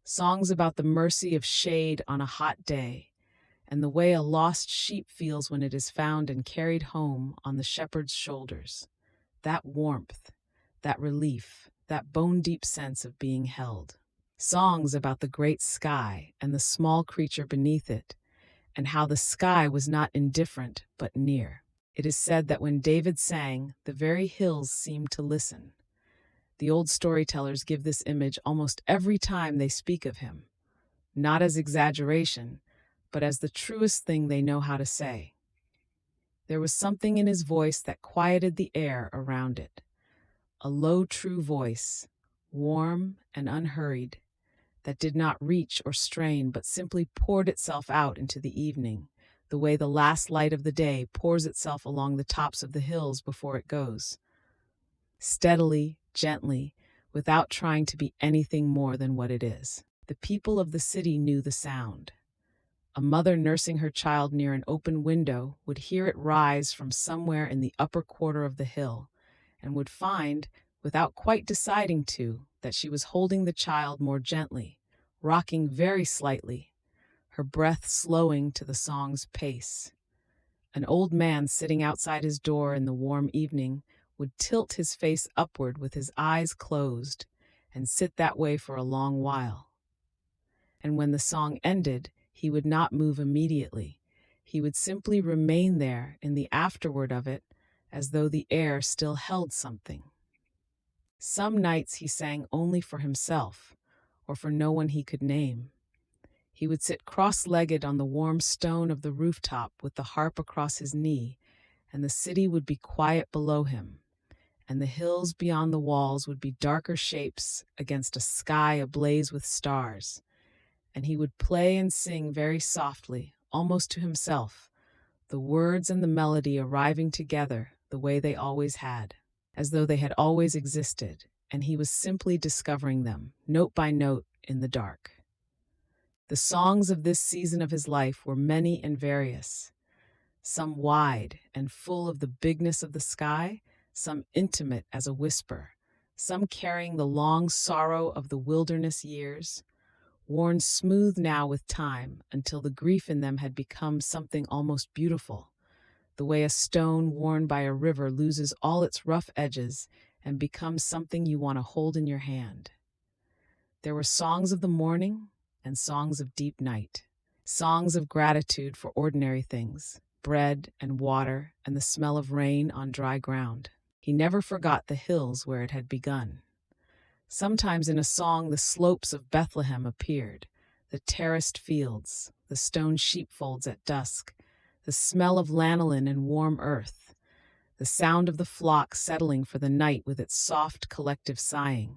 Songs about the mercy of shade on a hot day, and the way a lost sheep feels when it is found and carried home on the shepherd's shoulders. That warmth, that relief, that bone-deep sense of being held. Songs about the great sky and the small creature beneath it, and how the sky was not indifferent but near. It is said that when David sang, the very hills seemed to listen. The old storytellers give this image almost every time they speak of him, not as exaggeration, but as the truest thing they know how to say. There was something in his voice that quieted the air around it, a low, true voice, warm and unhurried, that did not reach or strain but simply poured itself out into the evening, the way the last light of the day pours itself along the tops of the hills before it goes. Steadily, gently, without trying to be anything more than what it is. The people of the city knew the sound. A mother nursing her child near an open window would hear it rise from somewhere in the upper quarter of the hill, and would find, without quite deciding to, that she was holding the child more gently, rocking very slightly, her breath slowing to the song's pace. An old man sitting outside his door in the warm evening would tilt his face upward with his eyes closed and sit that way for a long while. And when the song ended, he would not move immediately. He would simply remain there in the afterward of it, as though the air still held something. Some nights he sang only for himself, or for no one he could name. He would sit cross-legged on the warm stone of the rooftop with the harp across his knee, and the city would be quiet below him, and the hills beyond the walls would be darker shapes against a sky ablaze with stars. And he would play and sing very softly, almost to himself, the words and the melody arriving together the way they always had, as though they had always existed, and he was simply discovering them, note by note, in the dark. The songs of this season of his life were many and various, some wide and full of the bigness of the sky, some intimate as a whisper, some carrying the long sorrow of the wilderness years, worn smooth now with time until the grief in them had become something almost beautiful, the way a stone worn by a river loses all its rough edges and becomes something you want to hold in your hand. There were songs of the morning and songs of deep night, songs of gratitude for ordinary things, bread and water and the smell of rain on dry ground. He never forgot the hills where it had begun. Sometimes in a song the slopes of Bethlehem appeared, the terraced fields, the stone sheepfolds at dusk, the smell of lanolin and warm earth, the sound of the flock settling for the night with its soft collective sighing.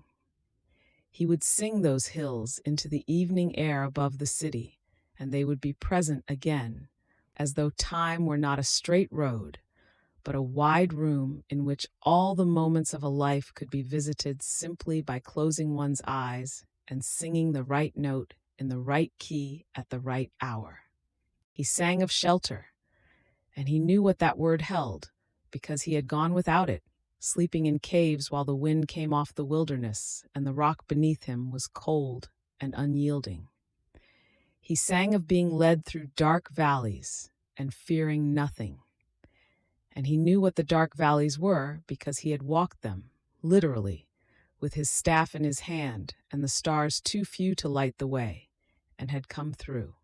He would sing those hills into the evening air above the city, and they would be present again, as though time were not a straight road, but a wide room in which all the moments of a life could be visited simply by closing one's eyes and singing the right note in the right key at the right hour. He sang of shelter, and he knew what that word held, because he had gone without it, sleeping in caves while the wind came off the wilderness and the rock beneath him was cold and unyielding. He sang of being led through dark valleys and fearing nothing. And he knew what the dark valleys were because he had walked them, literally, with his staff in his hand and the stars too few to light the way, and had come through.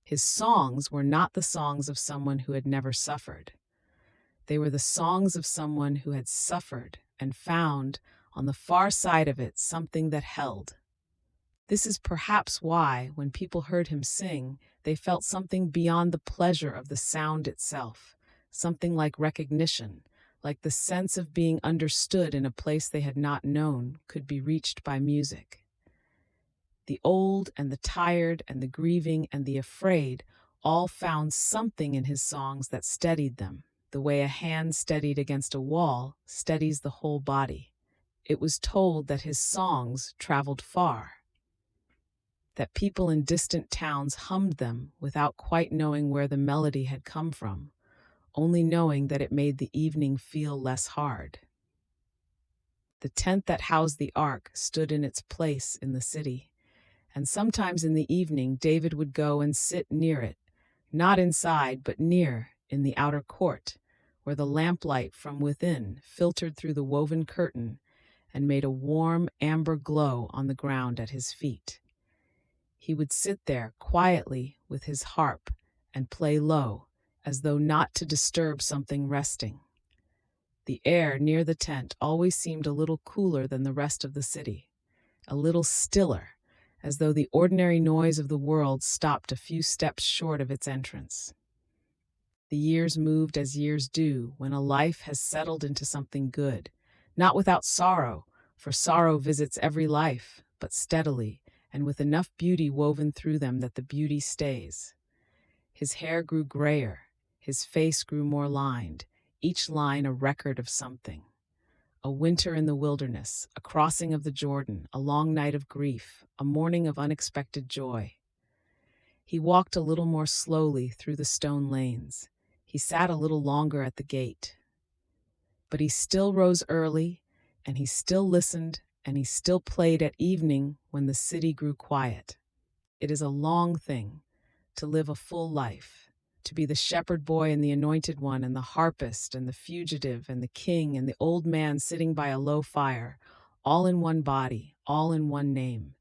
His songs were not the songs of someone who had never suffered. They were the songs of someone who had suffered and found, on the far side of it, something that held. This is perhaps why, when people heard him sing, they felt something beyond the pleasure of the sound itself, something like recognition, like the sense of being understood in a place they had not known could be reached by music. The old and the tired and the grieving and the afraid all found something in his songs that steadied them, the way a hand steadied against a wall steadies the whole body. It was told that his songs traveled far, that people in distant towns hummed them without quite knowing where the melody had come from, only knowing that it made the evening feel less hard. The tent that housed the ark stood in its place in the city, and sometimes in the evening David would go and sit near it, not inside but near, in the outer court, where the lamplight from within filtered through the woven curtain and made a warm amber glow on the ground at his feet. He would sit there quietly with his harp and play low, as though not to disturb something resting. The air near the tent always seemed a little cooler than the rest of the city, a little stiller, as though the ordinary noise of the world stopped a few steps short of its entrance. The years moved as years do when a life has settled into something good, not without sorrow, for sorrow visits every life, but steadily, and with enough beauty woven through them that the beauty stays. His hair grew grayer, his face grew more lined, each line a record of something. A winter in the wilderness, a crossing of the Jordan, a long night of grief, a morning of unexpected joy. He walked a little more slowly through the stone lanes. He sat a little longer at the gate. But he still rose early, and he still listened, and he still played at evening when the city grew quiet. It is a long thing to live a full life, to be the shepherd boy and the anointed one and the harpist and the fugitive and the king and the old man sitting by a low fire, all in one body, all in one name.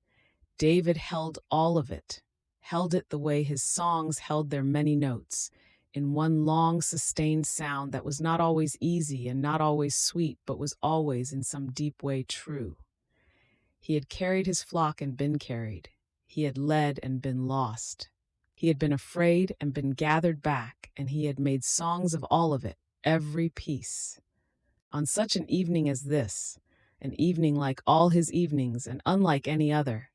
David held all of it, held it the way his songs held their many notes, in one long sustained sound that was not always easy and not always sweet, but was always in some deep way true. He had carried his flock and been carried. He had led and been lost. He had been afraid and been gathered back, and he had made songs of all of it, every piece. On such an evening as this, an evening like all his evenings and unlike any other,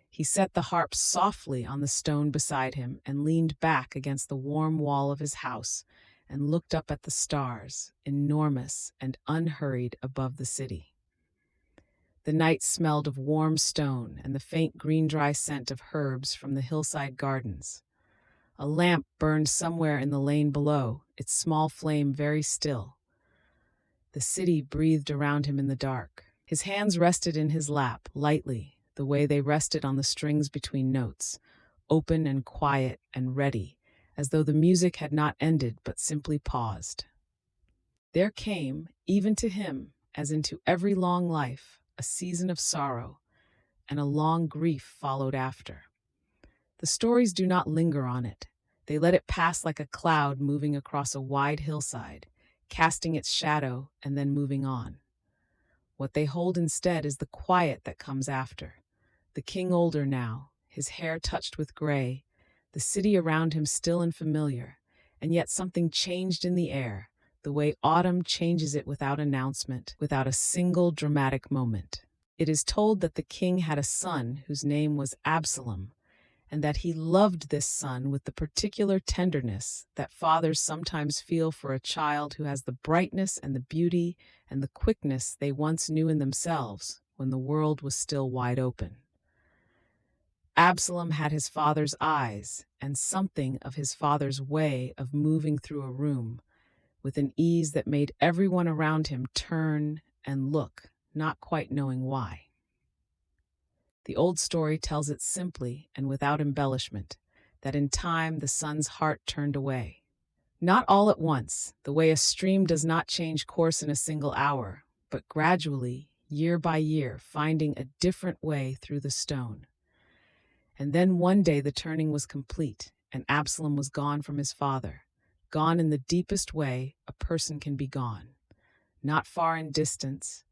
he set the harp softly on the stone beside him and leaned back against the warm wall of his house and looked up at the stars, enormous and unhurried above the city. The night smelled of warm stone and the faint green dry scent of herbs from the hillside gardens. A lamp burned somewhere in the lane below, its small flame very still. The city breathed around him in the dark. His hands rested in his lap, lightly, the way they rested on the strings between notes, open and quiet and ready, as though the music had not ended but simply paused. There came, even to him, as into every long life, a season of sorrow, and a long grief followed after. The stories do not linger on it. They let it pass like a cloud moving across a wide hillside, casting its shadow and then moving on. What they hold instead is the quiet that comes after. The king older now, his hair touched with gray, the city around him still and familiar, and yet something changed in the air, the way autumn changes it without announcement, without a single dramatic moment. It is told that the king had a son whose name was Absalom, and that he loved this son with the particular tenderness that fathers sometimes feel for a child who has the brightness and the beauty and the quickness they once knew in themselves when the world was still wide open. Absalom had his father's eyes and something of his father's way of moving through a room with an ease that made everyone around him turn and look, not quite knowing why. The old story tells it simply and without embellishment, that in time the son's heart turned away. Not all at once, the way a stream does not change course in a single hour, but gradually, year by year, finding a different way through the stone. And then one day the turning was complete, and Absalom was gone from his father, gone in the deepest way a person can be gone, not far in distance,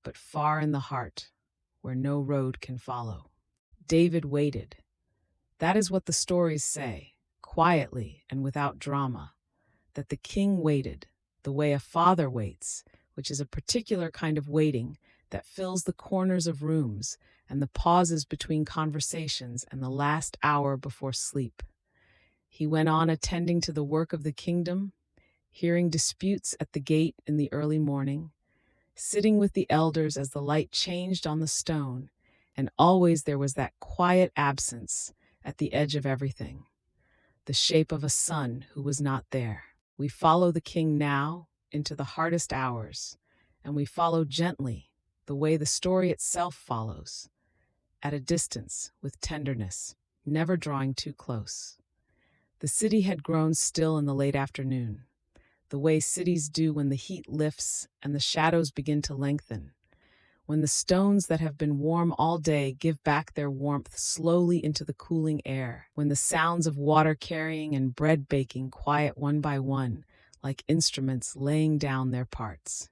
but far in the heart, where no road can follow. David waited. That is what the stories say, quietly and without drama, that the king waited, the way a father waits, which is a particular kind of waiting that fills the corners of rooms and the pauses between conversations and the last hour before sleep. He went on attending to the work of the kingdom, hearing disputes at the gate in the early morning, sitting with the elders as the light changed on the stone, and always there was that quiet absence at the edge of everything, the shape of a son who was not there. We follow the king now into the hardest hours, and we follow gently, the way the story itself follows, at a distance, with tenderness, never drawing too close. The city had grown still in the late afternoon, the way cities do when the heat lifts and the shadows begin to lengthen, when the stones that have been warm all day give back their warmth slowly into the cooling air, when the sounds of water carrying and bread baking quiet one by one, like instruments laying down their parts.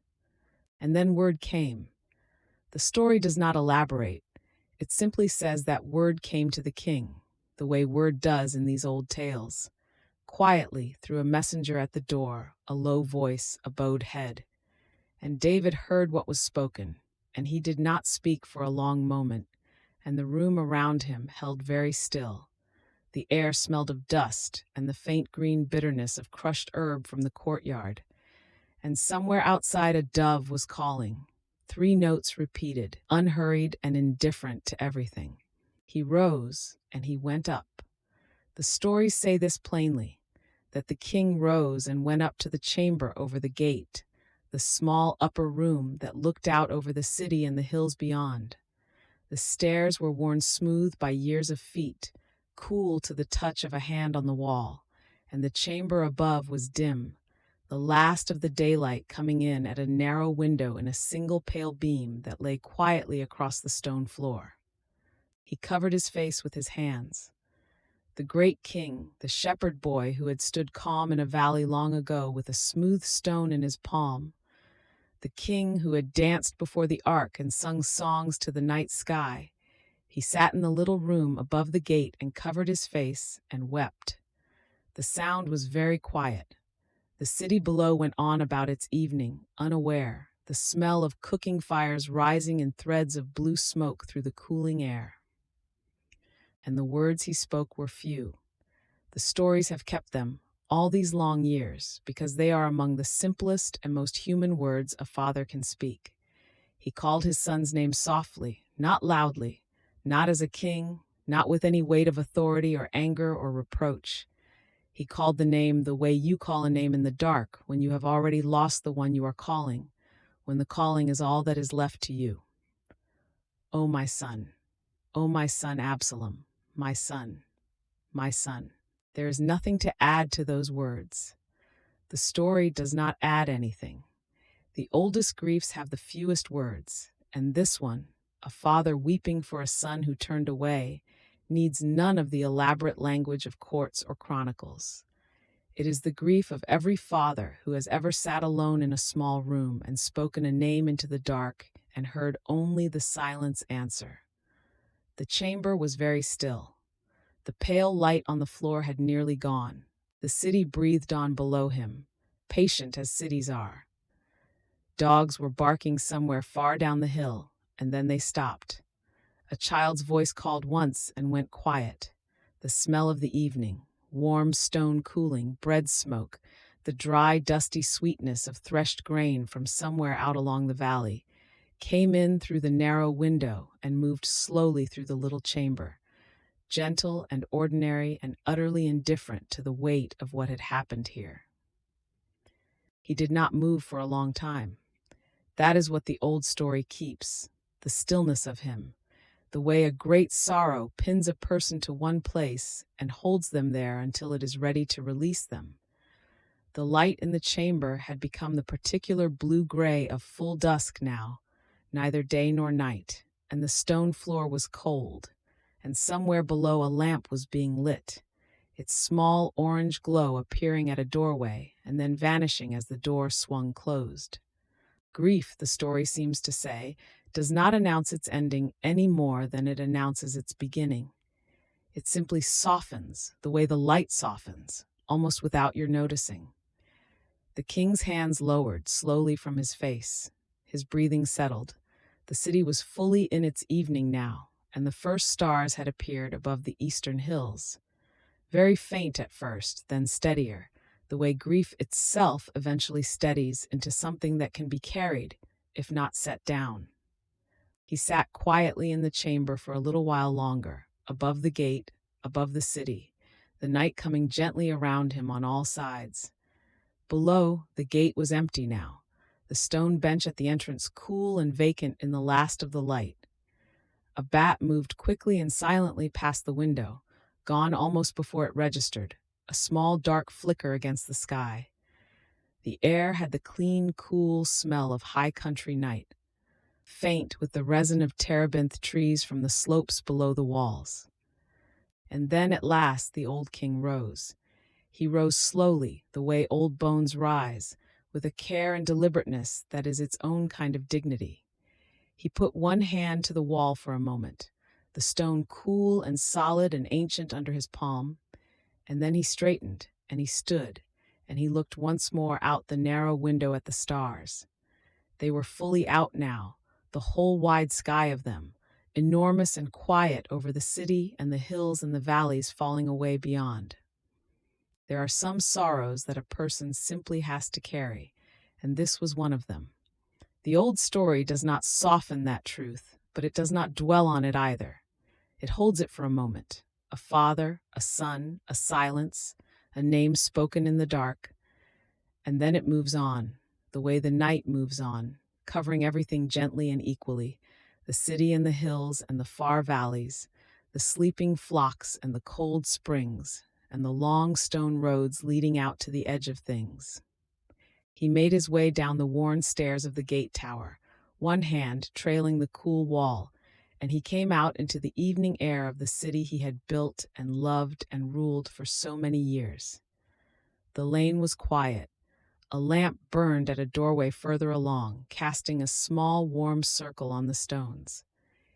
And then word came. The story does not elaborate. It simply says that word came to the king, the way word does in these old tales. Quietly, through a messenger at the door, a low voice, a bowed head. And David heard what was spoken, and he did not speak for a long moment, and the room around him held very still. The air smelled of dust and the faint green bitterness of crushed herb from the courtyard, and somewhere outside a dove was calling. 3 notes repeated, unhurried and indifferent to everything. He rose and he went up. The stories say this plainly, that the king rose and went up to the chamber over the gate, the small upper room that looked out over the city and the hills beyond. The stairs were worn smooth by years of feet, cool to the touch of a hand on the wall, and the chamber above was dim, the last of the daylight coming in at a narrow window in a single pale beam that lay quietly across the stone floor. He covered his face with his hands. The great king, the shepherd boy who had stood calm in a valley long ago with a smooth stone in his palm, the king who had danced before the ark and sung songs to the night sky, he sat in the little room above the gate and covered his face and wept. The sound was very quiet. The city below went on about its evening, unaware, the smell of cooking fires rising in threads of blue smoke through the cooling air. And the words he spoke were few. The stories have kept them all these long years because they are among the simplest and most human words a father can speak. He called his son's name softly, not loudly, not as a king, not with any weight of authority or anger or reproach. He called the name the way you call a name in the dark when you have already lost the one you are calling, when the calling is all that is left to you. Oh, my son Absalom, my son, my son. There is nothing to add to those words. The story does not add anything. The oldest griefs have the fewest words, and this one, a father weeping for a son who turned away, needs none of the elaborate language of courts or chronicles. It is the grief of every father who has ever sat alone in a small room and spoken a name into the dark and heard only the silence answer. The chamber was very still. The pale light on the floor had nearly gone. The city breathed on below him, patient as cities are. Dogs were barking somewhere far down the hill, and then they stopped. A child's voice called once and went quiet. The smell of the evening, warm stone cooling, bread smoke, the dry, dusty sweetness of threshed grain from somewhere out along the valley, came in through the narrow window and moved slowly through the little chamber, gentle and ordinary and utterly indifferent to the weight of what had happened here. He did not move for a long time. That is what the old story keeps, the stillness of him, the way a great sorrow pins a person to one place and holds them there until it is ready to release them. The light in the chamber had become the particular blue-gray of full dusk now, neither day nor night, and the stone floor was cold, and somewhere below a lamp was being lit, its small orange glow appearing at a doorway and then vanishing as the door swung closed. Grief, the story seems to say, does not announce its ending any more than it announces its beginning. It simply softens, the way the light softens, almost without your noticing. The king's hands lowered slowly from his face. His breathing settled. The city was fully in its evening now, and the first stars had appeared above the eastern hills. Very faint at first, then steadier, the way grief itself eventually steadies into something that can be carried, if not set down. He sat quietly in the chamber for a little while longer, above the gate, above the city, the night coming gently around him on all sides. Below, the gate was empty now, the stone bench at the entrance cool and vacant in the last of the light. A bat moved quickly and silently past the window, gone almost before it registered, a small dark flicker against the sky. The air had the clean, cool smell of high country night, faint with the resin of terebinth trees from the slopes below the walls. And then at last the old king rose. He rose slowly, the way old bones rise, with a care and deliberateness that is its own kind of dignity. He put one hand to the wall for a moment, the stone cool and solid and ancient under his palm, and then he straightened, and he stood, and he looked once more out the narrow window at the stars. They were fully out now, the whole wide sky of them, enormous and quiet over the city and the hills and the valleys falling away beyond. There are some sorrows that a person simply has to carry, and this was one of them. The old story does not soften that truth, but it does not dwell on it either. It holds it for a moment. A father, a son, a silence, a name spoken in the dark, and then it moves on, the way the night moves on, covering everything gently and equally, the city and the hills and the far valleys, the sleeping flocks and the cold springs, and the long stone roads leading out to the edge of things. He made his way down the worn stairs of the gate tower, one hand trailing the cool wall, and he came out into the evening air of the city he had built and loved and ruled for so many years. The lane was quiet. A lamp burned at a doorway further along, casting a small, warm circle on the stones.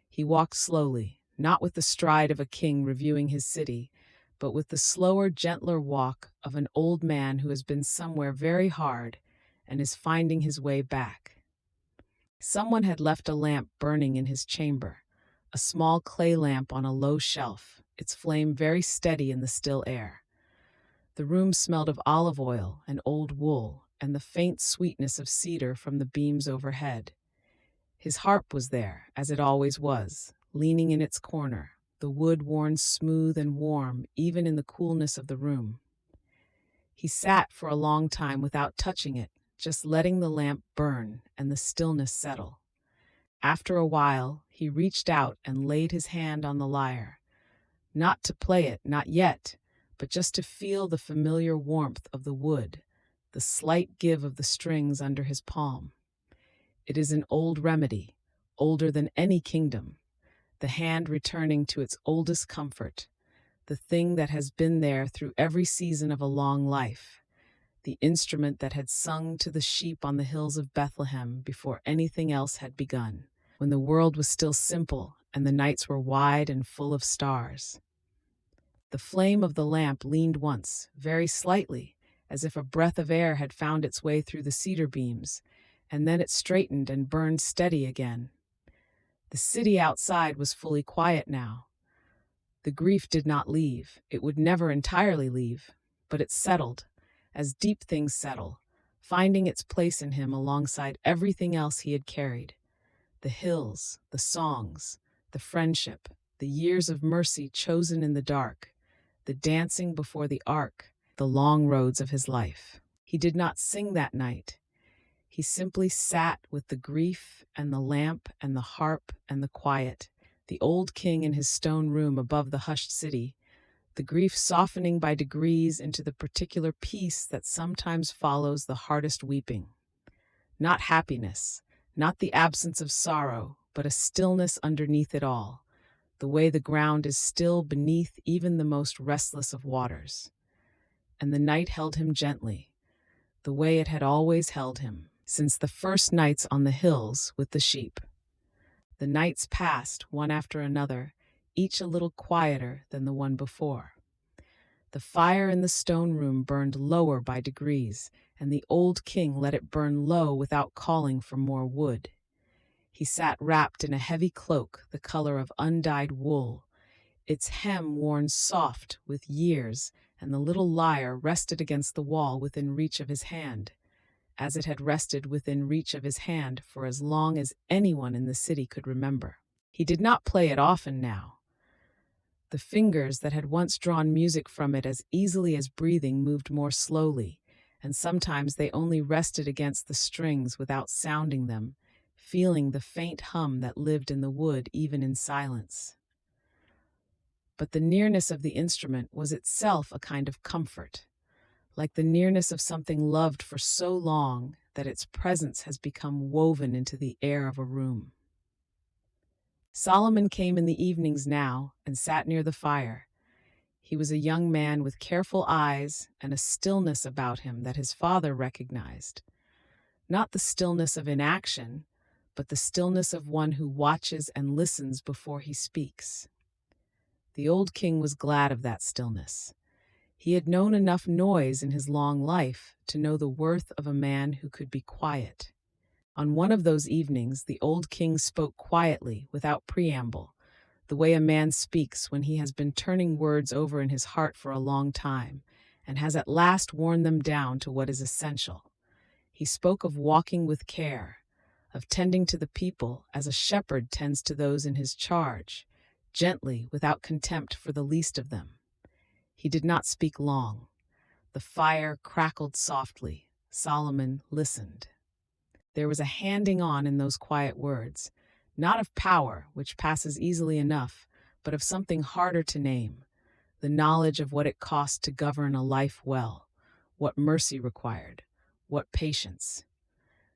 He walked slowly, not with the stride of a king reviewing his city, but with the slower, gentler walk of an old man who has been somewhere very hard and is finding his way back. Someone had left a lamp burning in his chamber, a small clay lamp on a low shelf, its flame very steady in the still air. The room smelled of olive oil and old wool, and the faint sweetness of cedar from the beams overhead. His harp was there, as it always was, leaning in its corner, the wood worn smooth and warm even in the coolness of the room. He sat for a long time without touching it, just letting the lamp burn and the stillness settle. After a while, he reached out and laid his hand on the lyre. Not to play it, not yet, but just to feel the familiar warmth of the wood, the slight give of the strings under his palm. It is an old remedy, older than any kingdom, the hand returning to its oldest comfort, the thing that has been there through every season of a long life, the instrument that had sung to the sheep on the hills of Bethlehem before anything else had begun, when the world was still simple and the nights were wide and full of stars. The flame of the lamp leaned once, very slightly, as if a breath of air had found its way through the cedar beams, and then it straightened and burned steady again. The city outside was fully quiet now. The grief did not leave. It would never entirely leave, but it settled, as deep things settle, finding its place in him alongside everything else he had carried. The hills, the songs, the friendship, the years of mercy chosen in the dark, the dancing before the ark, the long roads of his life. He did not sing that night. He simply sat with the grief and the lamp and the harp and the quiet, the old king in his stone room above the hushed city, the grief softening by degrees into the particular peace that sometimes follows the hardest weeping. Not happiness, not the absence of sorrow, but a stillness underneath it all, the way the ground is still beneath even the most restless of waters. And the night held him gently, the way it had always held him, since the first nights on the hills with the sheep. The nights passed, one after another, each a little quieter than the one before. The fire in the stone room burned lower by degrees, and the old king let it burn low without calling for more wood. He sat wrapped in a heavy cloak the color of undyed wool, its hem worn soft with years, and the little lyre rested against the wall within reach of his hand, as it had rested within reach of his hand for as long as anyone in the city could remember. He did not play it often now. The fingers that had once drawn music from it as easily as breathing moved more slowly, and sometimes they only rested against the strings without sounding them, feeling the faint hum that lived in the wood even in silence. But the nearness of the instrument was itself a kind of comfort, like the nearness of something loved for so long that its presence has become woven into the air of a room. Solomon came in the evenings now and sat near the fire. He was a young man with careful eyes and a stillness about him that his father recognized. Not the stillness of inaction, but the stillness of one who watches and listens before he speaks. The old king was glad of that stillness. He had known enough noise in his long life to know the worth of a man who could be quiet. On one of those evenings, the old king spoke quietly, without preamble, the way a man speaks when he has been turning words over in his heart for a long time, and has at last worn them down to what is essential. He spoke of walking with care, of tending to the people as a shepherd tends to those in his charge, gently, without contempt for the least of them. He did not speak long. The fire crackled softly. Solomon listened. There was a handing on in those quiet words, not of power, which passes easily enough, but of something harder to name, the knowledge of what it cost to govern a life well, what mercy required, what patience.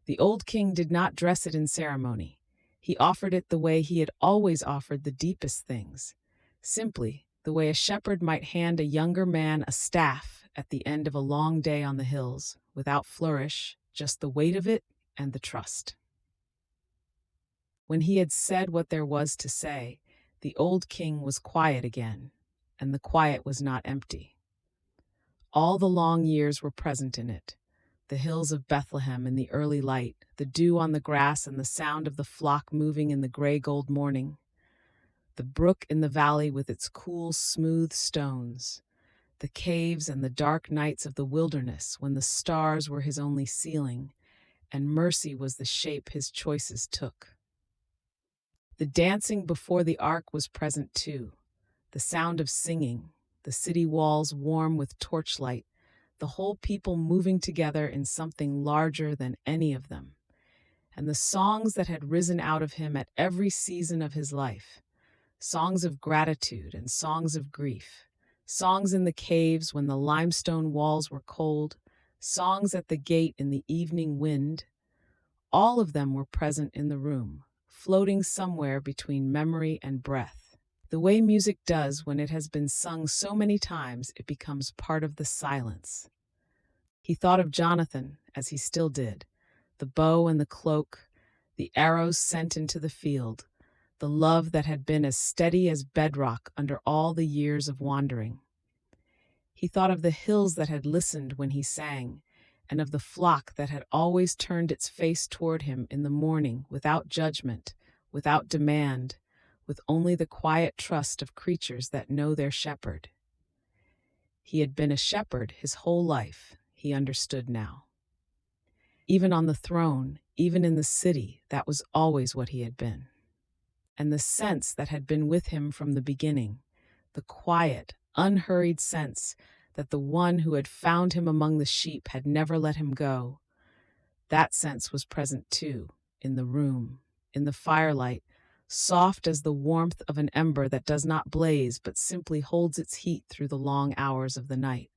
The old king did not dress it in ceremony. He offered it the way he had always offered the deepest things, simply the way a shepherd might hand a younger man a staff at the end of a long day on the hills, without flourish, just the weight of it and the trust. When he had said what there was to say, the old king was quiet again, and the quiet was not empty. All the long years were present in it. The hills of Bethlehem in the early light, the dew on the grass and the sound of the flock moving in the gray-gold morning. The brook in the valley with its cool, smooth stones. The caves and the dark nights of the wilderness when the stars were his only ceiling, and mercy was the shape his choices took. The dancing before the ark was present too, the sound of singing, the city walls warm with torchlight, the whole people moving together in something larger than any of them, and the songs that had risen out of him at every season of his life, songs of gratitude and songs of grief, songs in the caves when the limestone walls were cold, songs at the gate in the evening wind. All of them were present in the room, floating somewhere between memory and breath. The way music does when it has been sung so many times it becomes part of the silence. He thought of Jonathan, as he still did, the bow and the cloak, the arrows sent into the field, the love that had been as steady as bedrock under all the years of wandering. He thought of the hills that had listened when he sang, and of the flock that had always turned its face toward him in the morning without judgment, without demand, with only the quiet trust of creatures that know their shepherd. He had been a shepherd his whole life, he understood now. Even on the throne, even in the city, that was always what he had been. And the sense that had been with him from the beginning, the quiet, unhurried sense that the one who had found him among the sheep had never let him go, that sense was present too, in the room, in the firelight, soft as the warmth of an ember that does not blaze but simply holds its heat through the long hours of the night.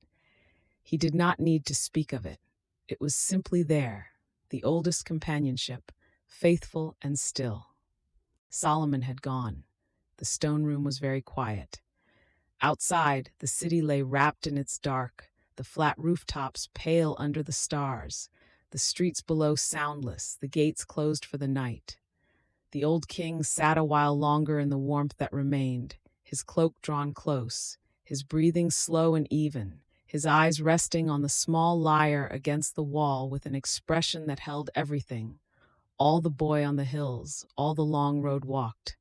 He did not need to speak of it. It was simply there, the oldest companionship, faithful and still. Solomon had gone. The stone room was very quiet. Outside, the city lay wrapped in its dark, the flat rooftops pale under the stars, the streets below soundless, the gates closed for the night. The old king sat a while longer in the warmth that remained, his cloak drawn close, his breathing slow and even, his eyes resting on the small lyre against the wall with an expression that held everything, all the boy on the hills, all the long road walked,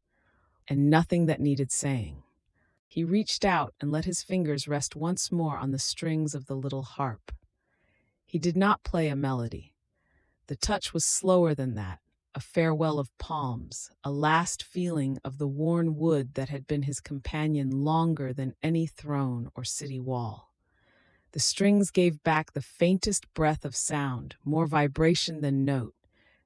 and nothing that needed saying. He reached out and let his fingers rest once more on the strings of the little harp. He did not play a melody. The touch was slower than that, a farewell of palms, a last feeling of the worn wood that had been his companion longer than any throne or city wall. The strings gave back the faintest breath of sound, more vibration than note,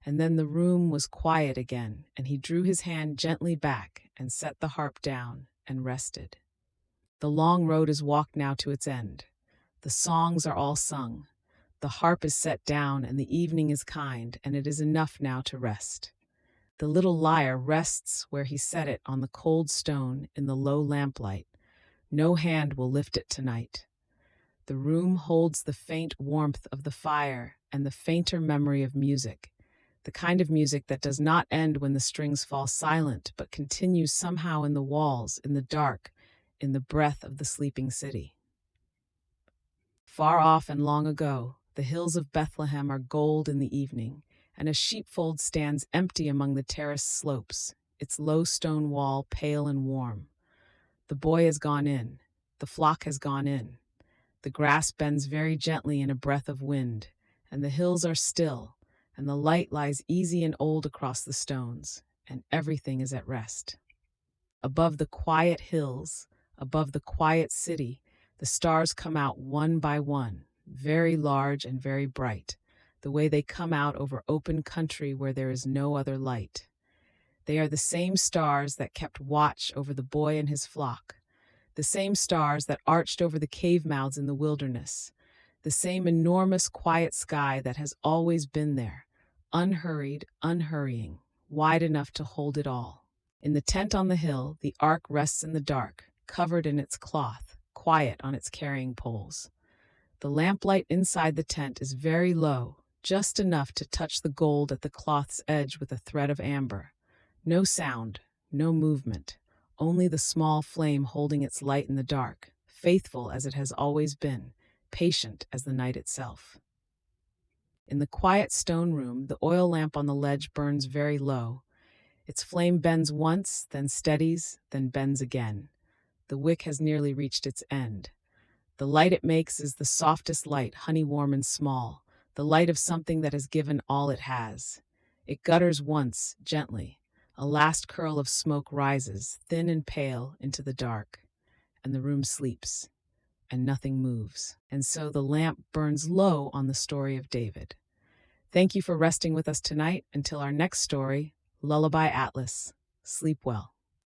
and then the room was quiet again, and he drew his hand gently back and set the harp down and rested. The long road is walked now to its end. The songs are all sung. The harp is set down and the evening is kind, and it is enough now to rest. The little lyre rests where he set it on the cold stone in the low lamplight. No hand will lift it tonight. The room holds the faint warmth of the fire and the fainter memory of music, the kind of music that does not end when the strings fall silent, but continues somehow in the walls, in the dark, in the breath of the sleeping city. Far off and long ago, the hills of Bethlehem are gold in the evening, and a sheepfold stands empty among the terraced slopes, its low stone wall pale and warm. The boy has gone in. The flock has gone in. The grass bends very gently in a breath of wind, and the hills are still, and the light lies easy and old across the stones, and everything is at rest. Above the quiet hills, above the quiet city, the stars come out one by one, very large and very bright, the way they come out over open country where there is no other light. They are the same stars that kept watch over the boy and his flock, the same stars that arched over the cave mouths in the wilderness, the same enormous quiet sky that has always been there, unhurried, unhurrying, wide enough to hold it all. In the tent on the hill, the ark rests in the dark, covered in its cloth, quiet on its carrying poles. The lamplight inside the tent is very low, just enough to touch the gold at the cloth's edge with a thread of amber. No sound, no movement, only the small flame holding its light in the dark, faithful as it has always been, patient as the night itself. In the quiet stone room, the oil lamp on the ledge burns very low. Its flame bends once, then steadies, then bends again. The wick has nearly reached its end. The light it makes is the softest light, honey-warm and small, the light of something that has given all it has. It gutters once, gently. A last curl of smoke rises, thin and pale, into the dark, and the room sleeps, and nothing moves. And so the lamp burns low on the story of David. Thank you for resting with us tonight. Until our next story, Lullaby Atlas. Sleep well.